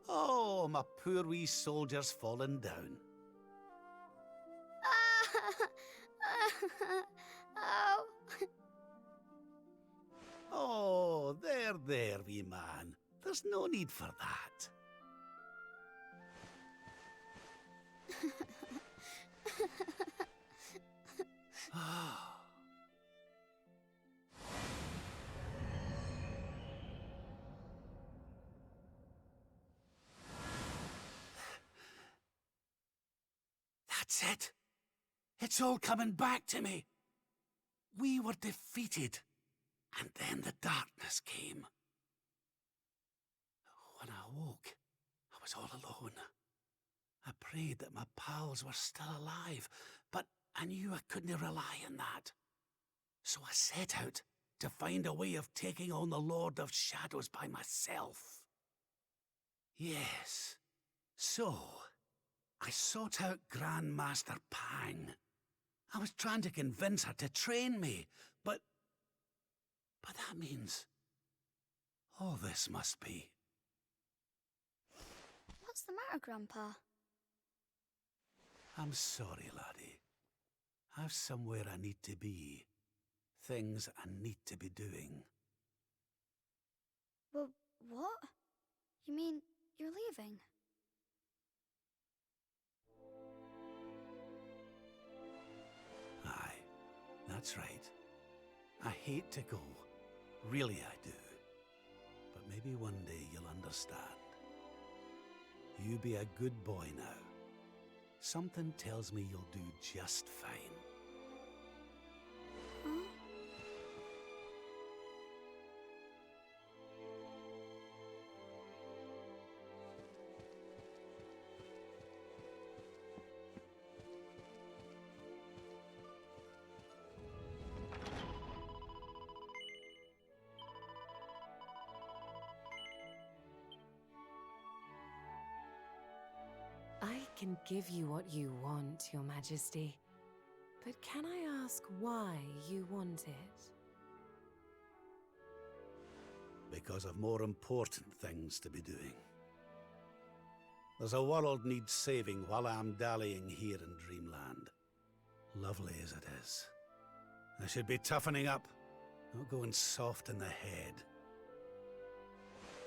Oh, my poor wee soldier's fallen down. Oh. Oh, there, wee man. There's no need for that. That's it. It's all coming back to me. We were defeated, and then the darkness came. When I awoke, I was all alone. I prayed that my pals were still alive, but I knew I couldn't rely on that. So I set out to find a way of taking on the Lord of Shadows by myself. Yes, so I sought out Grandmaster Pang. I was trying to convince her to train me, but that means all this must be. What's the matter, Grandpa? I'm sorry, laddie. I've somewhere I need to be. Things I need to be doing. Well, what? You mean you're leaving? Aye, that's right. I hate to go. Really I do. But maybe one day you'll understand. You be a good boy now, Something tells me you'll do just fine. I can give you what you want, Your Majesty. But can I ask why you want it? Because of more important things to be doing. There's a world needs saving while I'm dallying here in Dreamland. Lovely as it is. I should be toughening up, not going soft in the head.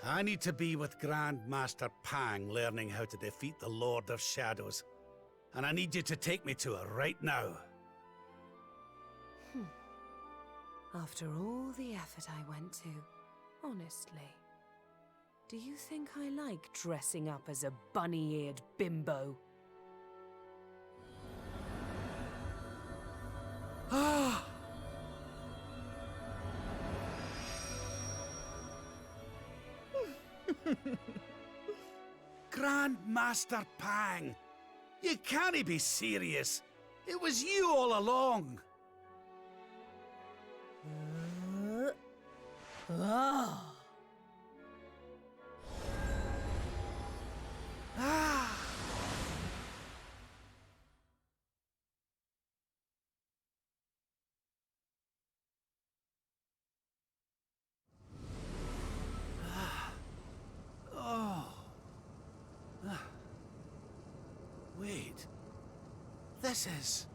I need to be with Grand Master Pang learning how to defeat the Lord of Shadows. And I need you to take me to her right now. After all the effort I went to, honestly, do you think I like dressing up as a bunny-eared bimbo? Ah! Grand Master Pang! You can't be serious! It was you all along! Ah! Wait. This is...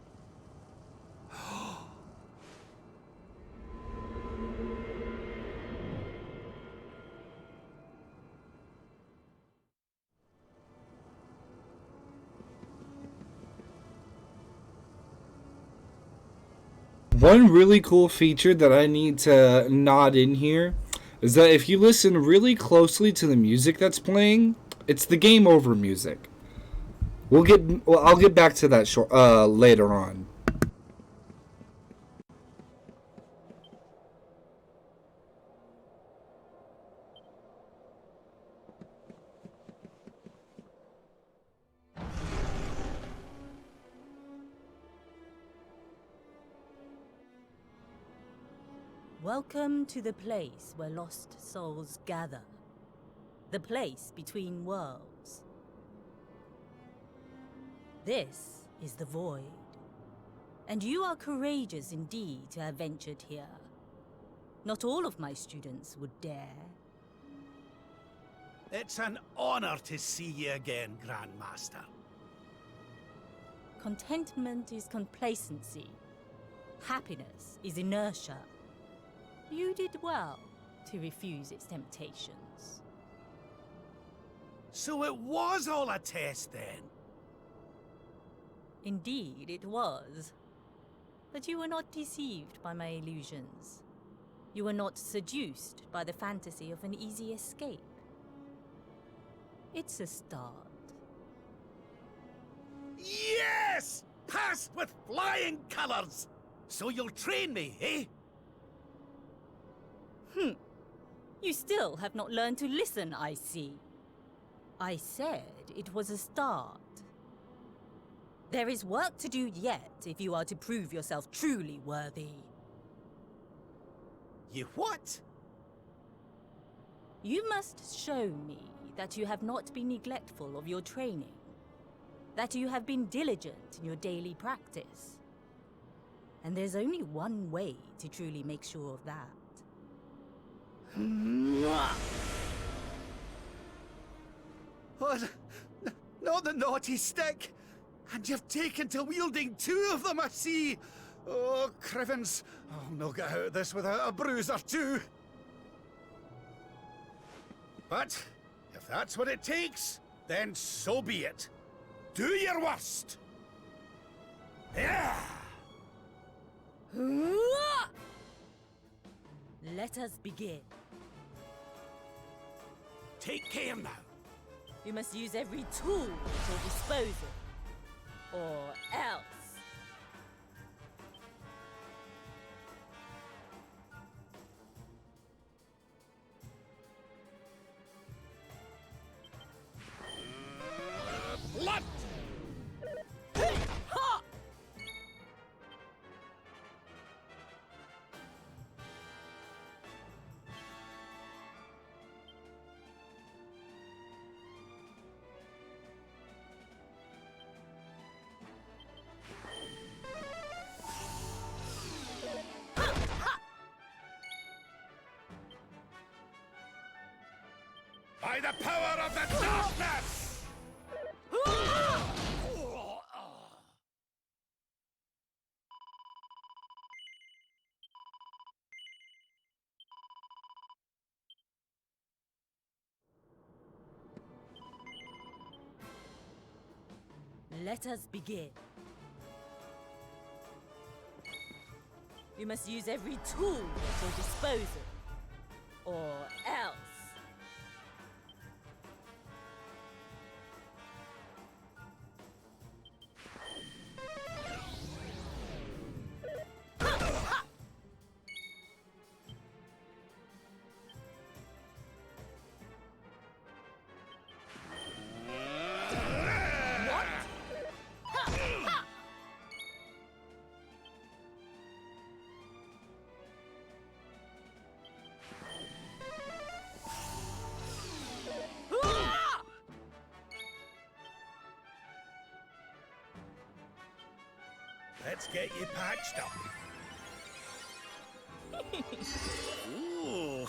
One really cool feature that I need to nod in here is that if you listen really closely to the music that's playing, it's the game over music. I'll get back to that later on. Welcome to the place where lost souls gather. The place between worlds. This is the Void. And you are courageous indeed to have ventured here. Not all of my students would dare. It's an honor to see you again, Grand Master. Contentment is complacency. Happiness is inertia. You did well to refuse its temptations. So it was all a test then? Indeed, it was. But you were not deceived by my illusions. You were not seduced by the fantasy of an easy escape. It's a start. Yes! Passed with flying colors! So you'll train me, eh? You still have not learned to listen, I see. I said it was a start. There is work to do yet if you are to prove yourself truly worthy. You what? You must show me that you have not been neglectful of your training. That you have been diligent in your daily practice. And there's only one way to truly make sure of that. What? Not the naughty stick! And you've taken to wielding two of them, I see! Oh, Crivens, I'll not get out of this without a bruise or two! But, if that's what it takes, then so be it. Do your worst! Yeah! Let us begin. Take care now. You must use every tool at your disposal. or else. Left! Ha! By the power of the darkness! Let us begin. You must use every tool at your disposal, or else. Let's get you patched up. Ooh.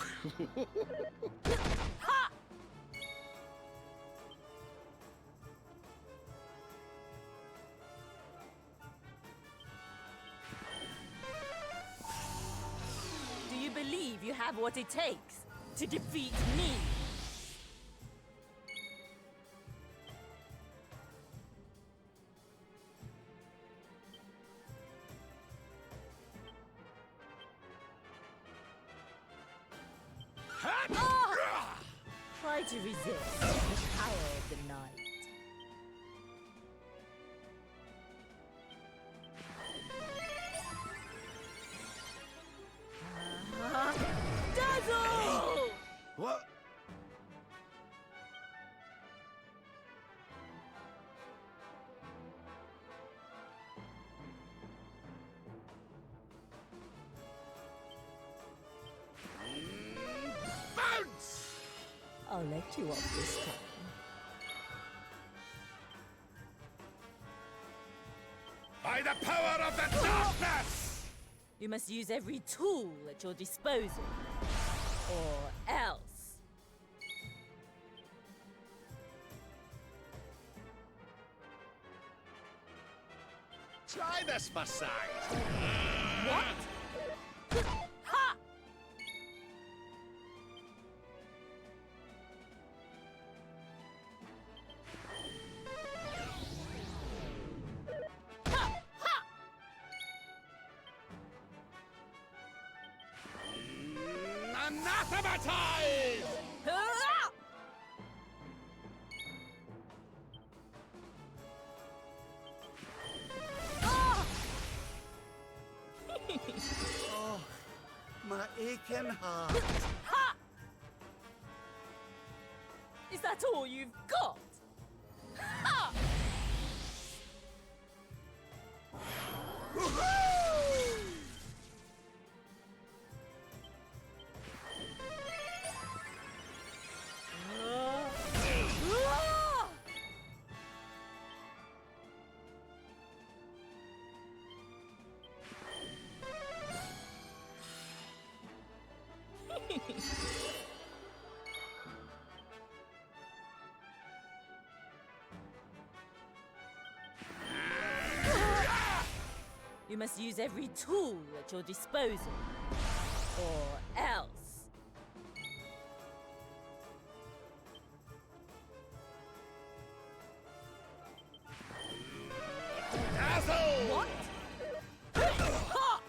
Do you believe you have what it takes to defeat me? Try to resist the power of the night. Dazzle! What? Bounce! I'll let you off this time. By the power of the darkness! You must use every tool at your disposal, or else. Try this for size. What? Ha! Anathematize! Oh, my aching heart. Ha! Is that all you've got? Ha! You must use every tool at your disposal, or else. Dazzle! What? Ha!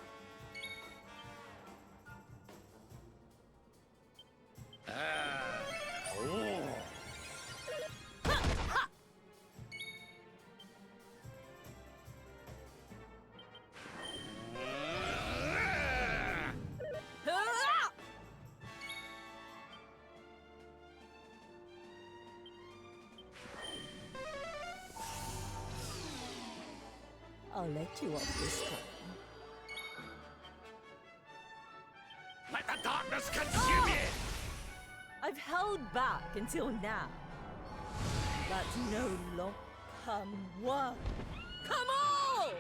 I'll let you off this time. Let the darkness consume you! I've held back until now. But no longer come one. Come all!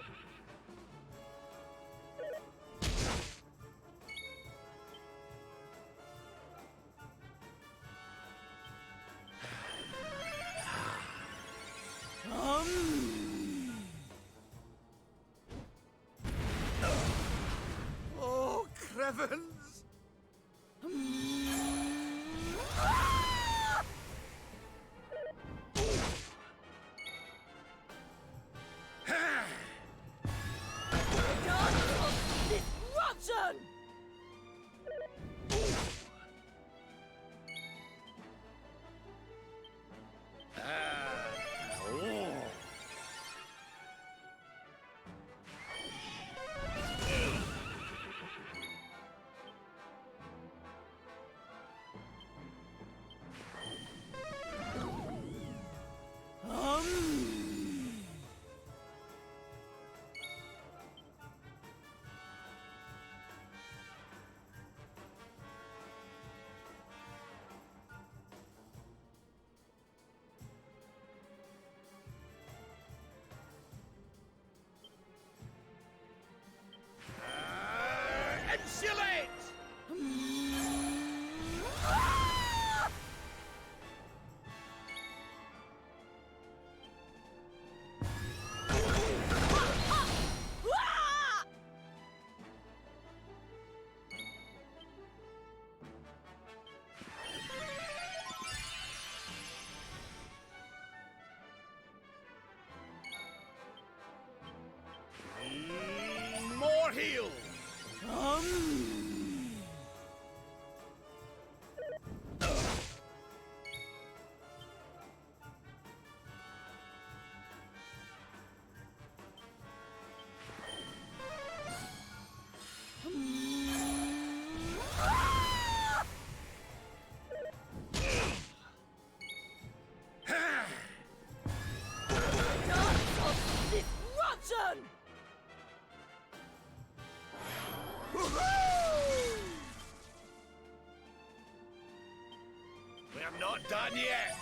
Oh, Crevens! Disruption! Insulate! More heal! Disruption! We're not done yet!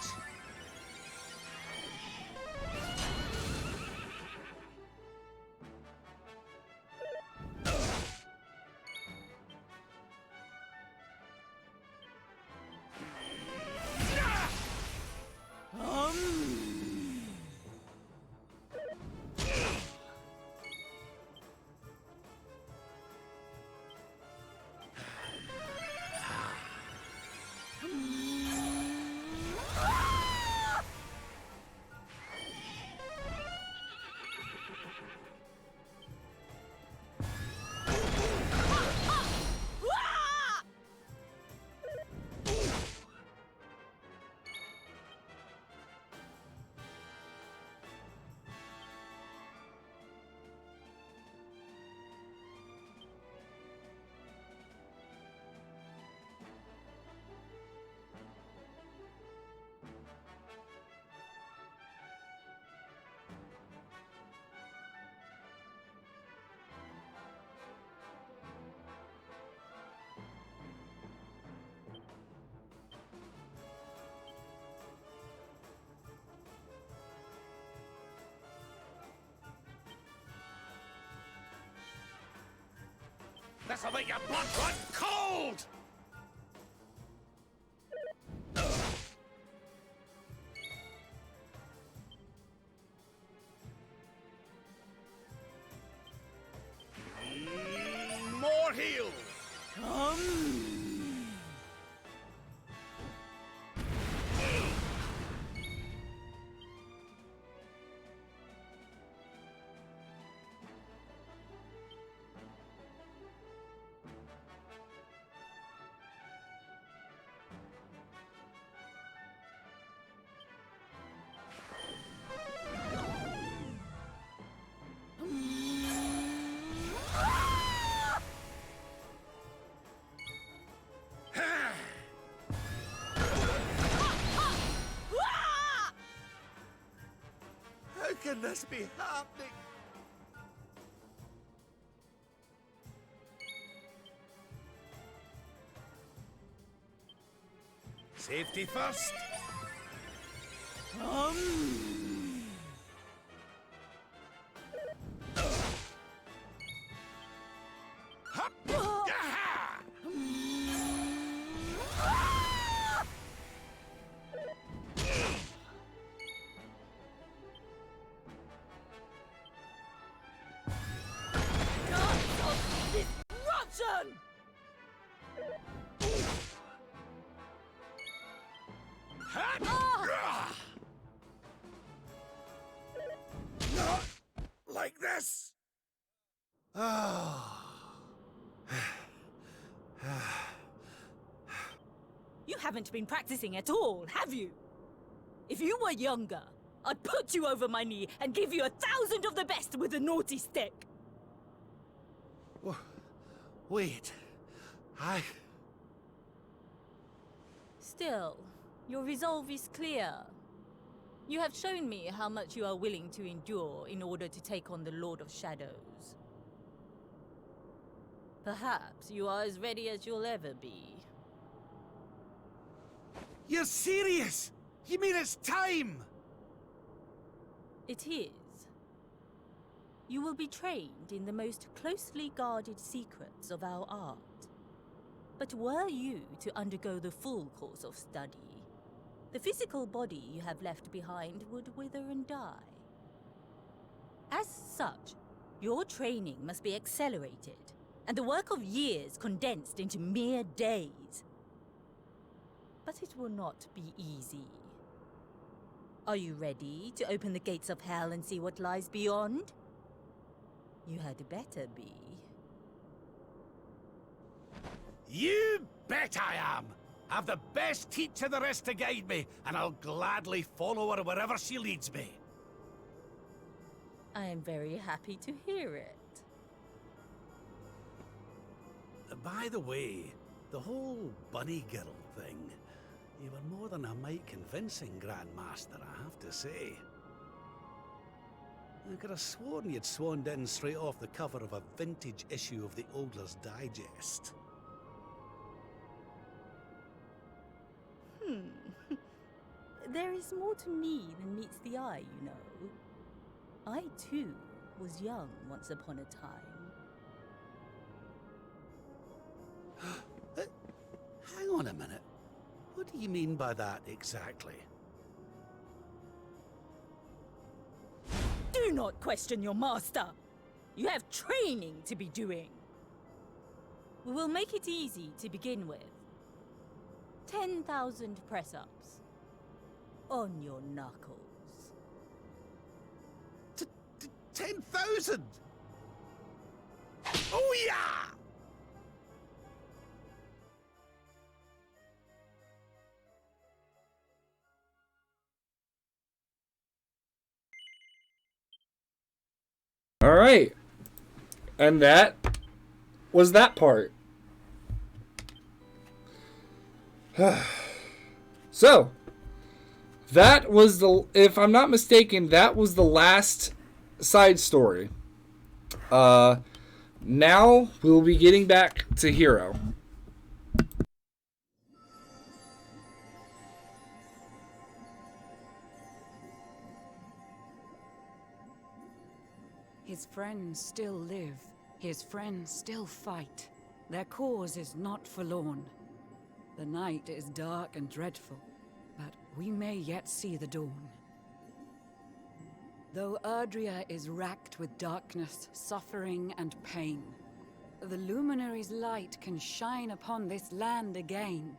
This'll make your blood run cold! More heal! How can this be happening? Safety first. Hup! Yaha! Disruption! Not like this. You haven't been practicing at all, have you? If you were younger, I'd put you over my knee and give you 1,000 of the best with a naughty stick. Wait. Still, your resolve is clear. You have shown me how much you are willing to endure in order to take on the Lord of Shadows. Perhaps you are as ready as you'll ever be. You're serious? You mean it's time? It is. You will be trained in the most closely guarded secrets of our art. But were you to undergo the full course of study, the physical body you have left behind would wither and die. As such, your training must be accelerated, and the work of years condensed into mere days. But it will not be easy. Are you ready to open the gates of hell and see what lies beyond? You had better be. You bet I am! I've the best teacher there is to guide me, and I'll gladly follow her wherever she leads me. I am very happy to hear it. By the way, the whole bunny girl thing, you were more than a mite convincing, Grandmaster, I have to say. I could have sworn you'd swanned in straight off the cover of a vintage issue of the Ogler's Digest. There is more to me than meets the eye, you know. I, too, was young once upon a time. Hang on a minute. What do you mean by that exactly? Do not question your master! You have training to be doing. We will make it easy to begin with. 10,000 press-ups. On your knuckles. 10,000? Oh yeah! All right. And that was that part. So, that was the, if I'm not mistaken, that was the last side story. Now we'll be getting back to Hero. His friends still live. His friends still fight. Their cause is not forlorn. The night is dark and dreadful, but we may yet see the dawn. Though Erdrea is racked with darkness, suffering, and pain, the Luminary's light can shine upon this land again.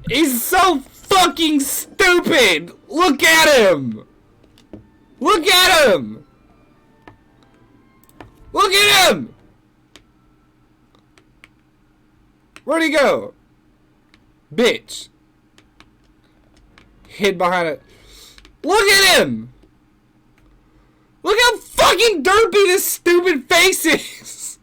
He's so fucking stupid! Look at him! Look at him! Look at him! Where'd he go? Bitch. Hid behind it. Look at him! Look how fucking derpy this stupid face is!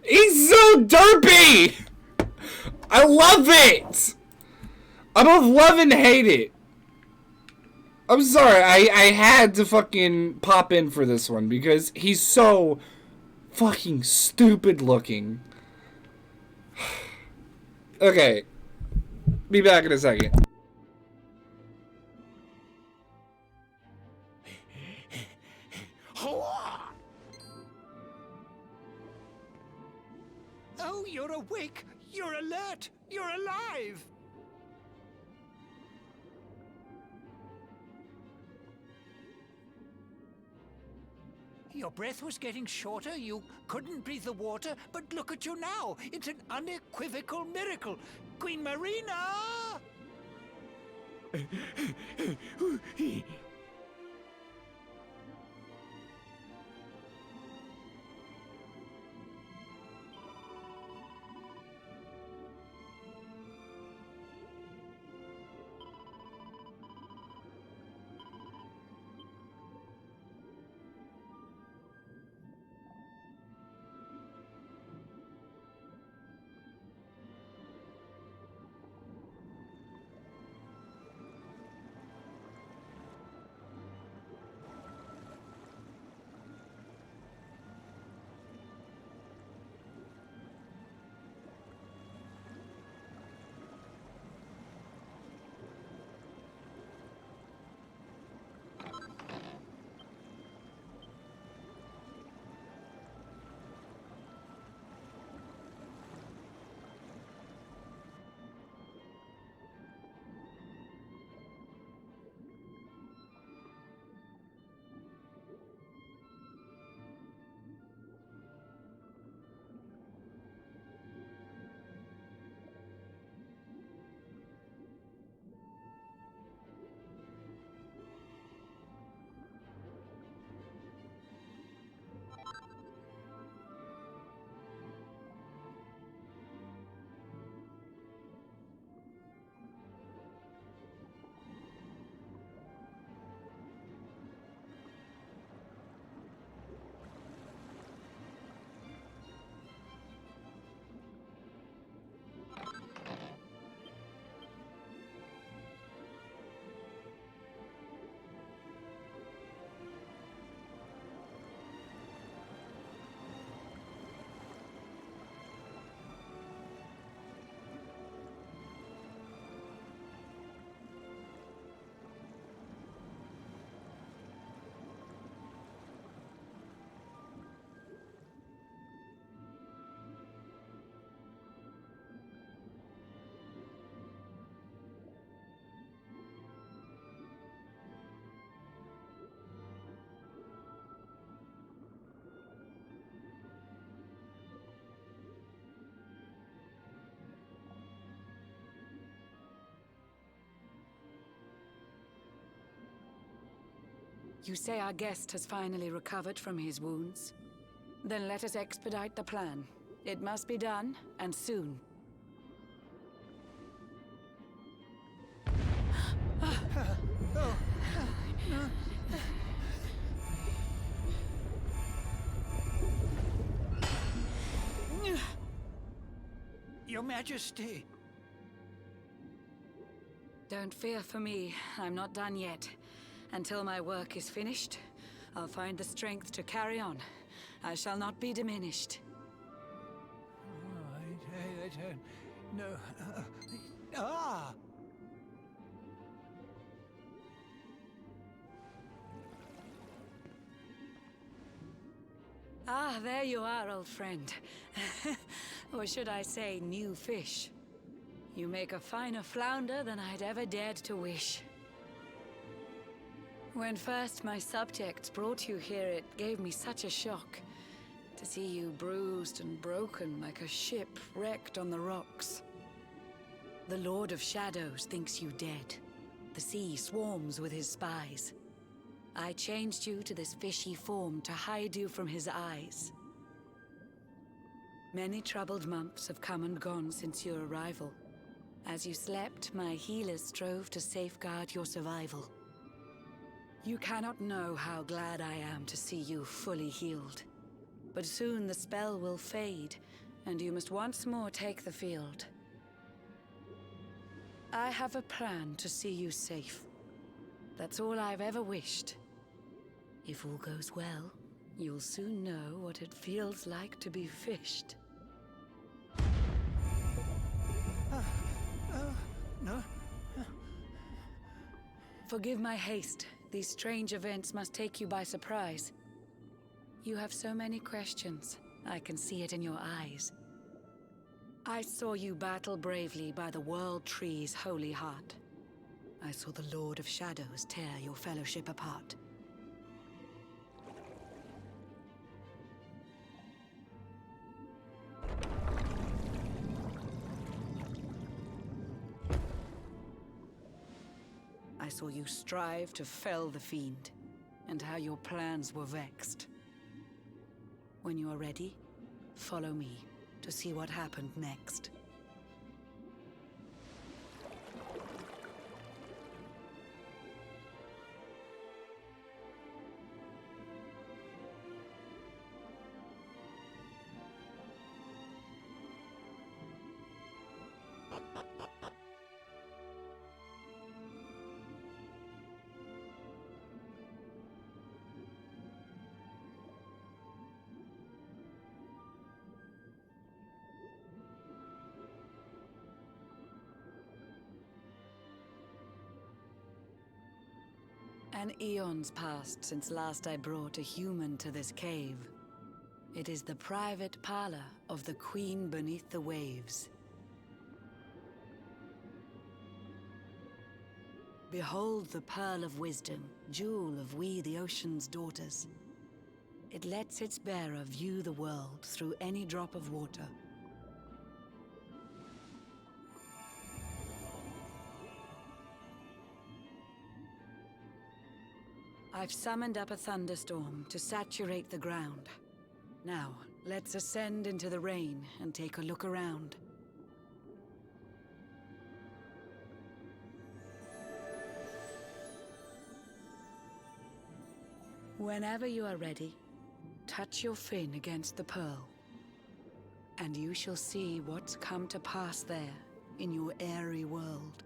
He's so derpy! I love it! I both love and hate it. I'm sorry, I had to fucking pop in for this one because he's so fucking stupid looking. Okay. Be back in a second. Oh, you're awake! You're alert! You're alive! Your breath was getting shorter, you couldn't breathe the water, but look at you now! It's an unequivocal miracle! Queen Marina! You say our guest has finally recovered from his wounds? Then let us expedite the plan. It must be done, and soon. Your Majesty! Don't fear for me. I'm not done yet. Until my work is finished, I'll find the strength to carry on. I shall not be diminished. No. Ah! Ah, there you are, old friend. Or should I say, new fish. You make a finer flounder than I'd ever dared to wish. When first my subjects brought you here, it gave me such a shock. To see you bruised and broken like a ship wrecked on the rocks. The Lord of Shadows thinks you dead. The sea swarms with his spies. I changed you to this fishy form to hide you from his eyes. Many troubled months have come and gone since your arrival. As you slept, my healers strove to safeguard your survival. You cannot know how glad I am to see you fully healed. But soon the spell will fade, and you must once more take the field. I have a plan to see you safe. That's all I've ever wished. If all goes well, you'll soon know what it feels like to be fished. No. Forgive my haste. These strange events must take you by surprise. You have so many questions. I can see it in your eyes. I saw you battle bravely by the World Tree's holy heart. I saw the Lord of Shadows tear your fellowship apart. I saw you strive to fell the fiend, and how your plans were vexed. When you are ready, follow me to see what happened next. An eon's passed since last I brought a human to this cave. It is the private parlor of the Queen beneath the waves. Behold the pearl of wisdom, jewel of we the ocean's daughters. It lets its bearer view the world through any drop of water. I've summoned up a thunderstorm to saturate the ground. Now, let's ascend into the rain and take a look around. Whenever you are ready, touch your fin against the pearl, and you shall see what's come to pass there in your airy world.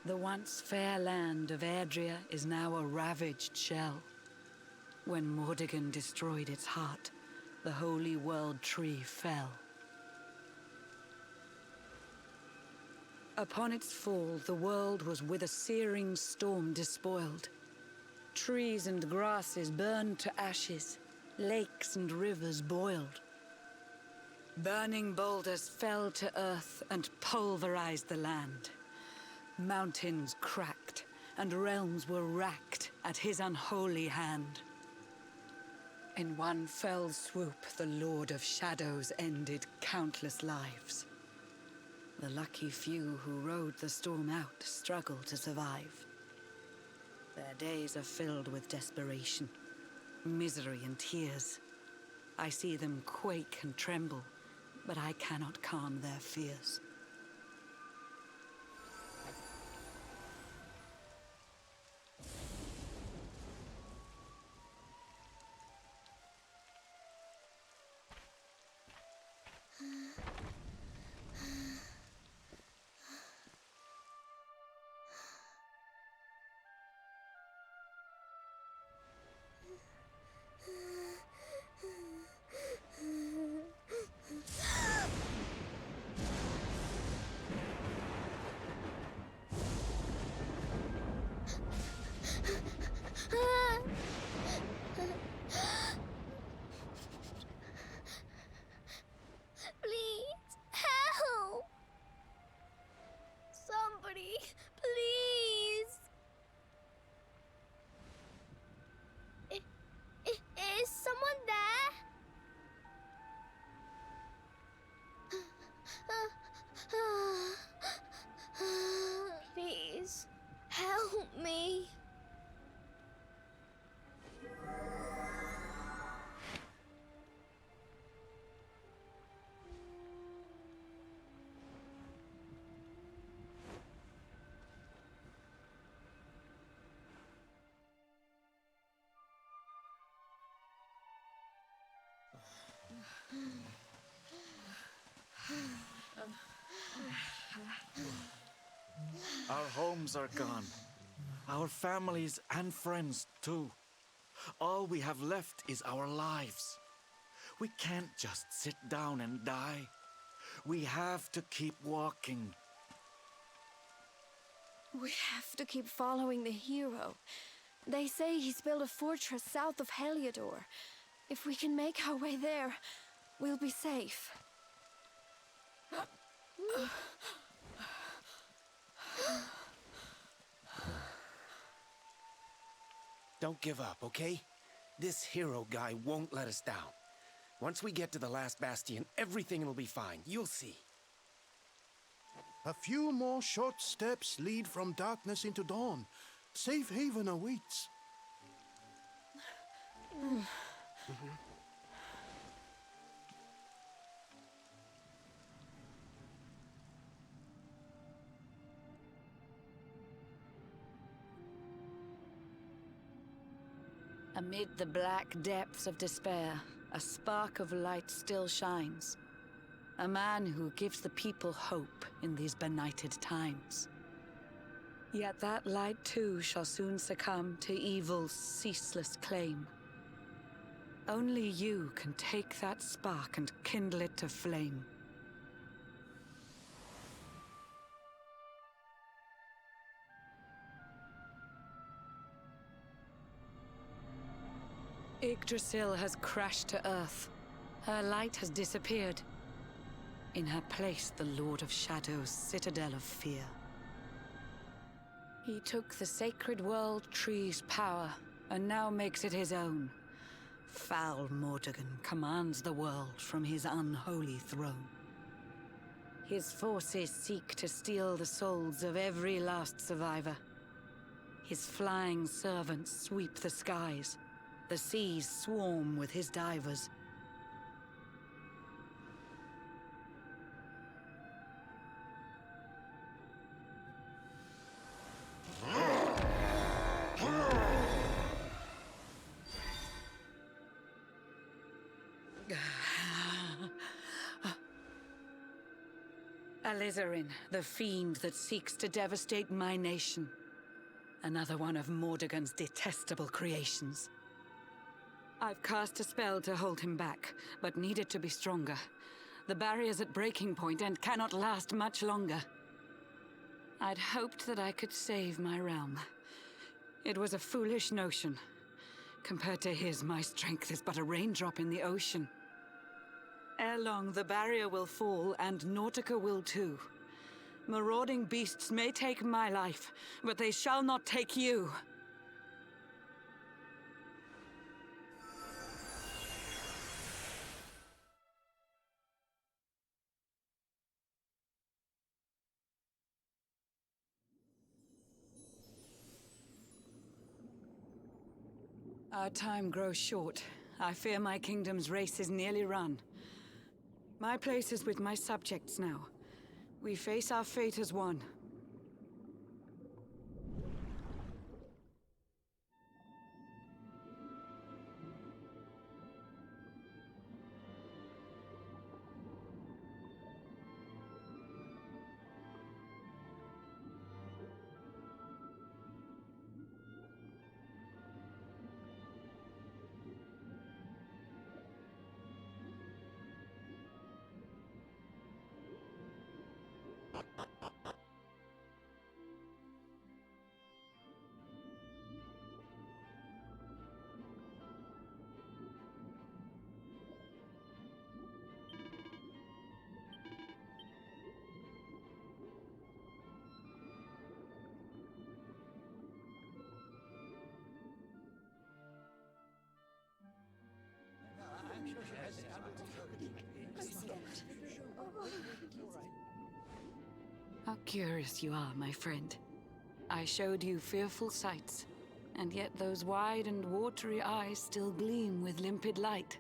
The once fair land of Erdrea is now a ravaged shell. When Mordegon destroyed its heart, the holy world tree fell. Upon its fall, the world was with a searing storm despoiled. Trees and grasses burned to ashes, lakes and rivers boiled. Burning boulders fell to earth and pulverized the land. Mountains cracked, and realms were racked at his unholy hand. In one fell swoop, the Lord of Shadows ended countless lives. The lucky few who rode the storm out struggle to survive. Their days are filled with desperation, misery and tears. I see them quake and tremble, but I cannot calm their fears. Our homes are gone. Our families and friends, too. All we have left is our lives. We can't just sit down and die. We have to keep walking. We have to keep following the hero. They say he's built a fortress south of Heliodor. If we can make our way there, we'll be safe. Don't give up, okay? This hero guy won't let us down. Once we get to the last bastion, everything will be fine. You'll see. A few more short steps lead from darkness into dawn. Safe haven awaits. Amid the black depths of despair, a spark of light still shines. A man who gives the people hope in these benighted times. Yet that light too shall soon succumb to evil's ceaseless claim. Only you can take that spark and kindle it to flame. Yggdrasil has crashed to earth. Her light has disappeared. In her place, the Lord of Shadows' citadel of fear. He took the sacred world tree's power, and now makes it his own. Foul Mordegon commands the world from his unholy throne. His forces seek to steal the souls of every last survivor. His flying servants sweep the skies. The seas swarm with his divers. Alizarin, the fiend that seeks to devastate my nation. Another one of Mordegon's detestable creations. I've cast a spell to hold him back, but need it to be stronger. The barrier's at breaking point and cannot last much longer. I'd hoped that I could save my realm. It was a foolish notion. Compared to his, my strength is but a raindrop in the ocean. Ere long, the barrier will fall, and Nautica will too. Marauding beasts may take my life, but they shall not take you. Our time grows short. I fear my kingdom's race is nearly run. My place is with my subjects now. We face our fate as one. How curious you are, my friend. I showed you fearful sights, and yet those wide and watery eyes still gleam with limpid light.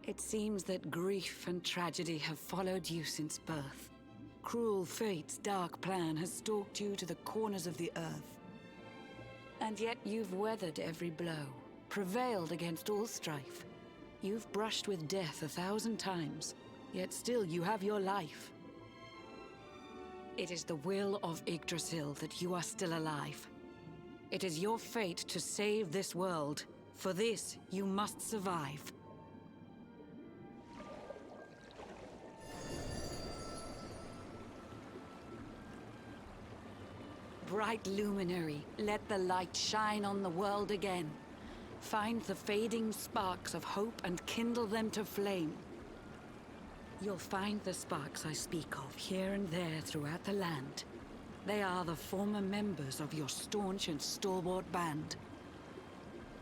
It seems that grief and tragedy have followed you since birth. Cruel fate's dark plan has stalked you to the corners of the earth. And yet you've weathered every blow, prevailed against all strife. You've brushed with death 1,000 times, yet still you have your life. It is the will of Yggdrasil that you are still alive. It is your fate to save this world. For this, you must survive. Bright luminary, let the light shine on the world again. Find the fading sparks of hope and kindle them to flame. You'll find the sparks I speak of here and there throughout the land. They are the former members of your staunch and stalwart band.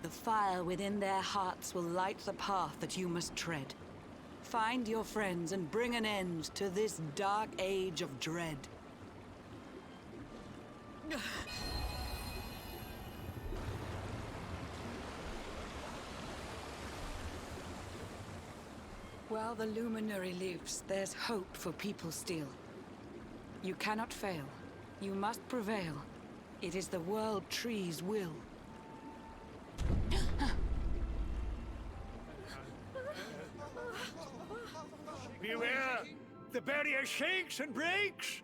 The fire within their hearts will light the path that you must tread. Find your friends and bring an end to this dark age of dread. While the luminary lives, there's hope for people still. You cannot fail. You must prevail. It is the World Tree's will. Beware! The barrier shakes and breaks!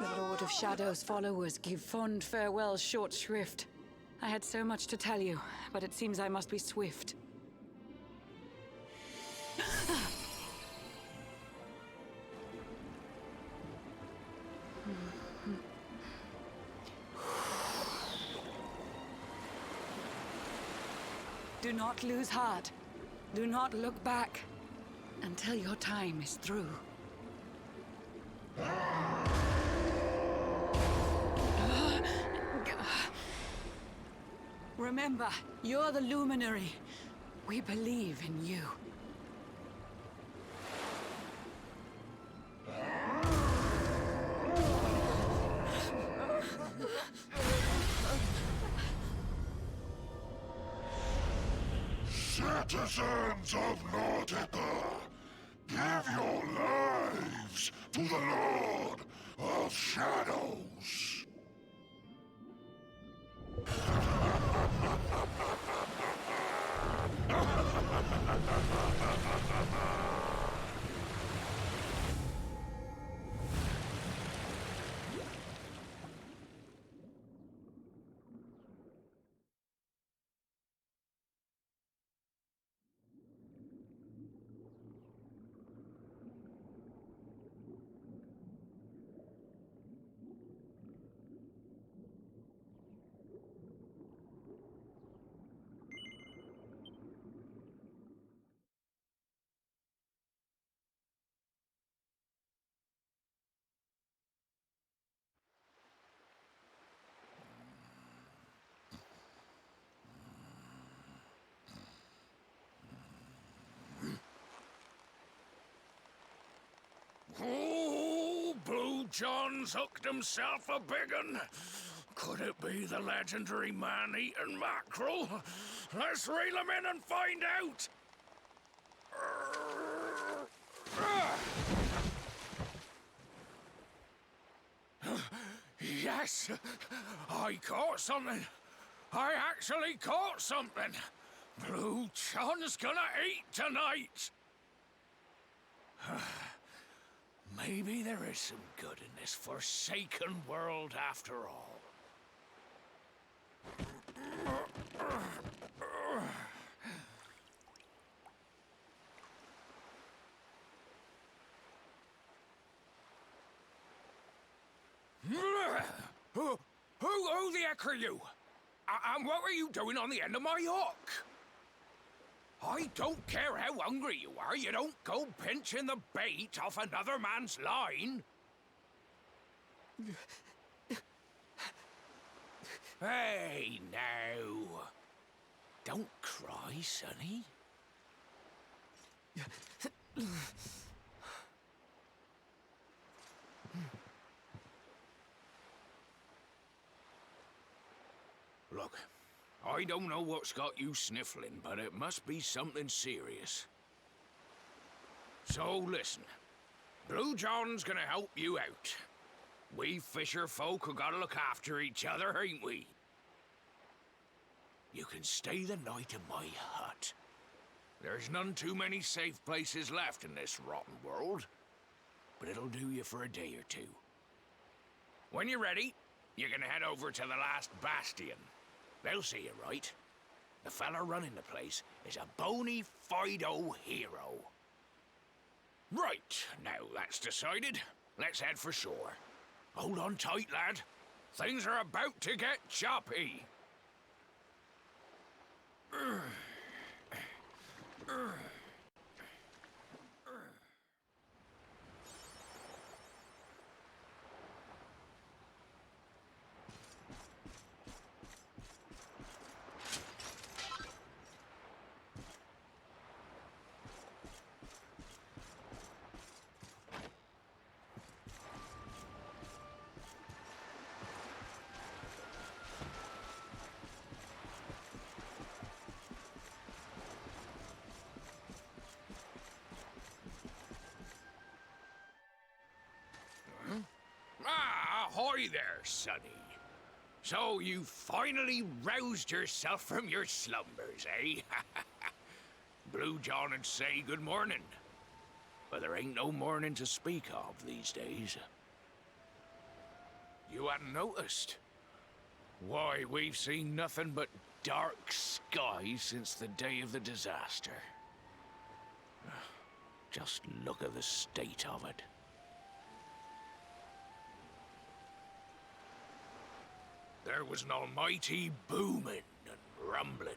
The Lord of Shadow's followers give fond farewells short shrift. I had so much to tell you, but it seems I must be swift. Do not lose heart. Do not look back until your time is through. Remember, you're the luminary. We believe in you. Citizens of Nautica, give your lives to the Lord of Shadows. Oh, Blue John's hooked himself a big un. Could it be the legendary man-eating mackerel? Let's reel him in and find out! Yes! I caught something! I actually caught something! Blue John's gonna eat tonight! Maybe there is some good in this forsaken world after all. Who the heck are you? And what were you doing on the end of my hook? I don't care how hungry you are, you don't go pinching the bait off another man's line. Hey, now. Don't cry, sonny. Look, I don't know what's got you sniffling, but it must be something serious. So listen, Blue John's gonna help you out. We fisher folk have gotta look after each other, ain't we? You can stay the night in my hut. There's none too many safe places left in this rotten world, but it'll do you for a day or two. When you're ready, you're gonna head over to the last bastion. They'll see you right. The fella running the place is a bona fide hero. Right, now that's decided. Let's head for shore. Hold on tight, lad. Things are about to get choppy. Ahoy there, Sonny. So you finally roused yourself from your slumbers, eh? Blue John and say good morning. But there ain't no morning to speak of these days. You hadn't noticed? Why, we've seen nothing but dark skies since the day of the disaster. Just look at the state of it. There was an almighty booming and rumbling,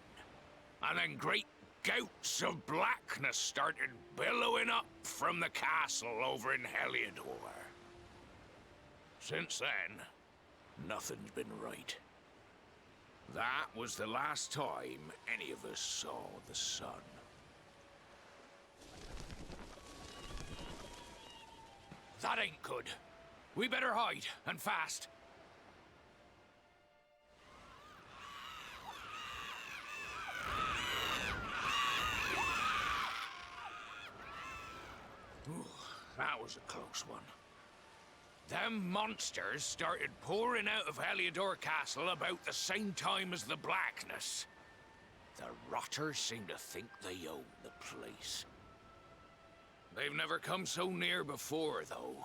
and then great gouts of blackness started billowing up from the castle over in Heliodor. Since then, nothing's been right. That was the last time any of us saw the sun. That ain't good. We better hide, and fast. Ooh, that was a close one. Them monsters started pouring out of Heliodor Castle about the same time as the blackness. The rotters seem to think they own the place. They've never come so near before, though.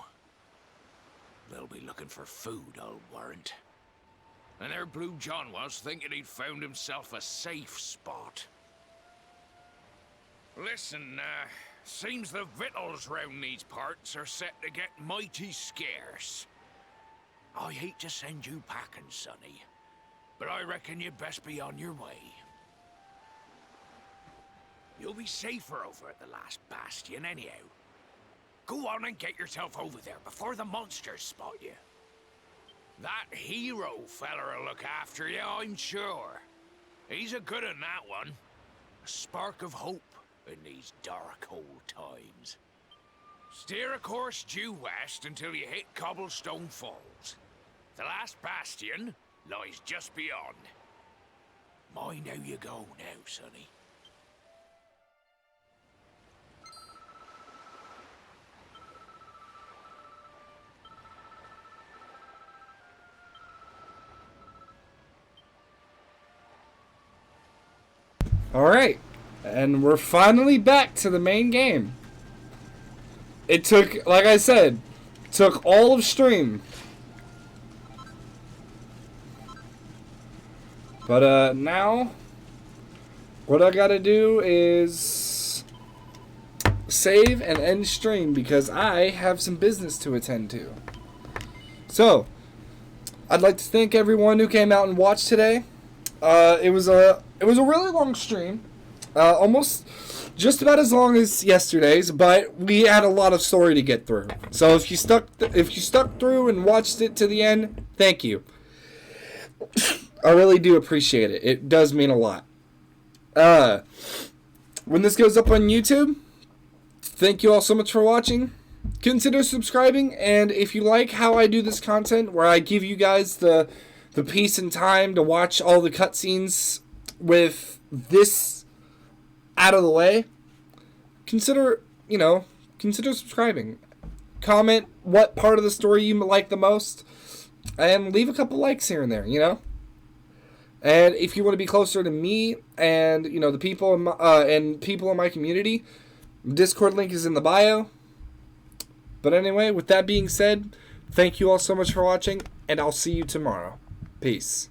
They'll be looking for food, I'll warrant. And there Blue John was, thinking he'd found himself a safe spot. Listen, seems the victuals round these parts are set to get mighty scarce. I hate to send you packing, Sonny, but I reckon you'd best be on your way. You'll be safer over at the last bastion anyhow. Go on and get yourself over there before the monsters spot you. That hero feller'll look after you, I'm sure. He's a good un, that one. A spark of hope in these dark old times. Steer a course due west until you hit Cobblestone Falls. The last bastion lies just beyond. Mind how you go now, Sonny. Alright, and we're finally back to the main game. It took, like I said, took all of stream. But now, what I gotta do is save and end stream because I have some business to attend to. So, I'd like to thank everyone who came out and watched today. It was a really long stream, almost just about as long as yesterday's, but we had a lot of story to get through. So if you stuck through and watched it to the end, thank you. I really do appreciate it. It does mean a lot. When this goes up on YouTube, thank you all so much for watching. Consider subscribing, and if you like how I do this content, where I give you guys the peace and time to watch all the cutscenes with this out of the way, consider, consider subscribing. Comment what part of the story you like the most, and leave a couple likes here and there, you know? And if you want to be closer to me and, you know, the people in people in my community, Discord link is in the bio. But anyway, with that being said, thank you all so much for watching, and I'll see you tomorrow. Peace.